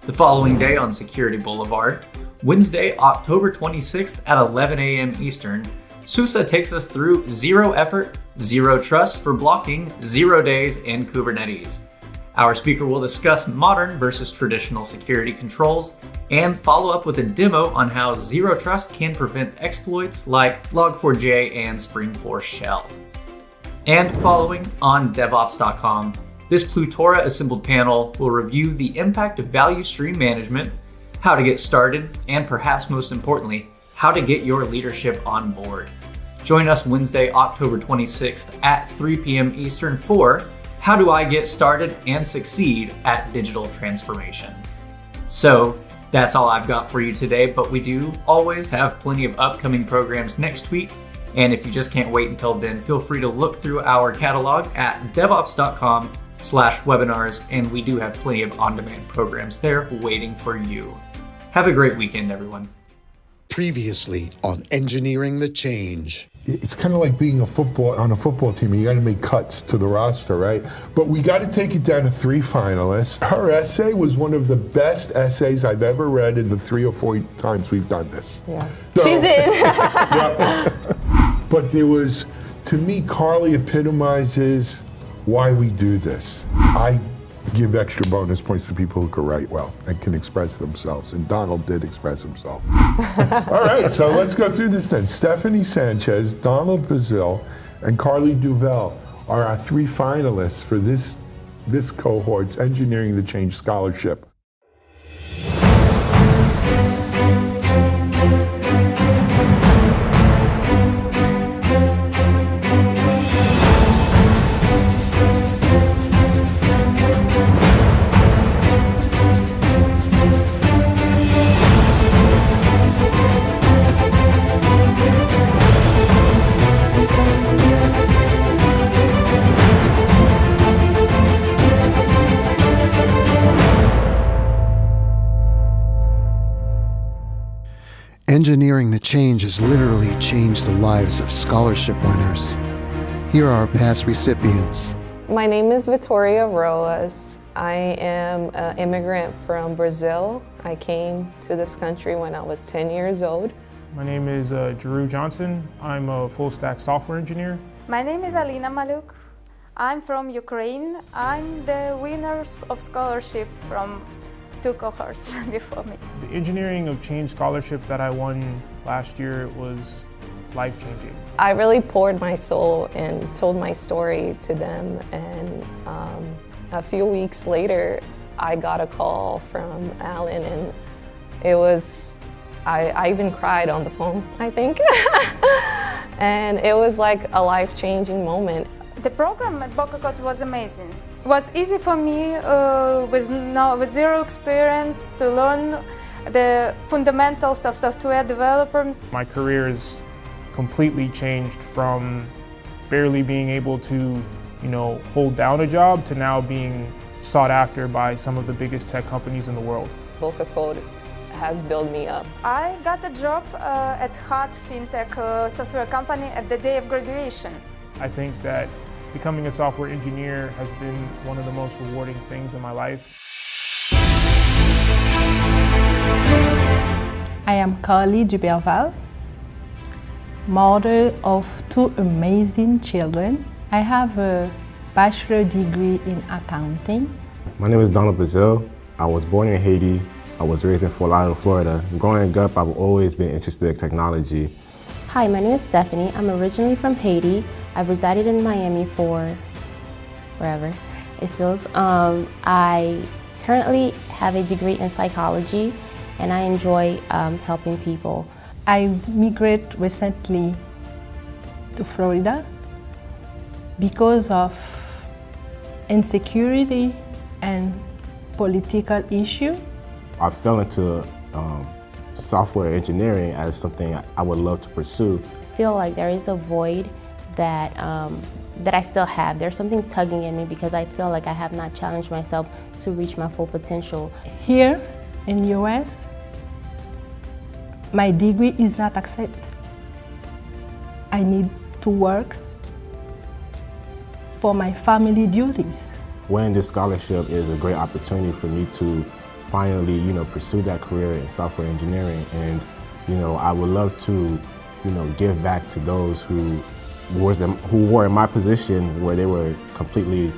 The following day on Security Boulevard, Wednesday, October 26th at 11 a.m. Eastern, SUSE takes us through Zero Effort, Zero Trust for blocking 0 days in Kubernetes. Our speaker will discuss modern versus traditional security controls and follow up with a demo on how Zero Trust can prevent exploits like Log4j and Spring4 Shell. And following on DevOps.com, this Plutora assembled panel will review the impact of value stream management, how to get started, and perhaps most importantly, how to get your leadership on board. Join us Wednesday, October 26th at 3 p.m. Eastern for How Do I Get Started and Succeed at Digital Transformation? So that's all I've got for you today, but we do always have plenty of upcoming programs next week. And if you just can't wait until then, feel free to look through our catalog at devops.com/webinars, and we do have plenty of on-demand programs there waiting for you. Have a great weekend, everyone. Previously on Engineering the Change. It's kind of like being on a football team. You got to make cuts to the roster, right? But we got to take it down to 3 finalists. Her essay was one of the best essays I've ever read in the 3 or 4 times we've done this. Yeah. So, she's in. Yeah. But there was, to me, Carly epitomizes why we do this. I give extra bonus points to people who can write well and can express themselves, and Donald did express himself. All right, so let's go through this then. Stephanie Sanchez, Donald Bazil, and Carly Duvel are our 3 finalists for this cohort's Engineering the Change Scholarship. Engineering the Change has literally changed the lives of scholarship winners. Here are our past recipients. My name is Victoria Roas. I am an immigrant from Brazil. I came to this country when I was 10 years old. My name is Drew Johnson. I'm a full-stack software engineer. My name is Alina Maluk. I'm from Ukraine. I'm the winner of scholarship from 2 cohorts before me. The Engineering of Change scholarship that I won last year was life-changing. I really poured my soul and told my story to them, and a few weeks later I got a call from Alan, and it was, I even cried on the phone, I think. And it was like a life-changing moment. The program at Bocacot was amazing. It was easy for me with zero experience to learn the fundamentals of software development. My career has completely changed from barely being able to hold down a job to now being sought after by some of the biggest tech companies in the world. Boca Code has built me up. I got a job at hot fintech software company at the day of graduation. I think that becoming a software engineer has been one of the most rewarding things in my life. I am Carly Duberval, mother of 2 amazing children. I have a bachelor degree in accounting. My name is Donald Brazil. I was born in Haiti. I was raised in Fort Lauderdale, Florida. Growing up, I've always been interested in technology. Hi, my name is Stephanie. I'm originally from Haiti. I've resided in Miami for wherever it feels. I currently have a degree in psychology, and I enjoy helping people. I migrated recently to Florida because of insecurity and political issue. I fell into software engineering as something I would love to pursue. I feel like there is a void that that I still have. There's something tugging at me because I feel like I have not challenged myself to reach my full potential. Here in US, my degree is not accepted. I need to work for my family duties. Winning this scholarship is a great opportunity for me to finally, pursue that career in software engineering. And, I would love to, give back to those who were in my position where they were completely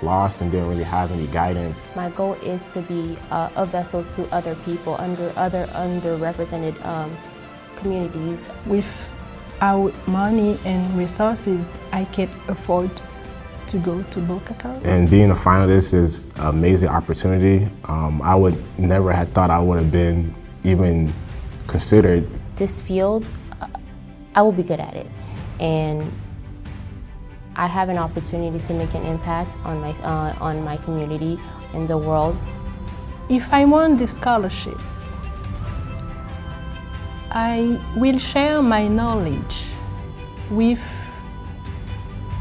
lost and didn't really have any guidance. My goal is to be a vessel to other people, other underrepresented communities. Without money and resources, I can't afford to go to Boca Code. And being a finalist is an amazing opportunity. I would never have thought I would have been even considered. This field, I will be good at it. And I have an opportunity to make an impact on my community and the world. If I won this scholarship, I will share my knowledge with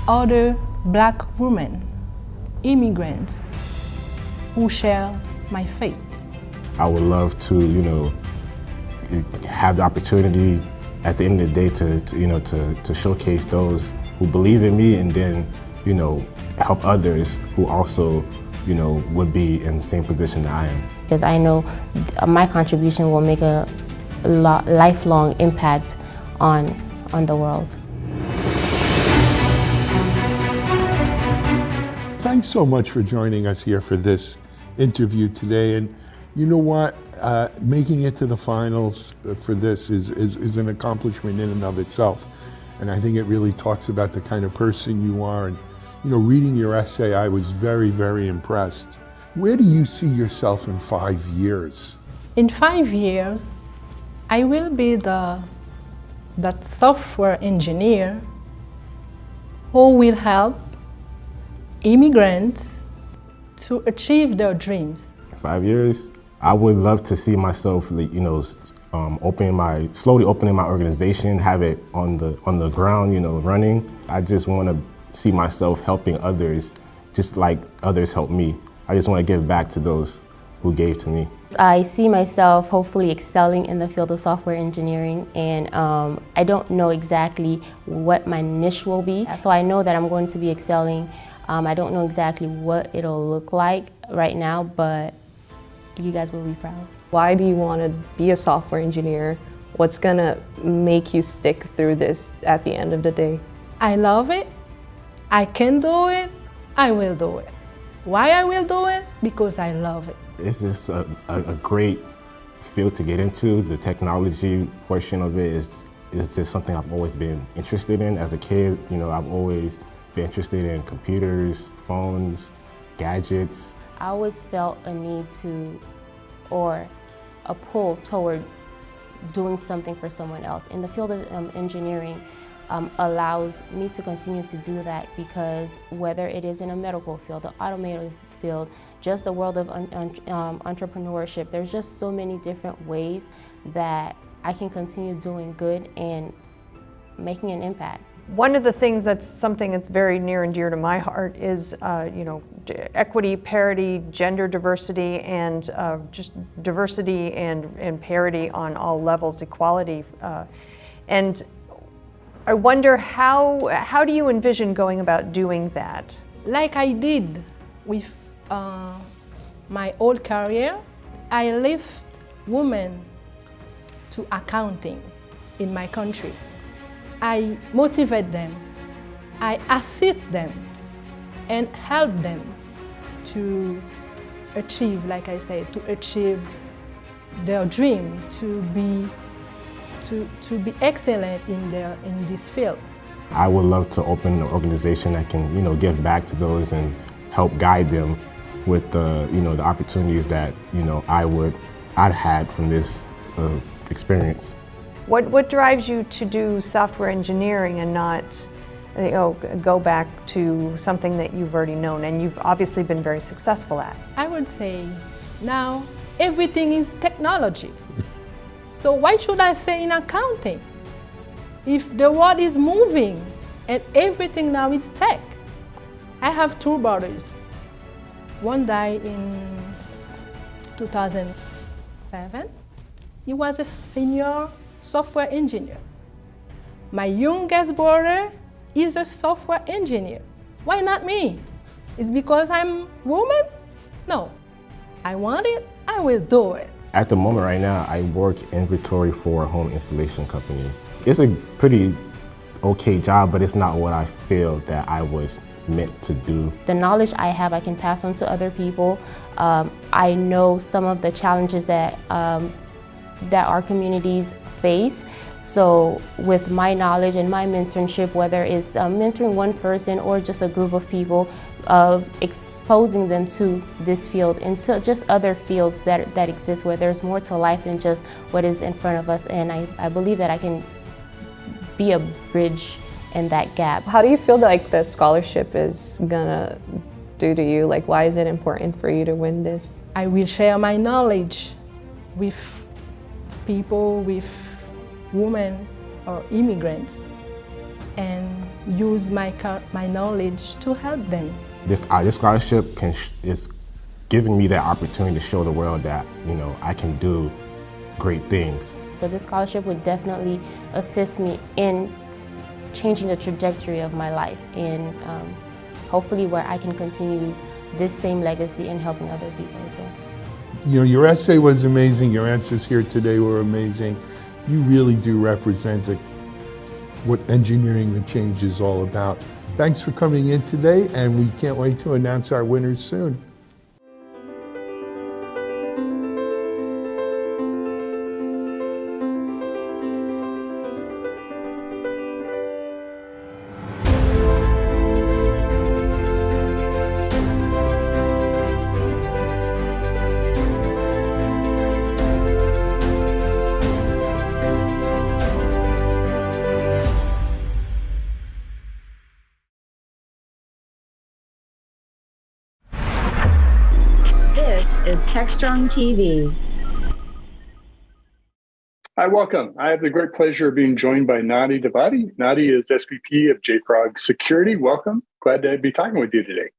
other Black women, immigrants who share my faith. I would love to, have the opportunity at the end of the day to showcase those who believe in me, and then, help others who also, would be in the same position that I am. Because I know my contribution will make a lifelong impact on the world. Thanks so much for joining us here for this interview today. And you know what? Making it to the finals for this is an accomplishment in and of itself. And I think it really talks about the kind of person you are. And, reading your essay, I was very, very impressed. Where do you see yourself in 5 years? In 5 years, I will be that software engineer who will help immigrants to achieve their dreams. 5 years, I would love to see myself, slowly opening my organization, have it on the ground, running. I just want to see myself helping others, just like others help me. I just want to give back to those who gave to me. I see myself hopefully excelling in the field of software engineering, and I don't know exactly what my niche will be. So I know that I'm going to be excelling. I don't know exactly what it'll look like right now, but you guys will be proud. Why do you want to be a software engineer? What's gonna make you stick through this at the end of the day? I love it. I can do it. I will do it. Why I will do it? Because I love it. It's just a great field to get into. The technology portion of it is just something I've always been interested in. As a kid, I've always been interested in computers, phones, gadgets. I always felt a need to, or a pull toward doing something for someone else. In the field of engineering, allows me to continue to do that, because whether it is in a medical field, the automotive field, just the world of entrepreneurship, there's just so many different ways that I can continue doing good and making an impact. One of the things that's something that's very near and dear to my heart is, equity, parity, gender diversity, and just diversity and parity on all levels, equality. And I wonder how do you envision going about doing that? Like I did with my old career, I lift women to accounting in my country. I motivate them, I assist them, and help them to achieve, like I said, to achieve their dream, to be excellent in this field. I would love to open an organization that can, give back to those and help guide them with the, the opportunities that, I'd had from this experience. What drives you to do software engineering and not go back to something that you've already known and you've obviously been very successful at? I would say now everything is technology. So why should I say in accounting? If the world is moving and everything now is tech. I have two brothers. One died in 2007. He was a senior software engineer. My youngest brother is a software engineer. Why not me? It's because I'm woman? No. I want it, I will do it. At the moment right now, I work inventory for a home installation company. It's a pretty okay job, but it's not what I feel that I was meant to do. The knowledge I have, I can pass on to other people. I know some of the challenges that our communities face. So with my knowledge and my mentorship, whether it's mentoring one person or just a group of people, exposing them to this field and to just other fields that exist where there's more to life than just what is in front of us. And I believe that I can be a bridge in that gap. How do you feel like the scholarship is gonna do to you? Like, why is it important for you to win this? I will share my knowledge with people, with women or immigrants, and use my knowledge to help them. This scholarship is giving me that opportunity to show the world that, I can do great things. So this scholarship would definitely assist me in changing the trajectory of my life and hopefully where I can continue this same legacy in helping other people as well. Your essay was amazing. Your answers here today were amazing. You really do represent what engineering the change is all about. Thanks for coming in today, and we can't wait to announce our winners soon. This is Techstrong TV. Hi, welcome. I have the great pleasure of being joined by Nadi Davadi. Nadi is SVP of JFrog Security. Welcome. Glad to be talking with you today.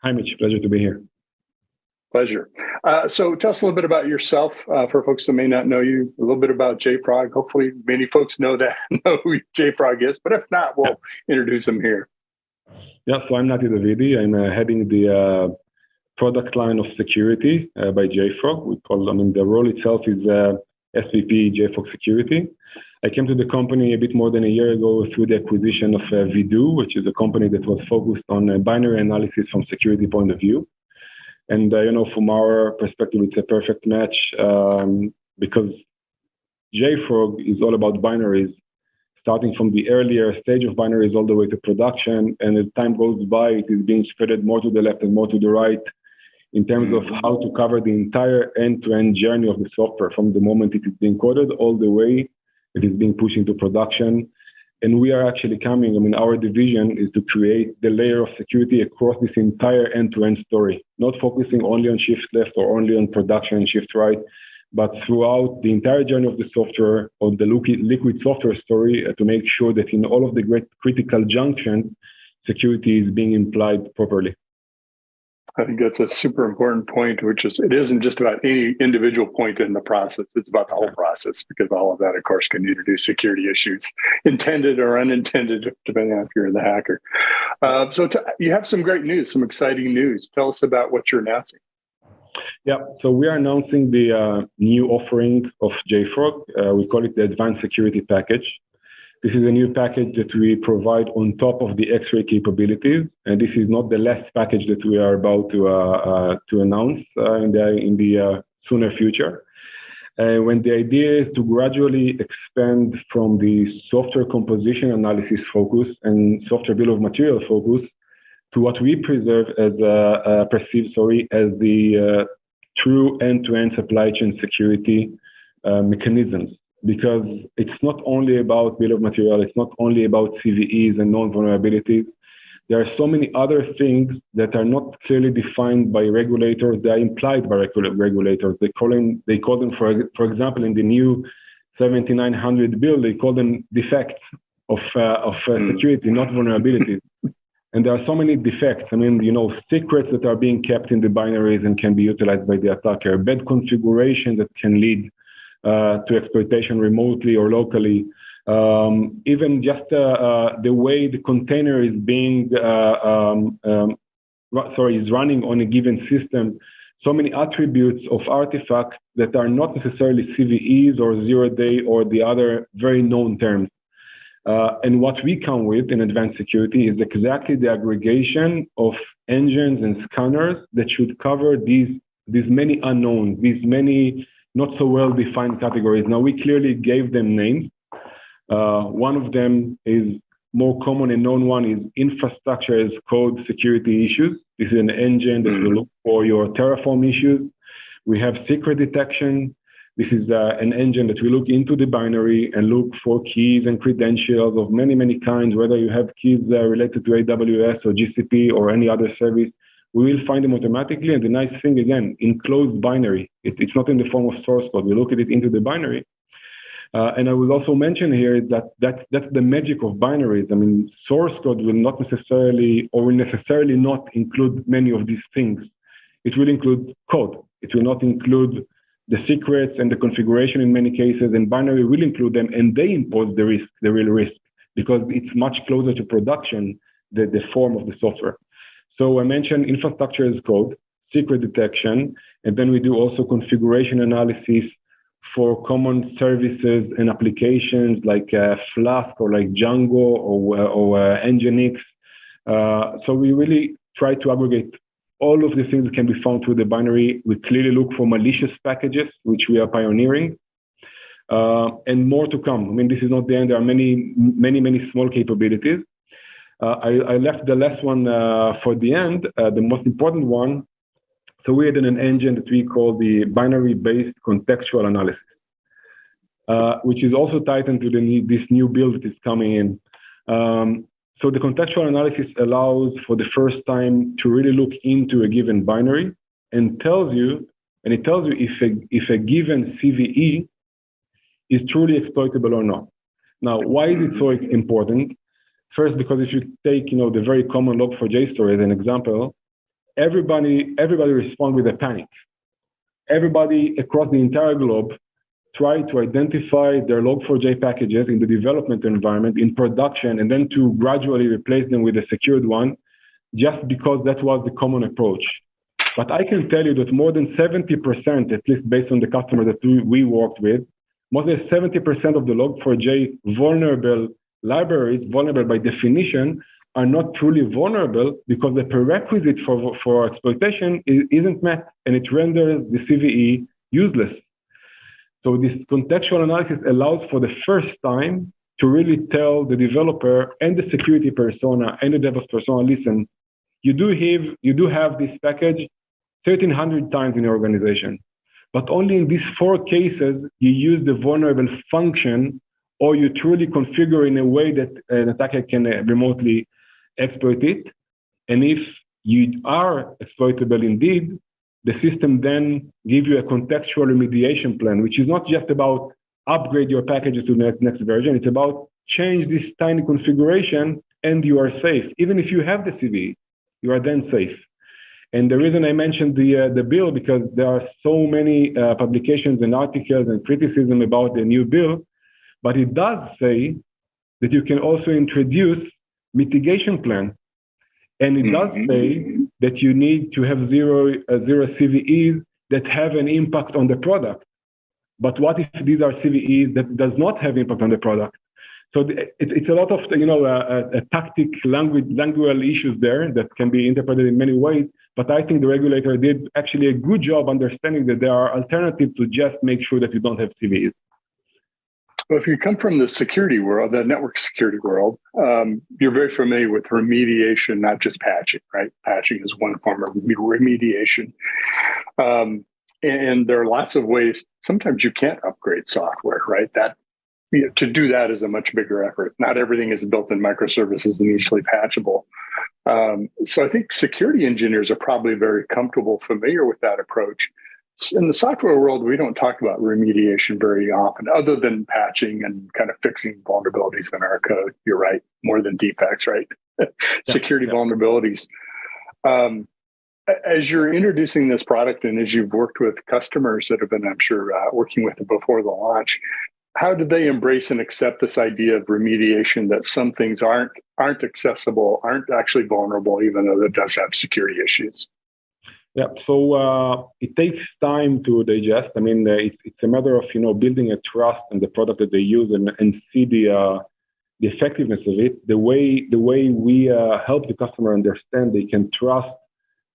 Hi, Mitch. Pleasure to be here. Pleasure. So tell us a little bit about yourself for folks that may not know you, a little bit about JFrog. Hopefully many folks know who JFrog is, but if not, we'll introduce them here. Yeah, so I'm Nadi Davidi. I'm heading the product line of security by JFrog. The role itself is SVP JFrog Security. I came to the company a bit more than a year ago through the acquisition of Vdoo, which is a company that was focused on binary analysis from security point of view. And from our perspective, it's a perfect match because JFrog is all about binaries, starting from the earlier stage of binaries all the way to production. And as time goes by, it is being spread more to the left and more to the right in terms of how to cover the entire end-to-end journey of the software from the moment it is being coded all the way it is being pushed into production. And we are actually our division is to create the layer of security across this entire end-to-end story, not focusing only on shift left or only on production and shift right, but throughout the entire journey of the software, of the liquid software story, to make sure that in all of the great critical junctions, security is being implied properly. I think that's a super important point, which is it isn't just about any individual point in the process. It's about the whole process, because all of that, of course, can introduce security issues, intended or unintended, depending on if you're the hacker. You have some great news, some exciting news. Tell us about what you're announcing. Yeah, so we are announcing the new offering of JFrog. We call it the Advanced Security Package. This is a new package that we provide on top of the X-ray capabilities, and this is not the last package that we are about to announce in the sooner future. When the idea is to gradually expand from the software composition analysis focus and software bill of material focus to what we perceive as the true end-to-end supply chain security mechanisms. Because it's not only about bill of material, it's not only about CVEs and known vulnerabilities. There are so many other things that are not clearly defined by regulators. They are implied by regulators. They call them, for example, in the new 7900 bill, they call them defects of security, not vulnerabilities. And there are so many defects. I mean, secrets that are being kept in the binaries and can be utilized by the attacker, bad configuration that can lead to exploitation remotely or locally. Even just the way the container is being is running on a given system. So many attributes of artifacts that are not necessarily CVEs or zero-day or the other very known terms. And what we come with in advanced security is exactly the aggregation of engines and scanners that should cover these many unknowns, these many not so well-defined categories. Now, we clearly gave them names. One of them is more common and known one is infrastructure as code security issues. This is an engine that will look for your Terraform issues. We have secret detection. This is an engine that will look into the binary and look for keys and credentials of many, many kinds, whether you have keys related to AWS or GCP or any other service. We will find them automatically. And the nice thing, again, enclosed binary. It's not in the form of source code. We look at it into the binary. And I will also mention here that that's the magic of binaries. I mean, source code will not necessarily or will necessarily not include many of these things. It will include code. It will not include the secrets and the configuration in many cases, and binary will include them, and they impose the risk, the real risk, because it's much closer to production, the form of the software. So I mentioned infrastructure as code, secret detection, and then we do also configuration analysis for common services and applications like Flask or like Django or Nginx. So we really try to aggregate all of the things that can be found through the binary. We clearly look for malicious packages, which we are pioneering, and more to come. I mean, this is not the end. There are many, many, many small capabilities. I left the last one for the end, the most important one. So we had an engine that we call the binary-based contextual analysis, which is also tied into this new build that is coming in. So the contextual analysis allows for the first time to really look into a given binary and tells you if a given CVE is truly exploitable or not. Now, why is it so important? First, because if you take the very common Log4j story as an example, everybody responds with a panic. Everybody across the entire globe try to identify their Log4j packages in the development environment, in production, and then to gradually replace them with a secured one, just because that was the common approach. But I can tell you that more than 70%, at least based on the customer that we worked with, more than 70% of the Log4j vulnerable libraries, vulnerable by definition, are not truly vulnerable because the prerequisite for exploitation isn't met, and it renders the CVE useless. So this contextual analysis allows for the first time to really tell the developer and the security persona and the DevOps persona, listen, you do have this package 1,300 times in your organization, but only in these 4 cases you use the vulnerable function, or you truly configure in a way that an attacker can remotely exploit it. And if you are exploitable indeed, the system then give you a contextual remediation plan, which is not just about upgrade your packages to the next version. It's about change this tiny configuration and you are safe. Even if you have the CVE, you are then safe. And the reason I mentioned the bill, because there are so many publications and articles and criticism about the new bill, but it does say that you can also introduce mitigation plan. And it does say that you need to have zero CVEs that have an impact on the product. But what if these are CVEs that does not have impact on the product? So it's a lot of tactic language issues there that can be interpreted in many ways. But I think the regulator did actually a good job understanding that there are alternatives to just make sure that you don't have CVEs. Well, if you come from the security world, the network security world, you're very familiar with remediation, not just patching, right? Patching is one form of remediation. And there are lots of ways. Sometimes you can't upgrade software, right? To do that is a much bigger effort. Not everything is built in microservices and easily patchable. So I think security engineers are probably very comfortable, familiar with that approach. In the software world, we don't talk about remediation very often, other than patching and kind of fixing vulnerabilities in our code. You're right, more than defects, right? Security vulnerabilities. As you're introducing this product and as you've worked with customers that have been, I'm sure, working with it before the launch, how do they embrace and accept this idea of remediation, that some things aren't accessible, aren't actually vulnerable, even though it does have security issues? Yeah, so it takes time to digest. I mean, it's a matter of building a trust in the product that they use and see the effectiveness of it. The way we help the customer understand they can trust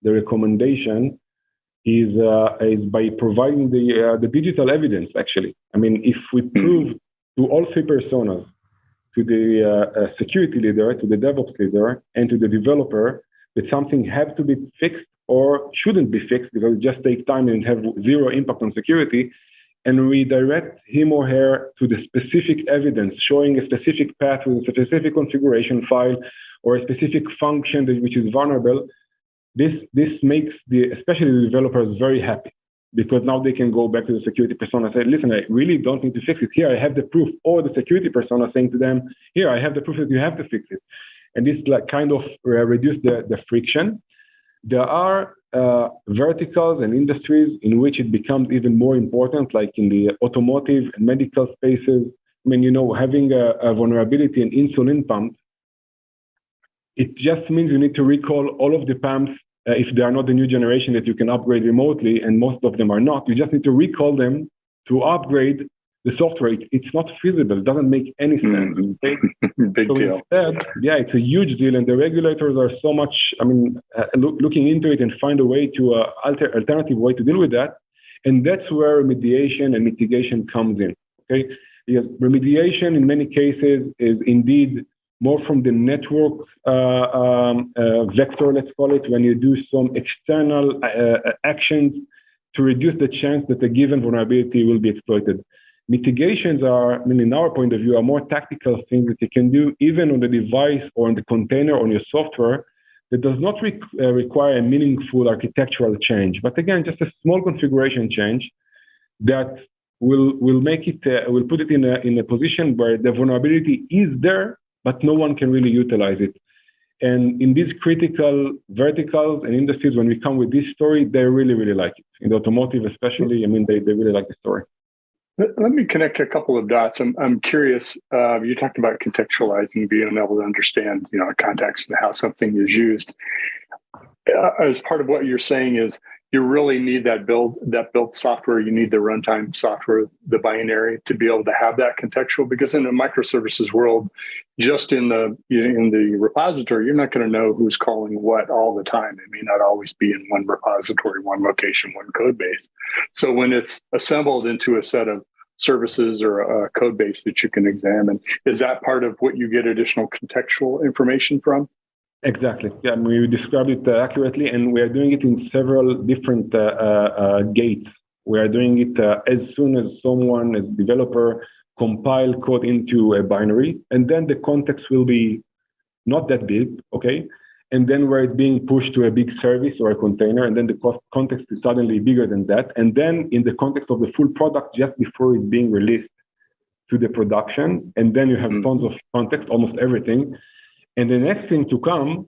the recommendation is by providing the digital evidence. Actually, I mean, if we prove to all three personas, to the security leader, to the DevOps leader, and to the developer, that something has to be fixed or shouldn't be fixed because it just takes time and have zero impact on security, and redirect him or her to the specific evidence showing a specific path with a specific configuration file or a specific function which is vulnerable, this makes especially the developers very happy, because now they can go back to the security persona and say, listen, I really don't need to fix it. Here, I have the proof. Or the security persona saying to them, here, I have the proof that you have to fix it. And this kind of reduce the friction. There are verticals and industries in which it becomes even more important, like in the automotive and medical spaces. I mean, having a vulnerability in insulin pumps, it just means you need to recall all of the pumps if they are not the new generation that you can upgrade remotely, and most of them are not. You just need to recall them to upgrade the software. It's not feasible. It doesn't make any sense. Okay? Big deal. Instead, yeah, it's a huge deal, and the regulators are so much, looking into it and find a way to alternative way to deal with that, and that's where remediation and mitigation comes in. Okay, because remediation in many cases is indeed more from the network vector, let's call it, when you do some external actions to reduce the chance that a given vulnerability will be exploited. Mitigations are, in our point of view, are more tactical things that you can do even on the device or on the container on your software that does not require a meaningful architectural change. But again, just a small configuration change that will make it, will put it in a position where the vulnerability is there, but no one can really utilize it. And in these critical verticals and industries, when we come with this story, they really, really like it. In the automotive especially, they really like the story. Let me connect a couple of dots. I'm curious, you talked about contextualizing, being able to understand, context and how something is used. As part of what you're saying is you really need that build software. You need the runtime software, the binary, to be able to have that contextual. Because in a microservices world, just in the repository, you're not going to know who's calling what all the time. It may not always be in one repository, one location, one code base. So when it's assembled into a set of services or a code base that you can examine, is that part of what you get additional contextual information from? Exactly. Yeah, we described it accurately, and we are doing it in several different gates. We are doing it as soon as someone, as a developer, compile code into a binary, and then the context will be not that big, okay? and then where it's being pushed to a big service or a container, and then the context is suddenly bigger than that. And then in the context of the full product, just before it's being released to the production, and then you have tons of context, almost everything. And the next thing to come,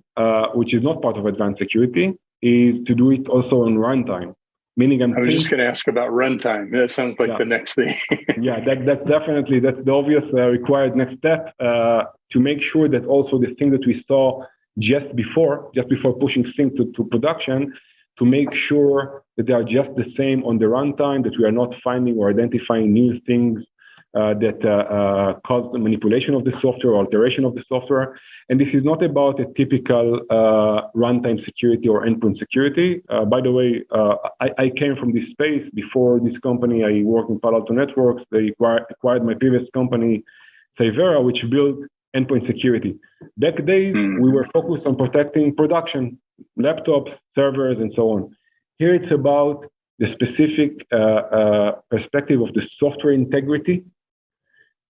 which is not part of advanced security, is to do it also on runtime. Meaning I was just going to ask about runtime. That sounds like the next thing. Yeah, that's definitely, that's the obvious required next step, to make sure that also the thing that we saw just before pushing things to production, to make sure that they are just the same on the runtime, that we are not finding or identifying new things that cause the manipulation of the software, alteration of the software. And this is not about a typical runtime security or endpoint security. By the way, I came from this space. Before this company, I worked in Palo Alto Networks. They acquired my previous company, Cyvera, which built endpoint security. Back days, we were focused on protecting production, laptops, servers, and so on. Here it's about the specific perspective of the software integrity,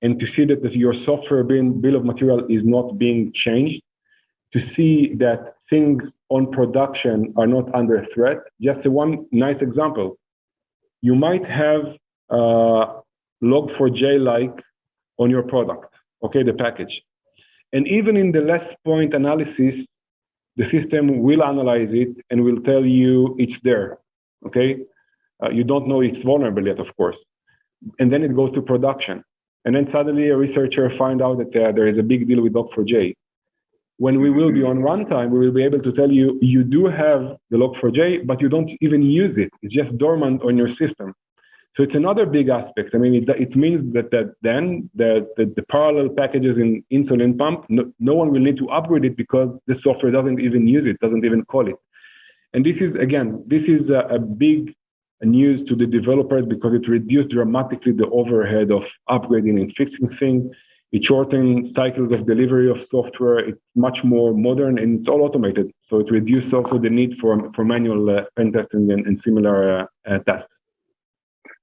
and to see that your software bill of material is not being changed, to see that things on production are not under threat. Just one nice example. You might have Log4j-like on your product, okay, the package. And even in the last point analysis, the system will analyze it and will tell you it's there, okay? You don't know it's vulnerable yet, of course. And then it goes to production. And then suddenly a researcher finds out that there is a big deal with Log4j. When we will be on runtime, we will be able to tell you, you do have the Log4j, but you don't even use it. It's just dormant on your system. So it's another big aspect. I mean, it means that then the parallel packages in insulin pump, no one will need to upgrade it because the software doesn't even use it, doesn't even call it. And this is, again, a big news to the developers because it reduced dramatically the overhead of upgrading and fixing things. It shortened cycles of delivery of software. It's much more modern and it's all automated. So it reduced also the need for manual pen testing and similar tasks.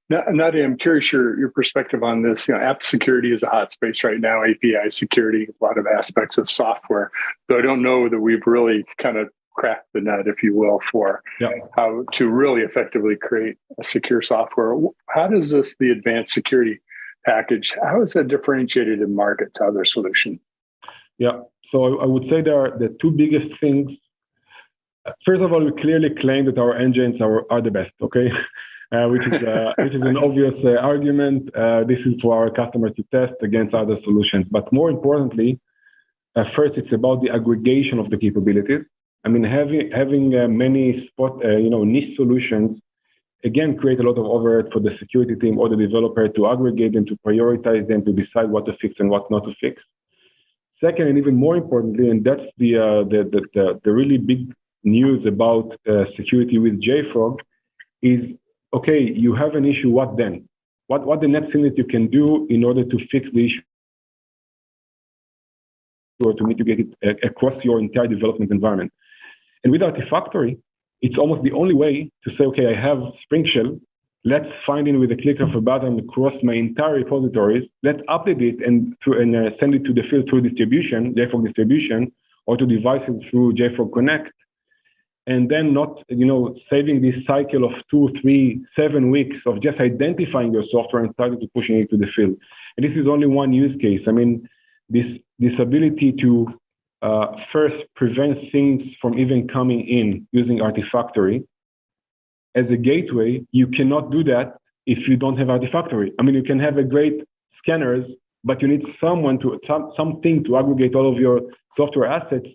Nadia, I'm curious your perspective on this. You know, app security is a hot space right now. API security, a lot of aspects of software. Though I don't know that we've really kind of cracked the nut, if you will, for how to really effectively create a secure software. How does the advanced security package, how is that differentiated in market to other solutions? Yeah, so I would say there are the two biggest things. First of all, we clearly claim that our engines are the best, okay? Which is an obvious argument. This is for our customers to test against other solutions. But more importantly, first, it's about the aggregation of the capabilities. I mean, having many niche solutions, again, create a lot of overhead for the security team or the developer to aggregate them, to prioritize them, to decide what to fix and what not to fix. Second, and even more importantly, and that's the really big news about security with JFrog, is okay, you have an issue, what then? What the next thing that you can do in order to fix the issue or to mitigate it across your entire development environment? And with Artifactory, it's almost the only way to say, okay, I have Spring Shell, let's find it with a click of a button across my entire repositories, let's update it and send it to the field through distribution, JFrog distribution, or to devices through JFrog Connect. And then not, saving this cycle of 2, 3, 7 weeks of just identifying your software and starting to pushing it to the field. And this is only one use case. I mean, this ability to first prevent things from even coming in using Artifactory as a gateway, you cannot do that if you don't have Artifactory. I mean, you can have a great scanners, but you need something to aggregate all of your software assets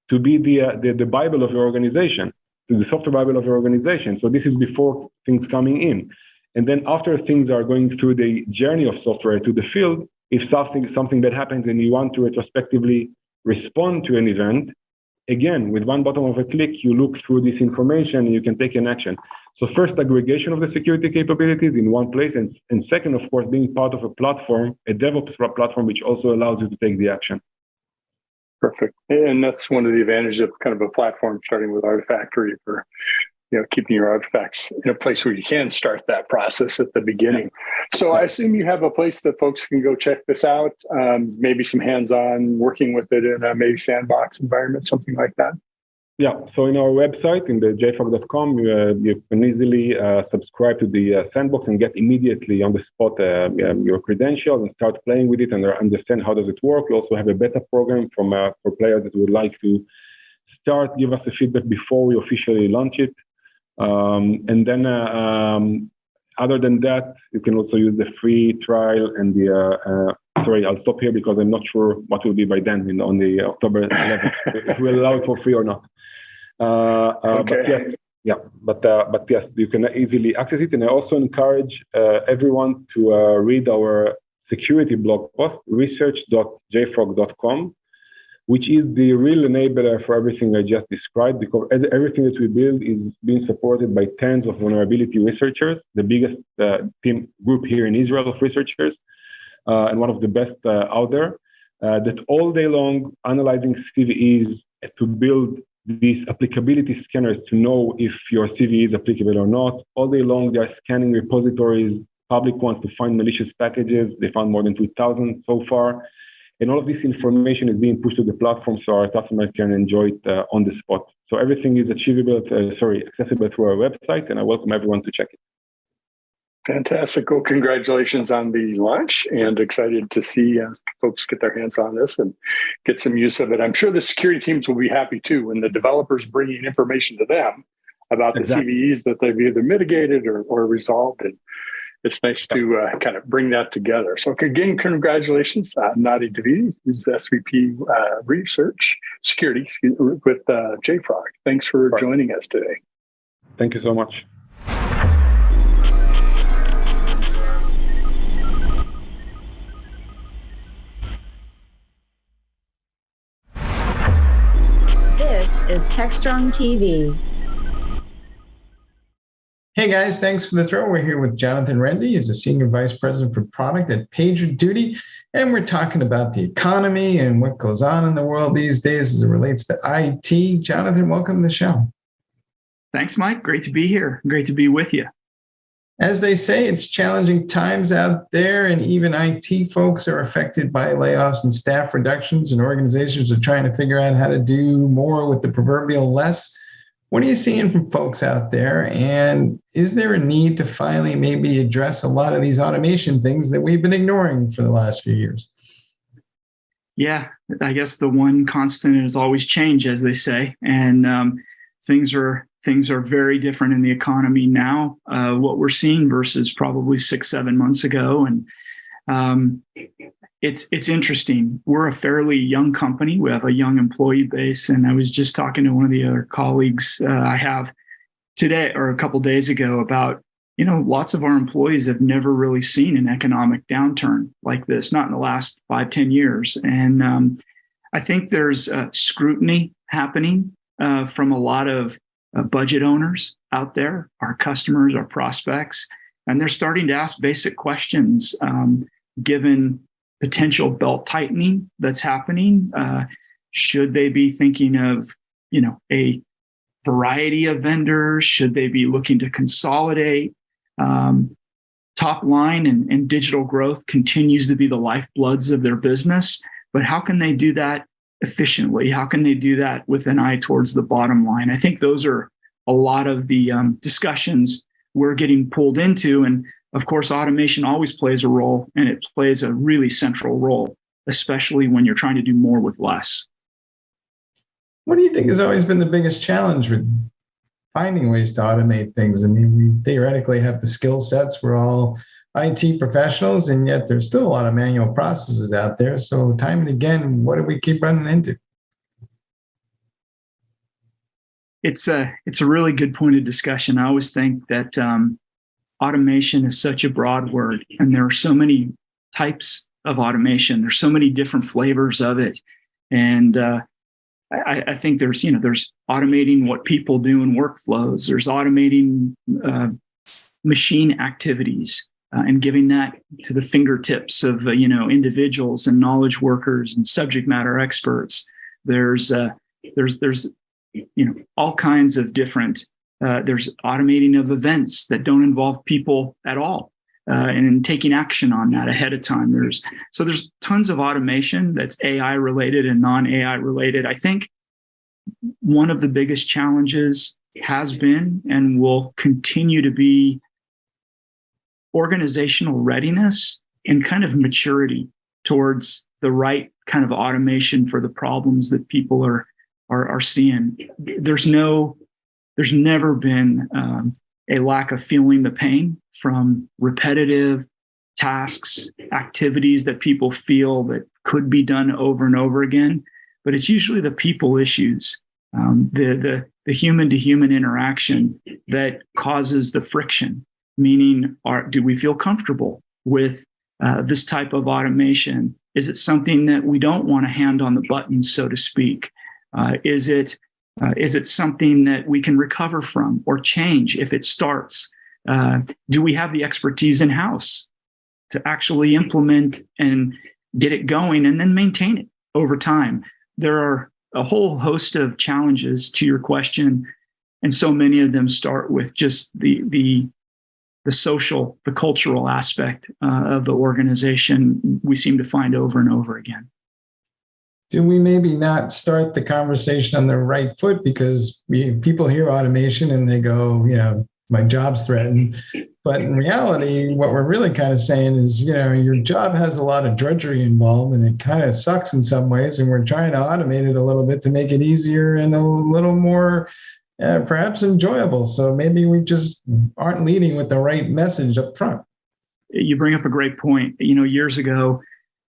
to be the Bible of your organization, the software Bible of your organization. So this is before things coming in. And then after things are going through the journey of software to the field, if something that happens and you want to retrospectively respond to an event, again, with one button of a click, you look through this information and you can take an action. So first, aggregation of the security capabilities in one place. And second, of course, being part of a platform, a DevOps platform, which also allows you to take the action. Perfect. And that's one of the advantages of kind of a platform starting with Artifactory for keeping your artifacts in a place where you can start that process at the beginning. So I assume you have a place that folks can go check this out, maybe some hands-on working with it in a maybe sandbox environment, something like that. Yeah, so in our website, in the jfrog.com, you can easily subscribe to the sandbox and get immediately on the spot your credentials and start playing with it and understand how does it work. We also have a beta program for players that would like to start, give us a feedback before we officially launch it. And then other than that, you can also use the free trial and the sorry, I'll stop here because I'm not sure what will be by then on the October 11th, if we'll allow it for free or not. Okay. But yes, you can easily access it. And I also encourage everyone to read our security blog post, research.jfrog.com, which is the real enabler for everything I just described, because everything that we build is being supported by tens of vulnerability researchers, the biggest team group here in Israel of researchers, and one of the best out there, that all day long analyzing CVEs to build these applicability scanners to know if your CVE is applicable or not. All day long, they are scanning repositories, public ones, to find malicious packages. They found more than 2,000 so far. And all of this information is being pushed to the platform so our customers can enjoy it on the spot. So everything is accessible through our website, and I welcome everyone to check it. Fantastic. Well, congratulations on the launch, and excited to see folks get their hands on this and get some use of it. I'm sure the security teams will be happy too when the developers bringing information to them about the CVEs that they've either mitigated or resolved. And it's nice to kind of bring that together. So again, congratulations, Nadi Davidi, who's SVP Research Security with JFrog. Thanks for joining us today. Thank you so much. This is Techstrong TV. Hey guys, thanks for the throw. We're here with Jonathan Rendy. He's a Senior Vice President for Product at PagerDuty, and we're talking about the economy and what goes on in the world these days as it relates to IT. Jonathan, welcome to the show. Thanks, Mike. Great to be here. Great to be with you. As they say, it's challenging times out there, and even IT folks are affected by layoffs and staff reductions, and organizations are trying to figure out how to do more with the proverbial less. What are you seeing from folks out there? And is there a need to finally maybe address a lot of these automation things that we've been ignoring for the last few years? Yeah, I guess the one constant is always change, as they say. And things are very different in the economy now, what we're seeing versus probably 6-7 months ago. And it's interesting. We're a fairly young company. We have a young employee base. And I was just talking to one of the other colleagues I have today or a couple of days ago about, lots of our employees have never really seen an economic downturn like this, not in the last 5-10 years. And I think there's scrutiny happening from a lot of budget owners out there, our customers, our prospects, and they're starting to ask basic questions given potential belt tightening that's happening. Should they be thinking of, a variety of vendors? Should they be looking to consolidate? Top line and digital growth continues to be the lifebloods of their business, but how can they do that efficiently? How can they do that with an eye towards the bottom line? I think those are a lot of the discussions we're getting pulled into. And of course, automation always plays a role, and it plays a really central role, especially when you're trying to do more with less. What do you think has always been the biggest challenge with finding ways to automate things? I mean, we theoretically have the skill sets. We're all IT professionals, and yet there's still a lot of manual processes out there. So time and again, what do we keep running into? It's a really good point of discussion. I always think that automation is such a broad word, and there are so many types of automation. There's so many different flavors of it. And I think there's automating what people do in workflows. There's automating machine activities. And giving that to the fingertips of individuals and knowledge workers and subject matter experts. There's all kinds of different. There's automating of events that don't involve people at all, and taking action on that ahead of time. There's tons of automation that's AI related and non-AI related. I think one of the biggest challenges has been and will continue to be organizational readiness and kind of maturity towards the right kind of automation for the problems that people are seeing. There's never been a lack of feeling the pain from repetitive tasks, activities that people feel that could be done over and over again. But it's usually the people issues, the human to human interaction that causes the friction. Meaning, do we feel comfortable with this type of automation? Is it something that we don't want to hand on the button, so to speak? Is it something that we can recover from or change if it starts? Do we have the expertise in-house to actually implement and get it going and then maintain it over time? There are a whole host of challenges to your question, and so many of them start with just the social, the cultural aspect of the organization we seem to find over and over again. Do we maybe not start the conversation on the right foot because people hear automation and they go, my job's threatened. But in reality, what we're really kind of saying is, your job has a lot of drudgery involved and it kind of sucks in some ways. And we're trying to automate it a little bit to make it easier and a little more perhaps enjoyable. So maybe we just aren't leading with the right message up front. You bring up a great point. Years ago,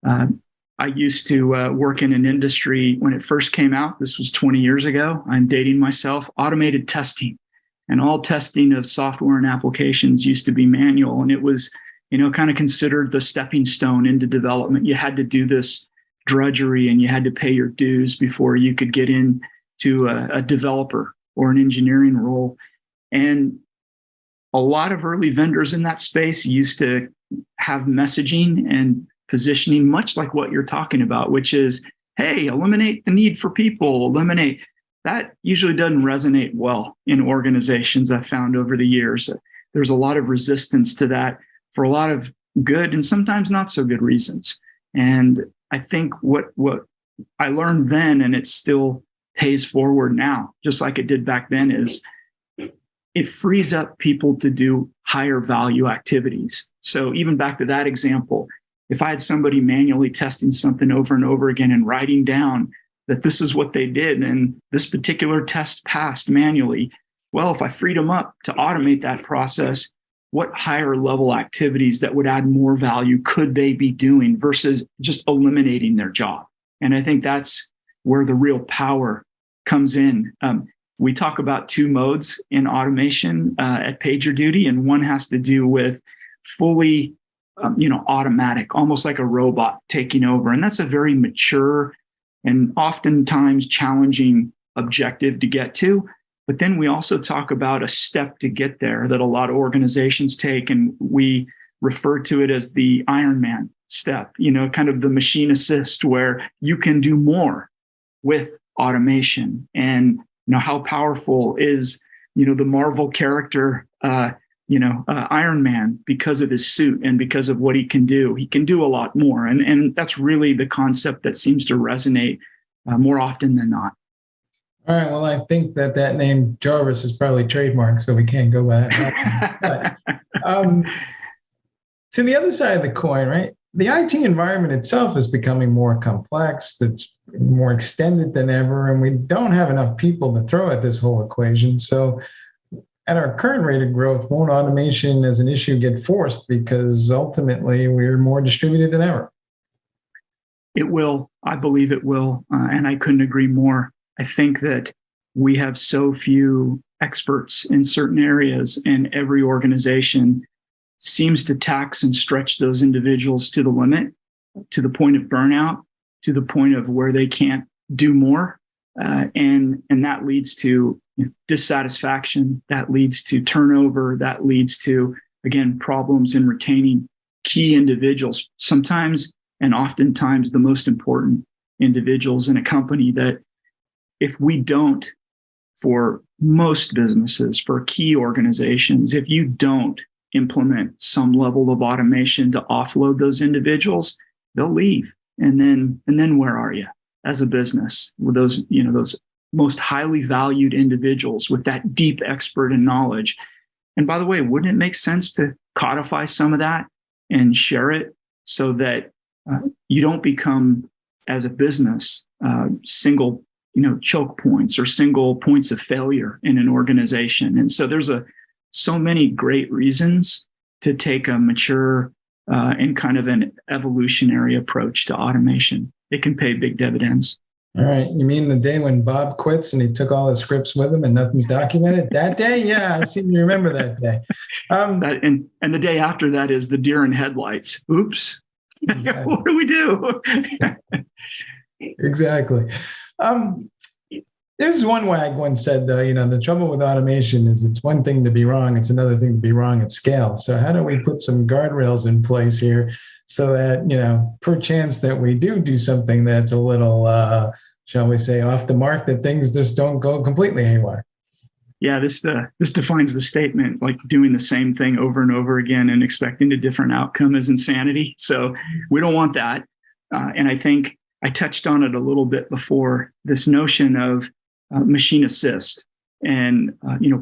I used to work in an industry when it first came out. This was 20 years ago. I'm dating myself. Automated testing, and all testing of software and applications used to be manual. And it was, kind of considered the stepping stone into development. You had to do this drudgery and you had to pay your dues before you could get into a developer or an engineering role. And a lot of early vendors in that space used to have messaging and positioning much like what you're talking about, which is, hey, eliminate the need for people, eliminate. That usually doesn't resonate well in organizations I've found over the years. There's a lot of resistance to that for a lot of good and sometimes not so good reasons. And I think what I learned then, and it still pays forward now, just like it did back then, is it frees up people to do higher value activities. So even back to that example, if I had somebody manually testing something over and over again and writing down that this is what they did and this particular test passed manually, well, if I freed them up to automate that process, what higher level activities that would add more value could they be doing versus just eliminating their job? And I think that's where the real power comes in. We talk about two modes in automation at PagerDuty, and one has to do with fully automatic, almost like a robot taking over. And that's a very mature and oftentimes challenging objective to get to. But then we also talk about a step to get there that a lot of organizations take, and we refer to it as the Iron Man step, kind of the machine assist, where you can do more with automation. And how powerful is the Marvel character Iron Man because of his suit and because of what he can do. He can do a lot more, and that's really the concept that seems to resonate more often than not. All right, well, I think that name Jarvis is probably trademarked, so we can't go by that. But, to the other side of the coin, right? The IT environment itself is becoming more complex. It's more extended than ever, and we don't have enough people to throw at this whole equation. So at our current rate of growth, won't automation as an issue get forced because ultimately we're more distributed than ever? It will. I believe it will. And I couldn't agree more. I think that we have so few experts in certain areas, and every organization seems to tax and stretch those individuals to the limit, to the point of burnout, to the point of where they can't do more. And that leads to dissatisfaction, that leads to turnover, that leads to, again, problems in retaining key individuals, sometimes and oftentimes the most important individuals in a company. That if we don't, for most businesses, for key organizations, if you don't implement some level of automation to offload those individuals, they'll leave. And then where are you as a business with those most highly valued individuals with that deep expert and knowledge. And by the way, wouldn't it make sense to codify some of that and share it so that you don't become, as a business, single, choke points or single points of failure in an organization? And so there's so many great reasons to take a mature and kind of an evolutionary approach to automation. It can pay big dividends. All right. You mean the day when Bob quits and he took all his scripts with him and nothing's documented? That day? Yeah, I seem to remember that day. And the day after that is the deer in headlights. Oops. Exactly. What do we do? Exactly. There's one wag once said, though, the trouble with automation is it's one thing to be wrong, it's another thing to be wrong at scale. So how do we put some guardrails in place here so that, perchance that we do something that's a little, shall we say, off the mark, that things just don't go completely haywire? Yeah, this defines the statement, like doing the same thing over and over again and expecting a different outcome is insanity. So we don't want that. And I think I touched on it a little bit before, this notion of machine assist and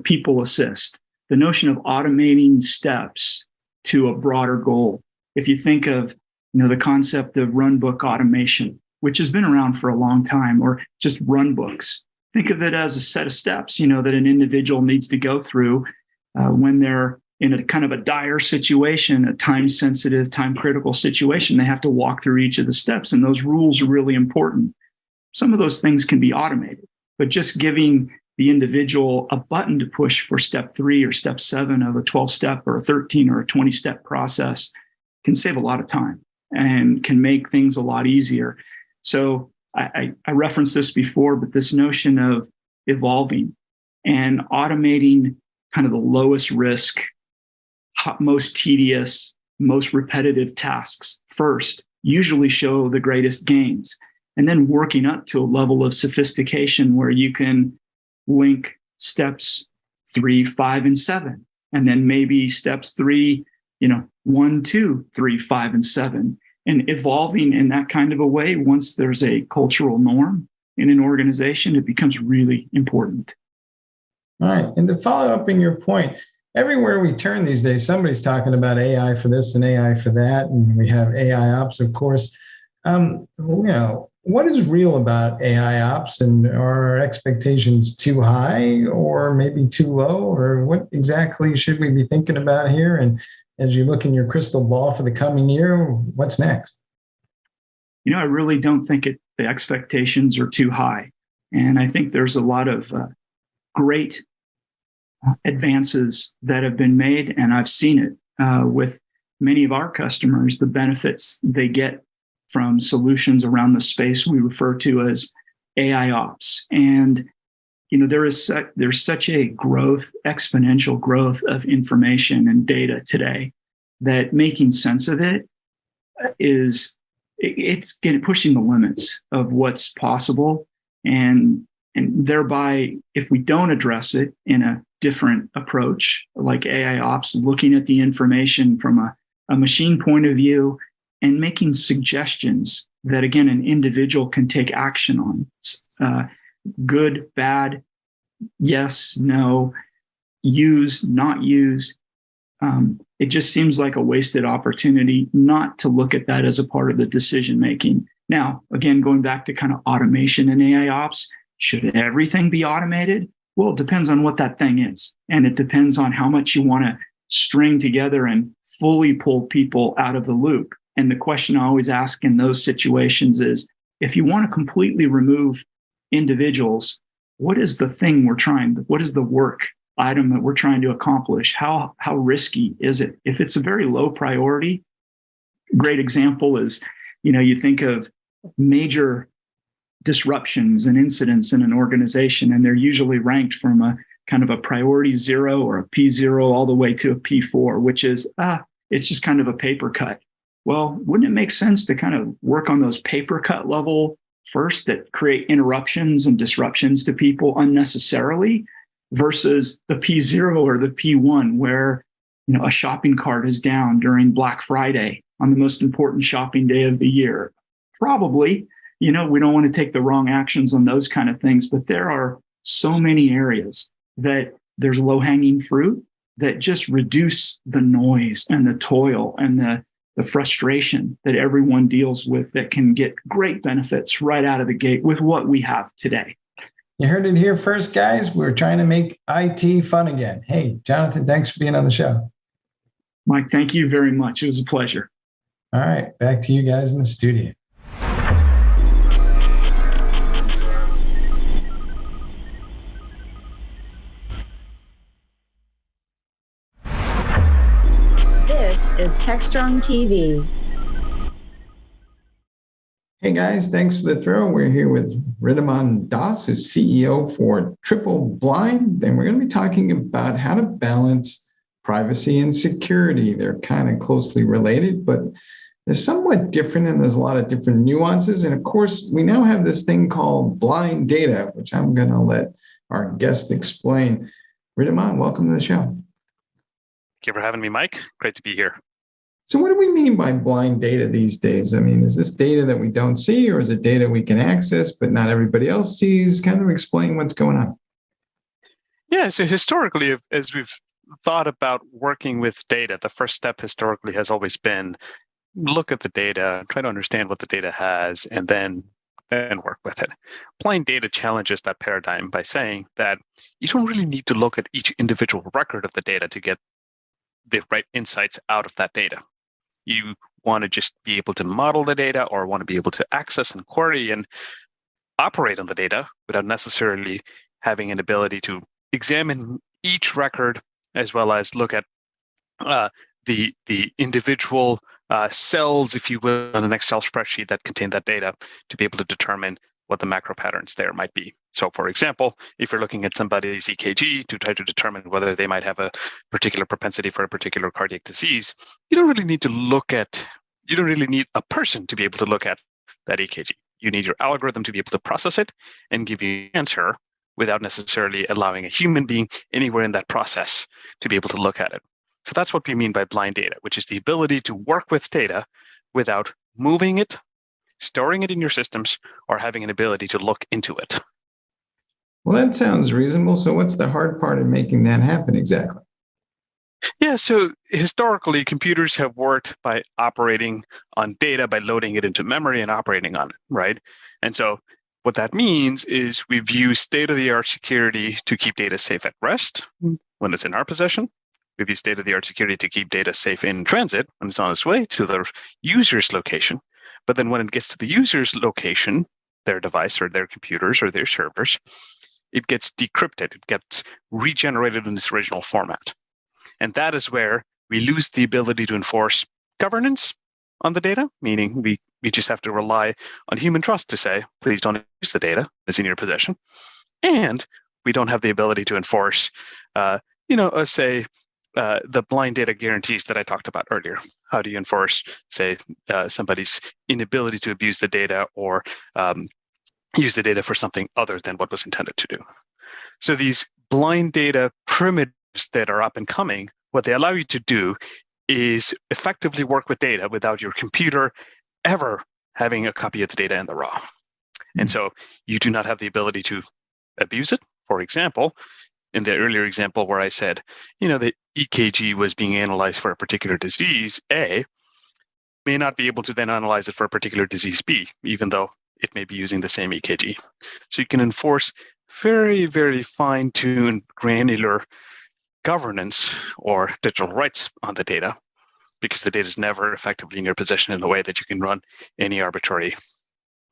people assist, the notion of automating steps to a broader goal. If you think of the concept of runbook automation, which has been around for a long time, or just runbooks, think of it as a set of steps that an individual needs to go through when they're in a kind of a dire situation, a time-sensitive, time-critical situation. They have to walk through each of the steps, and those rules are really important. Some of those things can be automated, but just giving the individual a button to push for step 3 or step 7 of a 12-step or a 13 or a 20-step process can save a lot of time and can make things a lot easier. So I referenced this before, but this notion of evolving and automating kind of the lowest risk, most tedious, most repetitive tasks first usually show the greatest gains. And then working up to a level of sophistication where you can link steps 3, 5, and 7, and then maybe steps 3, 1, 2, 3, 5, and 7, and evolving in that kind of a way. Once there's a cultural norm in an organization, it becomes really important. All right. And to follow up on your point, everywhere we turn these days, somebody's talking about AI for this and AI for that. And we have AI ops, of course. What is real about AI ops, and are our expectations too high or maybe too low, or what exactly should we be thinking about here? And as you look in your crystal ball for the coming year, what's next? I really don't think the expectations are too high. And I think there's a lot of great advances that have been made, and I've seen it with many of our customers, the benefits they get from solutions around the space we refer to as AI ops. And there's such a exponential growth of information and data today that making sense of it it's pushing the limits of what's possible. And thereby, if we don't address it in a different approach, like AI ops, looking at the information from a machine point of view and making suggestions that, again, an individual can take action on, good, bad, yes, no, use, not use. It just seems like a wasted opportunity not to look at that as a part of the decision making. Now, again, going back to kind of automation and AI ops, should everything be automated? Well, it depends on what that thing is. And it depends on how much you want to string together and fully pull people out of the loop. And the question I always ask in those situations is, if you want to completely remove individuals, what is the thing what is the work item that we're trying to accomplish? How risky is it? If it's a very low priority, great example is, you think of major disruptions and incidents in an organization, and they're usually ranked from a kind of a priority 0 or a P0 all the way to a P4, which is, it's just kind of a paper cut. Well, wouldn't it make sense to kind of work on those paper cut level first that create interruptions and disruptions to people unnecessarily, versus the P0 or the P1 where, a shopping cart is down during Black Friday on the most important shopping day of the year? Probably, we don't want to take the wrong actions on those kind of things, but there are so many areas that there's low-hanging fruit that just reduce the noise and the toil and the frustration that everyone deals with, that can get great benefits right out of the gate with what we have today. You heard it here first, guys. We're trying to make IT fun again. Hey, Jonathan, thanks for being on the show. Mike, thank you very much. It was a pleasure. All right, back to you guys in the studio. This is Techstrong TV. Hey guys, thanks for the throw. We're here with Ridhima Das, who's CEO for Triple Blind, and we're going to be talking about how to balance privacy and security. They're kind of closely related, but they're somewhat different, and there's a lot of different nuances. And of course, we now have this thing called blind data, which I'm going to let our guest explain. Ridhima, welcome to the show. Thank you for having me, Mike. Great to be here. So what do we mean by blind data these days? I mean, is this data that we don't see, or is it data we can access but not everybody else sees? Kind of explain what's going on. Yeah, so historically, as we've thought about working with data, the first step historically has always been look at the data, try to understand what the data has, and then work with it. Blind data challenges that paradigm by saying that you don't really need to look at each individual record of the data to get the right insights out of that data. You want to just be able to model the data, or want to be able to access and query and operate on the data without necessarily having an ability to examine each record, as well as look at the individual cells, if you will, on an Excel spreadsheet that contain that data, to be able to determine what the macro patterns there might be. So for example, if you're looking at somebody's EKG to try to determine whether they might have a particular propensity for a particular cardiac disease, you don't really need a person to be able to look at that EKG. You need your algorithm to be able to process it and give you an answer without necessarily allowing a human being anywhere in that process to be able to look at it. So that's what we mean by blind data, which is the ability to work with data without moving it, storing it in your systems, or having an ability to look into it. Well, that sounds reasonable. So what's the hard part in making that happen exactly? Yeah, so historically, computers have worked by operating on data, by loading it into memory and operating on it, right? And so what that means is we've used state-of-the-art security to keep data safe at rest when it's in our possession. We've used state-of-the-art security to keep data safe in transit when it's on its way to the user's location. But then when it gets to the user's location, their device or their computers or their servers, it gets decrypted. It gets regenerated in its original format. And that is where we lose the ability to enforce governance on the data, meaning we just have to rely on human trust to say, please don't use the data that's in your possession. And we don't have the ability to enforce, the blind data guarantees that I talked about earlier. How do you enforce, say, somebody's inability to abuse the data or use the data for something other than what was intended to do? So these blind data primitives that are up and coming, what they allow you to do is effectively work with data without your computer ever having a copy of the data in the raw. And so you do not have the ability to abuse it. For example, in the earlier example where I said, the EKG was being analyzed for a particular disease A, may not be able to then analyze it for a particular disease B, even though it may be using the same EKG. So you can enforce very, very fine-tuned, granular governance or digital rights on the data, because the data is never effectively in your possession in a way that you can run any arbitrary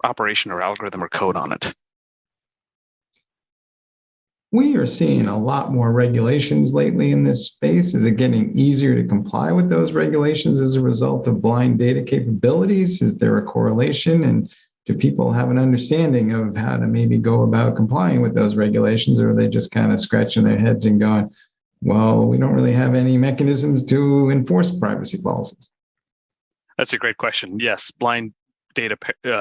operation or algorithm or code on it. We are seeing a lot more regulations lately in this space. Is it getting easier to comply with those regulations as a result of blind data capabilities? Is there a correlation? And do people have an understanding of how to maybe go about complying with those regulations? Or are they just kind of scratching their heads and going, well, we don't really have any mechanisms to enforce privacy policies? That's a great question. Yes, blind data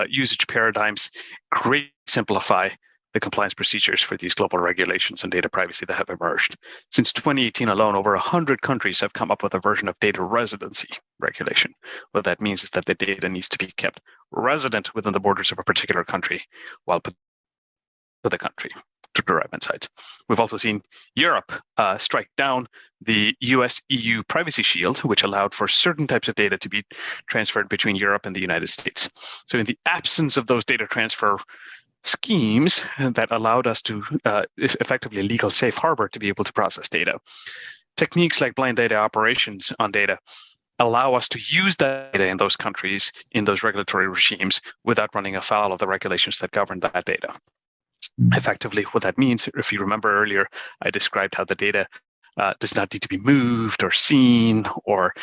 usage paradigms greatly simplify the compliance procedures for these global regulations on data privacy that have emerged. Since 2018 alone, over 100 countries have come up with a version of data residency regulation. What that means is that the data needs to be kept resident within the borders of a particular country while put to the country to derive insights. We've also seen Europe strike down the US-EU Privacy Shield, which allowed for certain types of data to be transferred between Europe and the United States. So in the absence of those data transfer schemes that allowed us to effectively a legal safe harbor to be able to process data, techniques like blind data operations on data allow us to use that data in those countries, in those regulatory regimes, without running afoul of the regulations that govern that data. Effectively, what that means, if you remember earlier, I described how the data does not need to be moved or seen or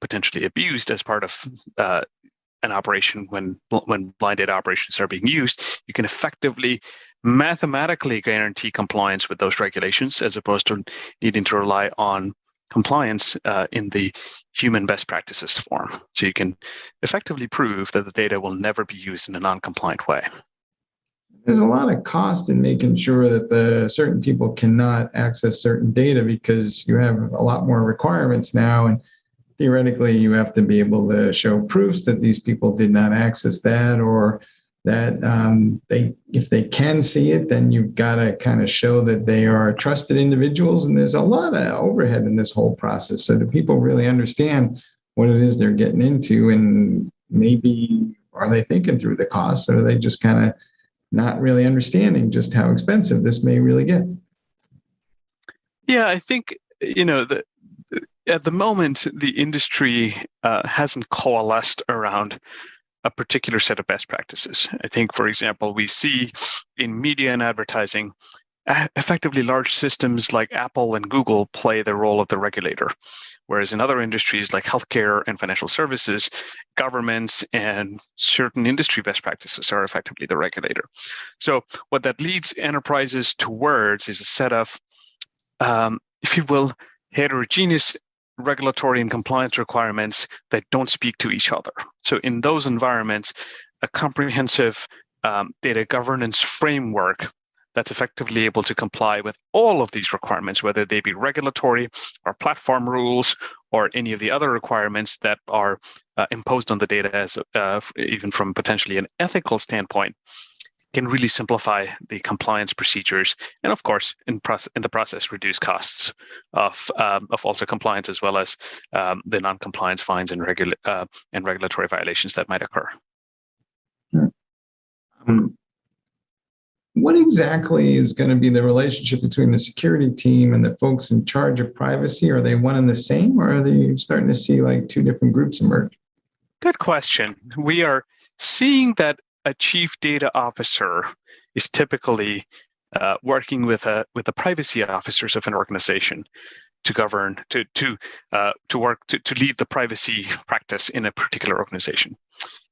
potentially abused as part of an operation when blind data operations are being used. You can effectively mathematically guarantee compliance with those regulations as opposed to needing to rely on compliance in the human best practices form. So you can effectively prove that the data will never be used in a non-compliant way. There's a lot of cost in making sure that the certain people cannot access certain data because you have a lot more requirements now, and theoretically you have to be able to show proofs that these people did not access that, or that if they can see it, then you've got to kind of show that they are trusted individuals. And there's a lot of overhead in this whole process. So do people really understand what it is they're getting into, and maybe are they thinking through the costs, or are they just kind of not really understanding just how expensive this may really get? Yeah, I think, at the moment, the industry hasn't coalesced around a particular set of best practices. I think, for example, we see in media and advertising, effectively large systems like Apple and Google play the role of the regulator. Whereas in other industries like healthcare and financial services, governments and certain industry best practices are effectively the regulator. So what that leads enterprises towards is a set of, if you will, heterogeneous regulatory and compliance requirements that don't speak to each other. So in those environments, a comprehensive data governance framework that's effectively able to comply with all of these requirements, whether they be regulatory or platform rules or any of the other requirements that are imposed on the data as even from potentially an ethical standpoint, can really simplify the compliance procedures, and of course, in the process, reduce costs of also compliance as well as the non-compliance fines and regulatory violations that might occur. What exactly is going to be the relationship between the security team and the folks in charge of privacy? Are they one and the same, or are they starting to see like two different groups emerge? Good question. We are seeing that a chief data officer is typically working with the privacy officers of an organization to govern, to lead the privacy practice in a particular organization.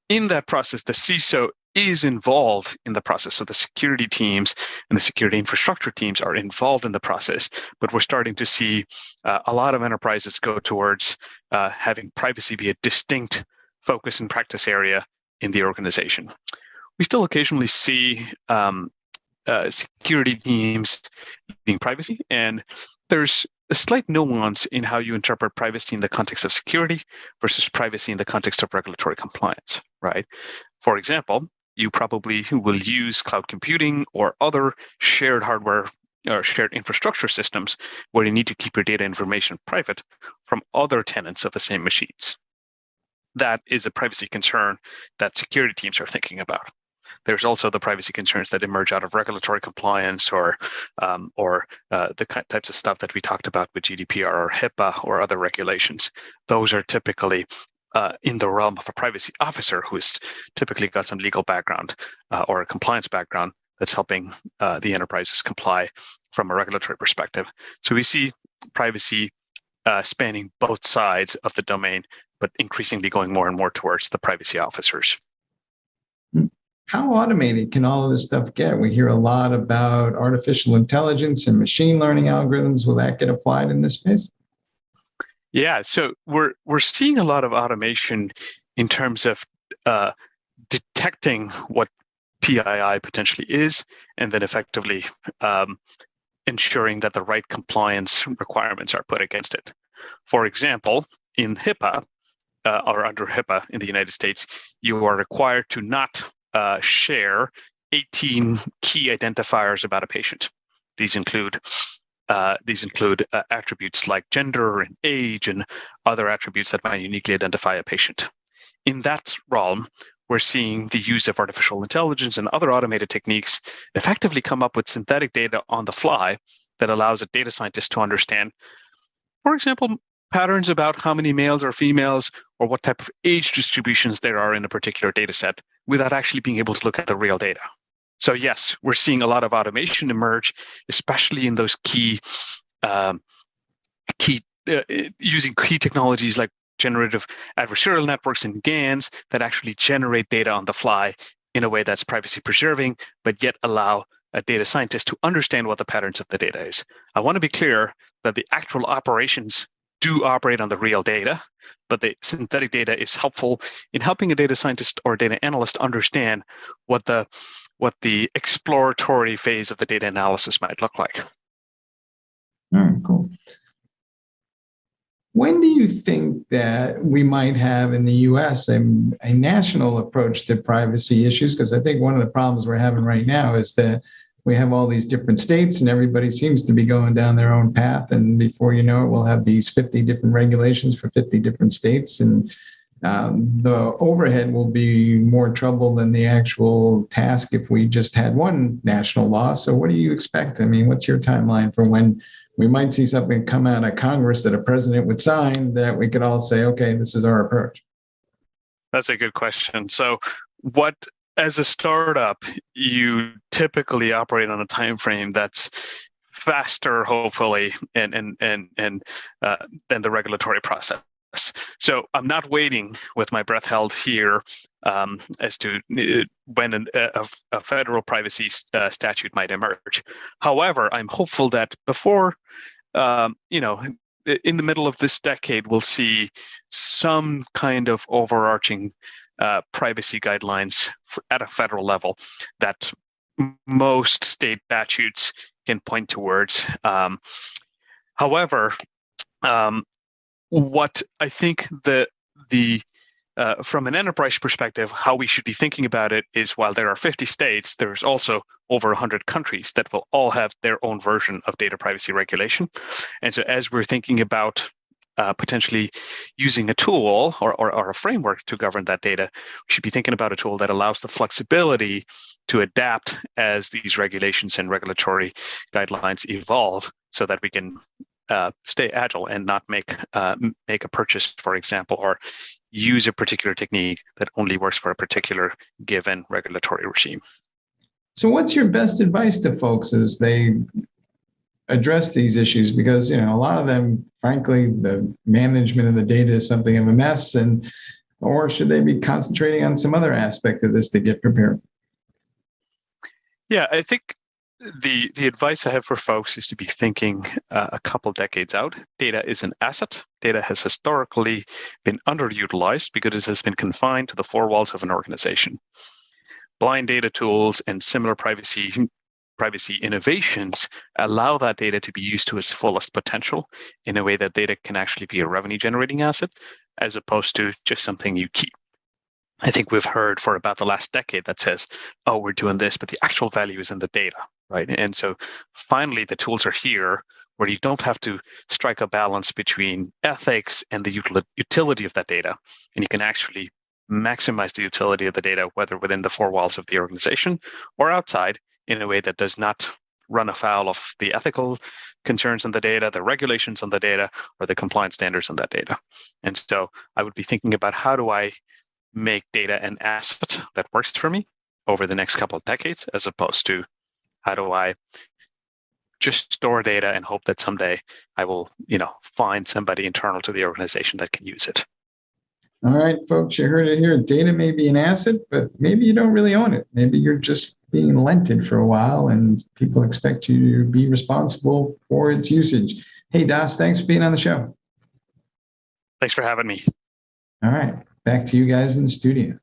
In that process, the CISO is involved in the process. So the security teams and the security infrastructure teams are involved in the process, but we're starting to see a lot of enterprises go towards having privacy be a distinct focus and practice area in the organization. We still occasionally see security teams leading privacy, and there's a slight nuance in how you interpret privacy in the context of security versus privacy in the context of regulatory compliance, right? For example, you probably will use cloud computing or other shared hardware or shared infrastructure systems where you need to keep your data information private from other tenants of the same machines. That is a privacy concern that security teams are thinking about. There's also the privacy concerns that emerge out of regulatory compliance or the types of stuff that we talked about with GDPR or HIPAA or other regulations. Those are typically in the realm of a privacy officer who's typically got some legal background or a compliance background that's helping the enterprises comply from a regulatory perspective. So we see privacy spanning both sides of the domain, but increasingly going more and more towards the privacy officers. How automated can all of this stuff get? We hear a lot about artificial intelligence and machine learning algorithms. Will that get applied in this space? Yeah, so we're seeing a lot of automation in terms of detecting what PII potentially is, and then effectively ensuring that the right compliance requirements are put against it. For example, in HIPAA, or under HIPAA in the United States, you are required to not share 18 key identifiers about a patient. These include attributes like gender and age and other attributes that might uniquely identify a patient. In that realm, we're seeing the use of artificial intelligence and other automated techniques effectively come up with synthetic data on the fly that allows a data scientist to understand, for example, patterns about how many males or females or what type of age distributions there are in a particular data set without actually being able to look at the real data. So yes, we're seeing a lot of automation emerge, especially in those using key technologies like generative adversarial networks and GANs that actually generate data on the fly in a way that's privacy preserving, but yet allow a data scientist to understand what the patterns of the data is. I want to be clear that the actual operations do operate on the real data, but the synthetic data is helpful in helping a data scientist or data analyst understand what the exploratory phase of the data analysis might look like. All right, cool. When do you think that we might have in the US a national approach to privacy issues? Because I think one of the problems we're having right now is that we have all these different states and everybody seems to be going down their own path. And before you know it, we'll have these 50 different regulations for 50 different states. And the overhead will be more trouble than the actual task if we just had one national law. So what do you expect? I mean, what's your timeline for when we might see something come out of Congress that a president would sign that we could all say, okay, this is our approach? That's a good question. So as a startup, you typically operate on a time frame that's faster, hopefully, and than the regulatory process. So I'm not waiting with my breath held here as to when a federal privacy statute might emerge. However, I'm hopeful that before, in the middle of this decade, we'll see some kind of overarching privacy guidelines at a federal level that most state statutes can point towards. However, what I think from an enterprise perspective, how we should be thinking about it is while there are 50 states, there's also over 100 countries that will all have their own version of data privacy regulation. And so as we're thinking about potentially using a tool or a framework to govern that data, we should be thinking about a tool that allows the flexibility to adapt as these regulations and regulatory guidelines evolve so that we can stay agile and not make a purchase, for example, or use a particular technique that only works for a particular given regulatory regime. So what's your best advice to folks as they address these issues? Because, a lot of them, frankly, the management of the data is something of a mess, or should they be concentrating on some other aspect of this to get prepared? Yeah, I think the advice I have for folks is to be thinking a couple decades out. Data is an asset. Data has historically been underutilized because it has been confined to the four walls of an organization. Blind data tools and similar privacy innovations allow that data to be used to its fullest potential in a way that data can actually be a revenue generating asset as opposed to just something you keep. I think we've heard for about the last decade that says, oh, we're doing this, but the actual value is in the data, right? And so finally, the tools are here where you don't have to strike a balance between ethics and the utility of that data. And you can actually maximize the utility of the data, whether within the four walls of the organization or outside, in a way that does not run afoul of the ethical concerns on the data, the regulations on the data, or the compliance standards on that data. And so I would be thinking about how do I make data an asset that works for me over the next couple of decades, as opposed to how do I just store data and hope that someday I will, find somebody internal to the organization that can use it. All right, folks, you heard it here. Data may be an asset, but maybe you don't really own it. Maybe you're just being lented for a while and people expect you to be responsible for its usage. Hey, Das, thanks for being on the show. Thanks for having me. All right, back to you guys in the studio.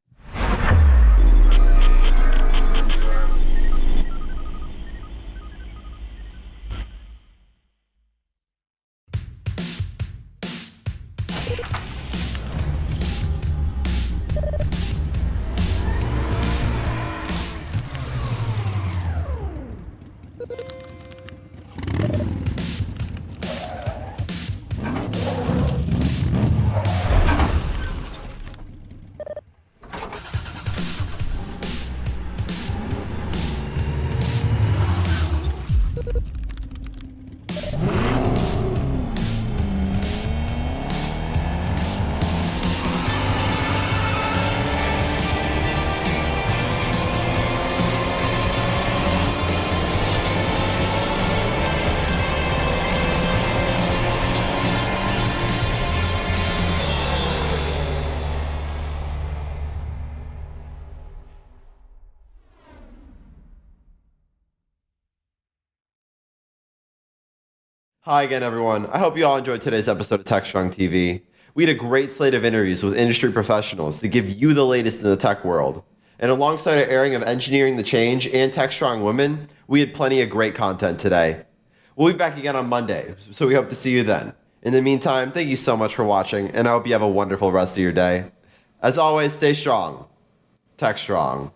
Hi again, everyone. I hope you all enjoyed today's episode of Techstrong TV. We had a great slate of interviews with industry professionals to give you the latest in the tech world. And alongside our airing of Engineering the Change and Techstrong Women, we had plenty of great content today. We'll be back again on Monday, so we hope to see you then. In the meantime, thank you so much for watching, and I hope you have a wonderful rest of your day. As always, stay strong. Techstrong.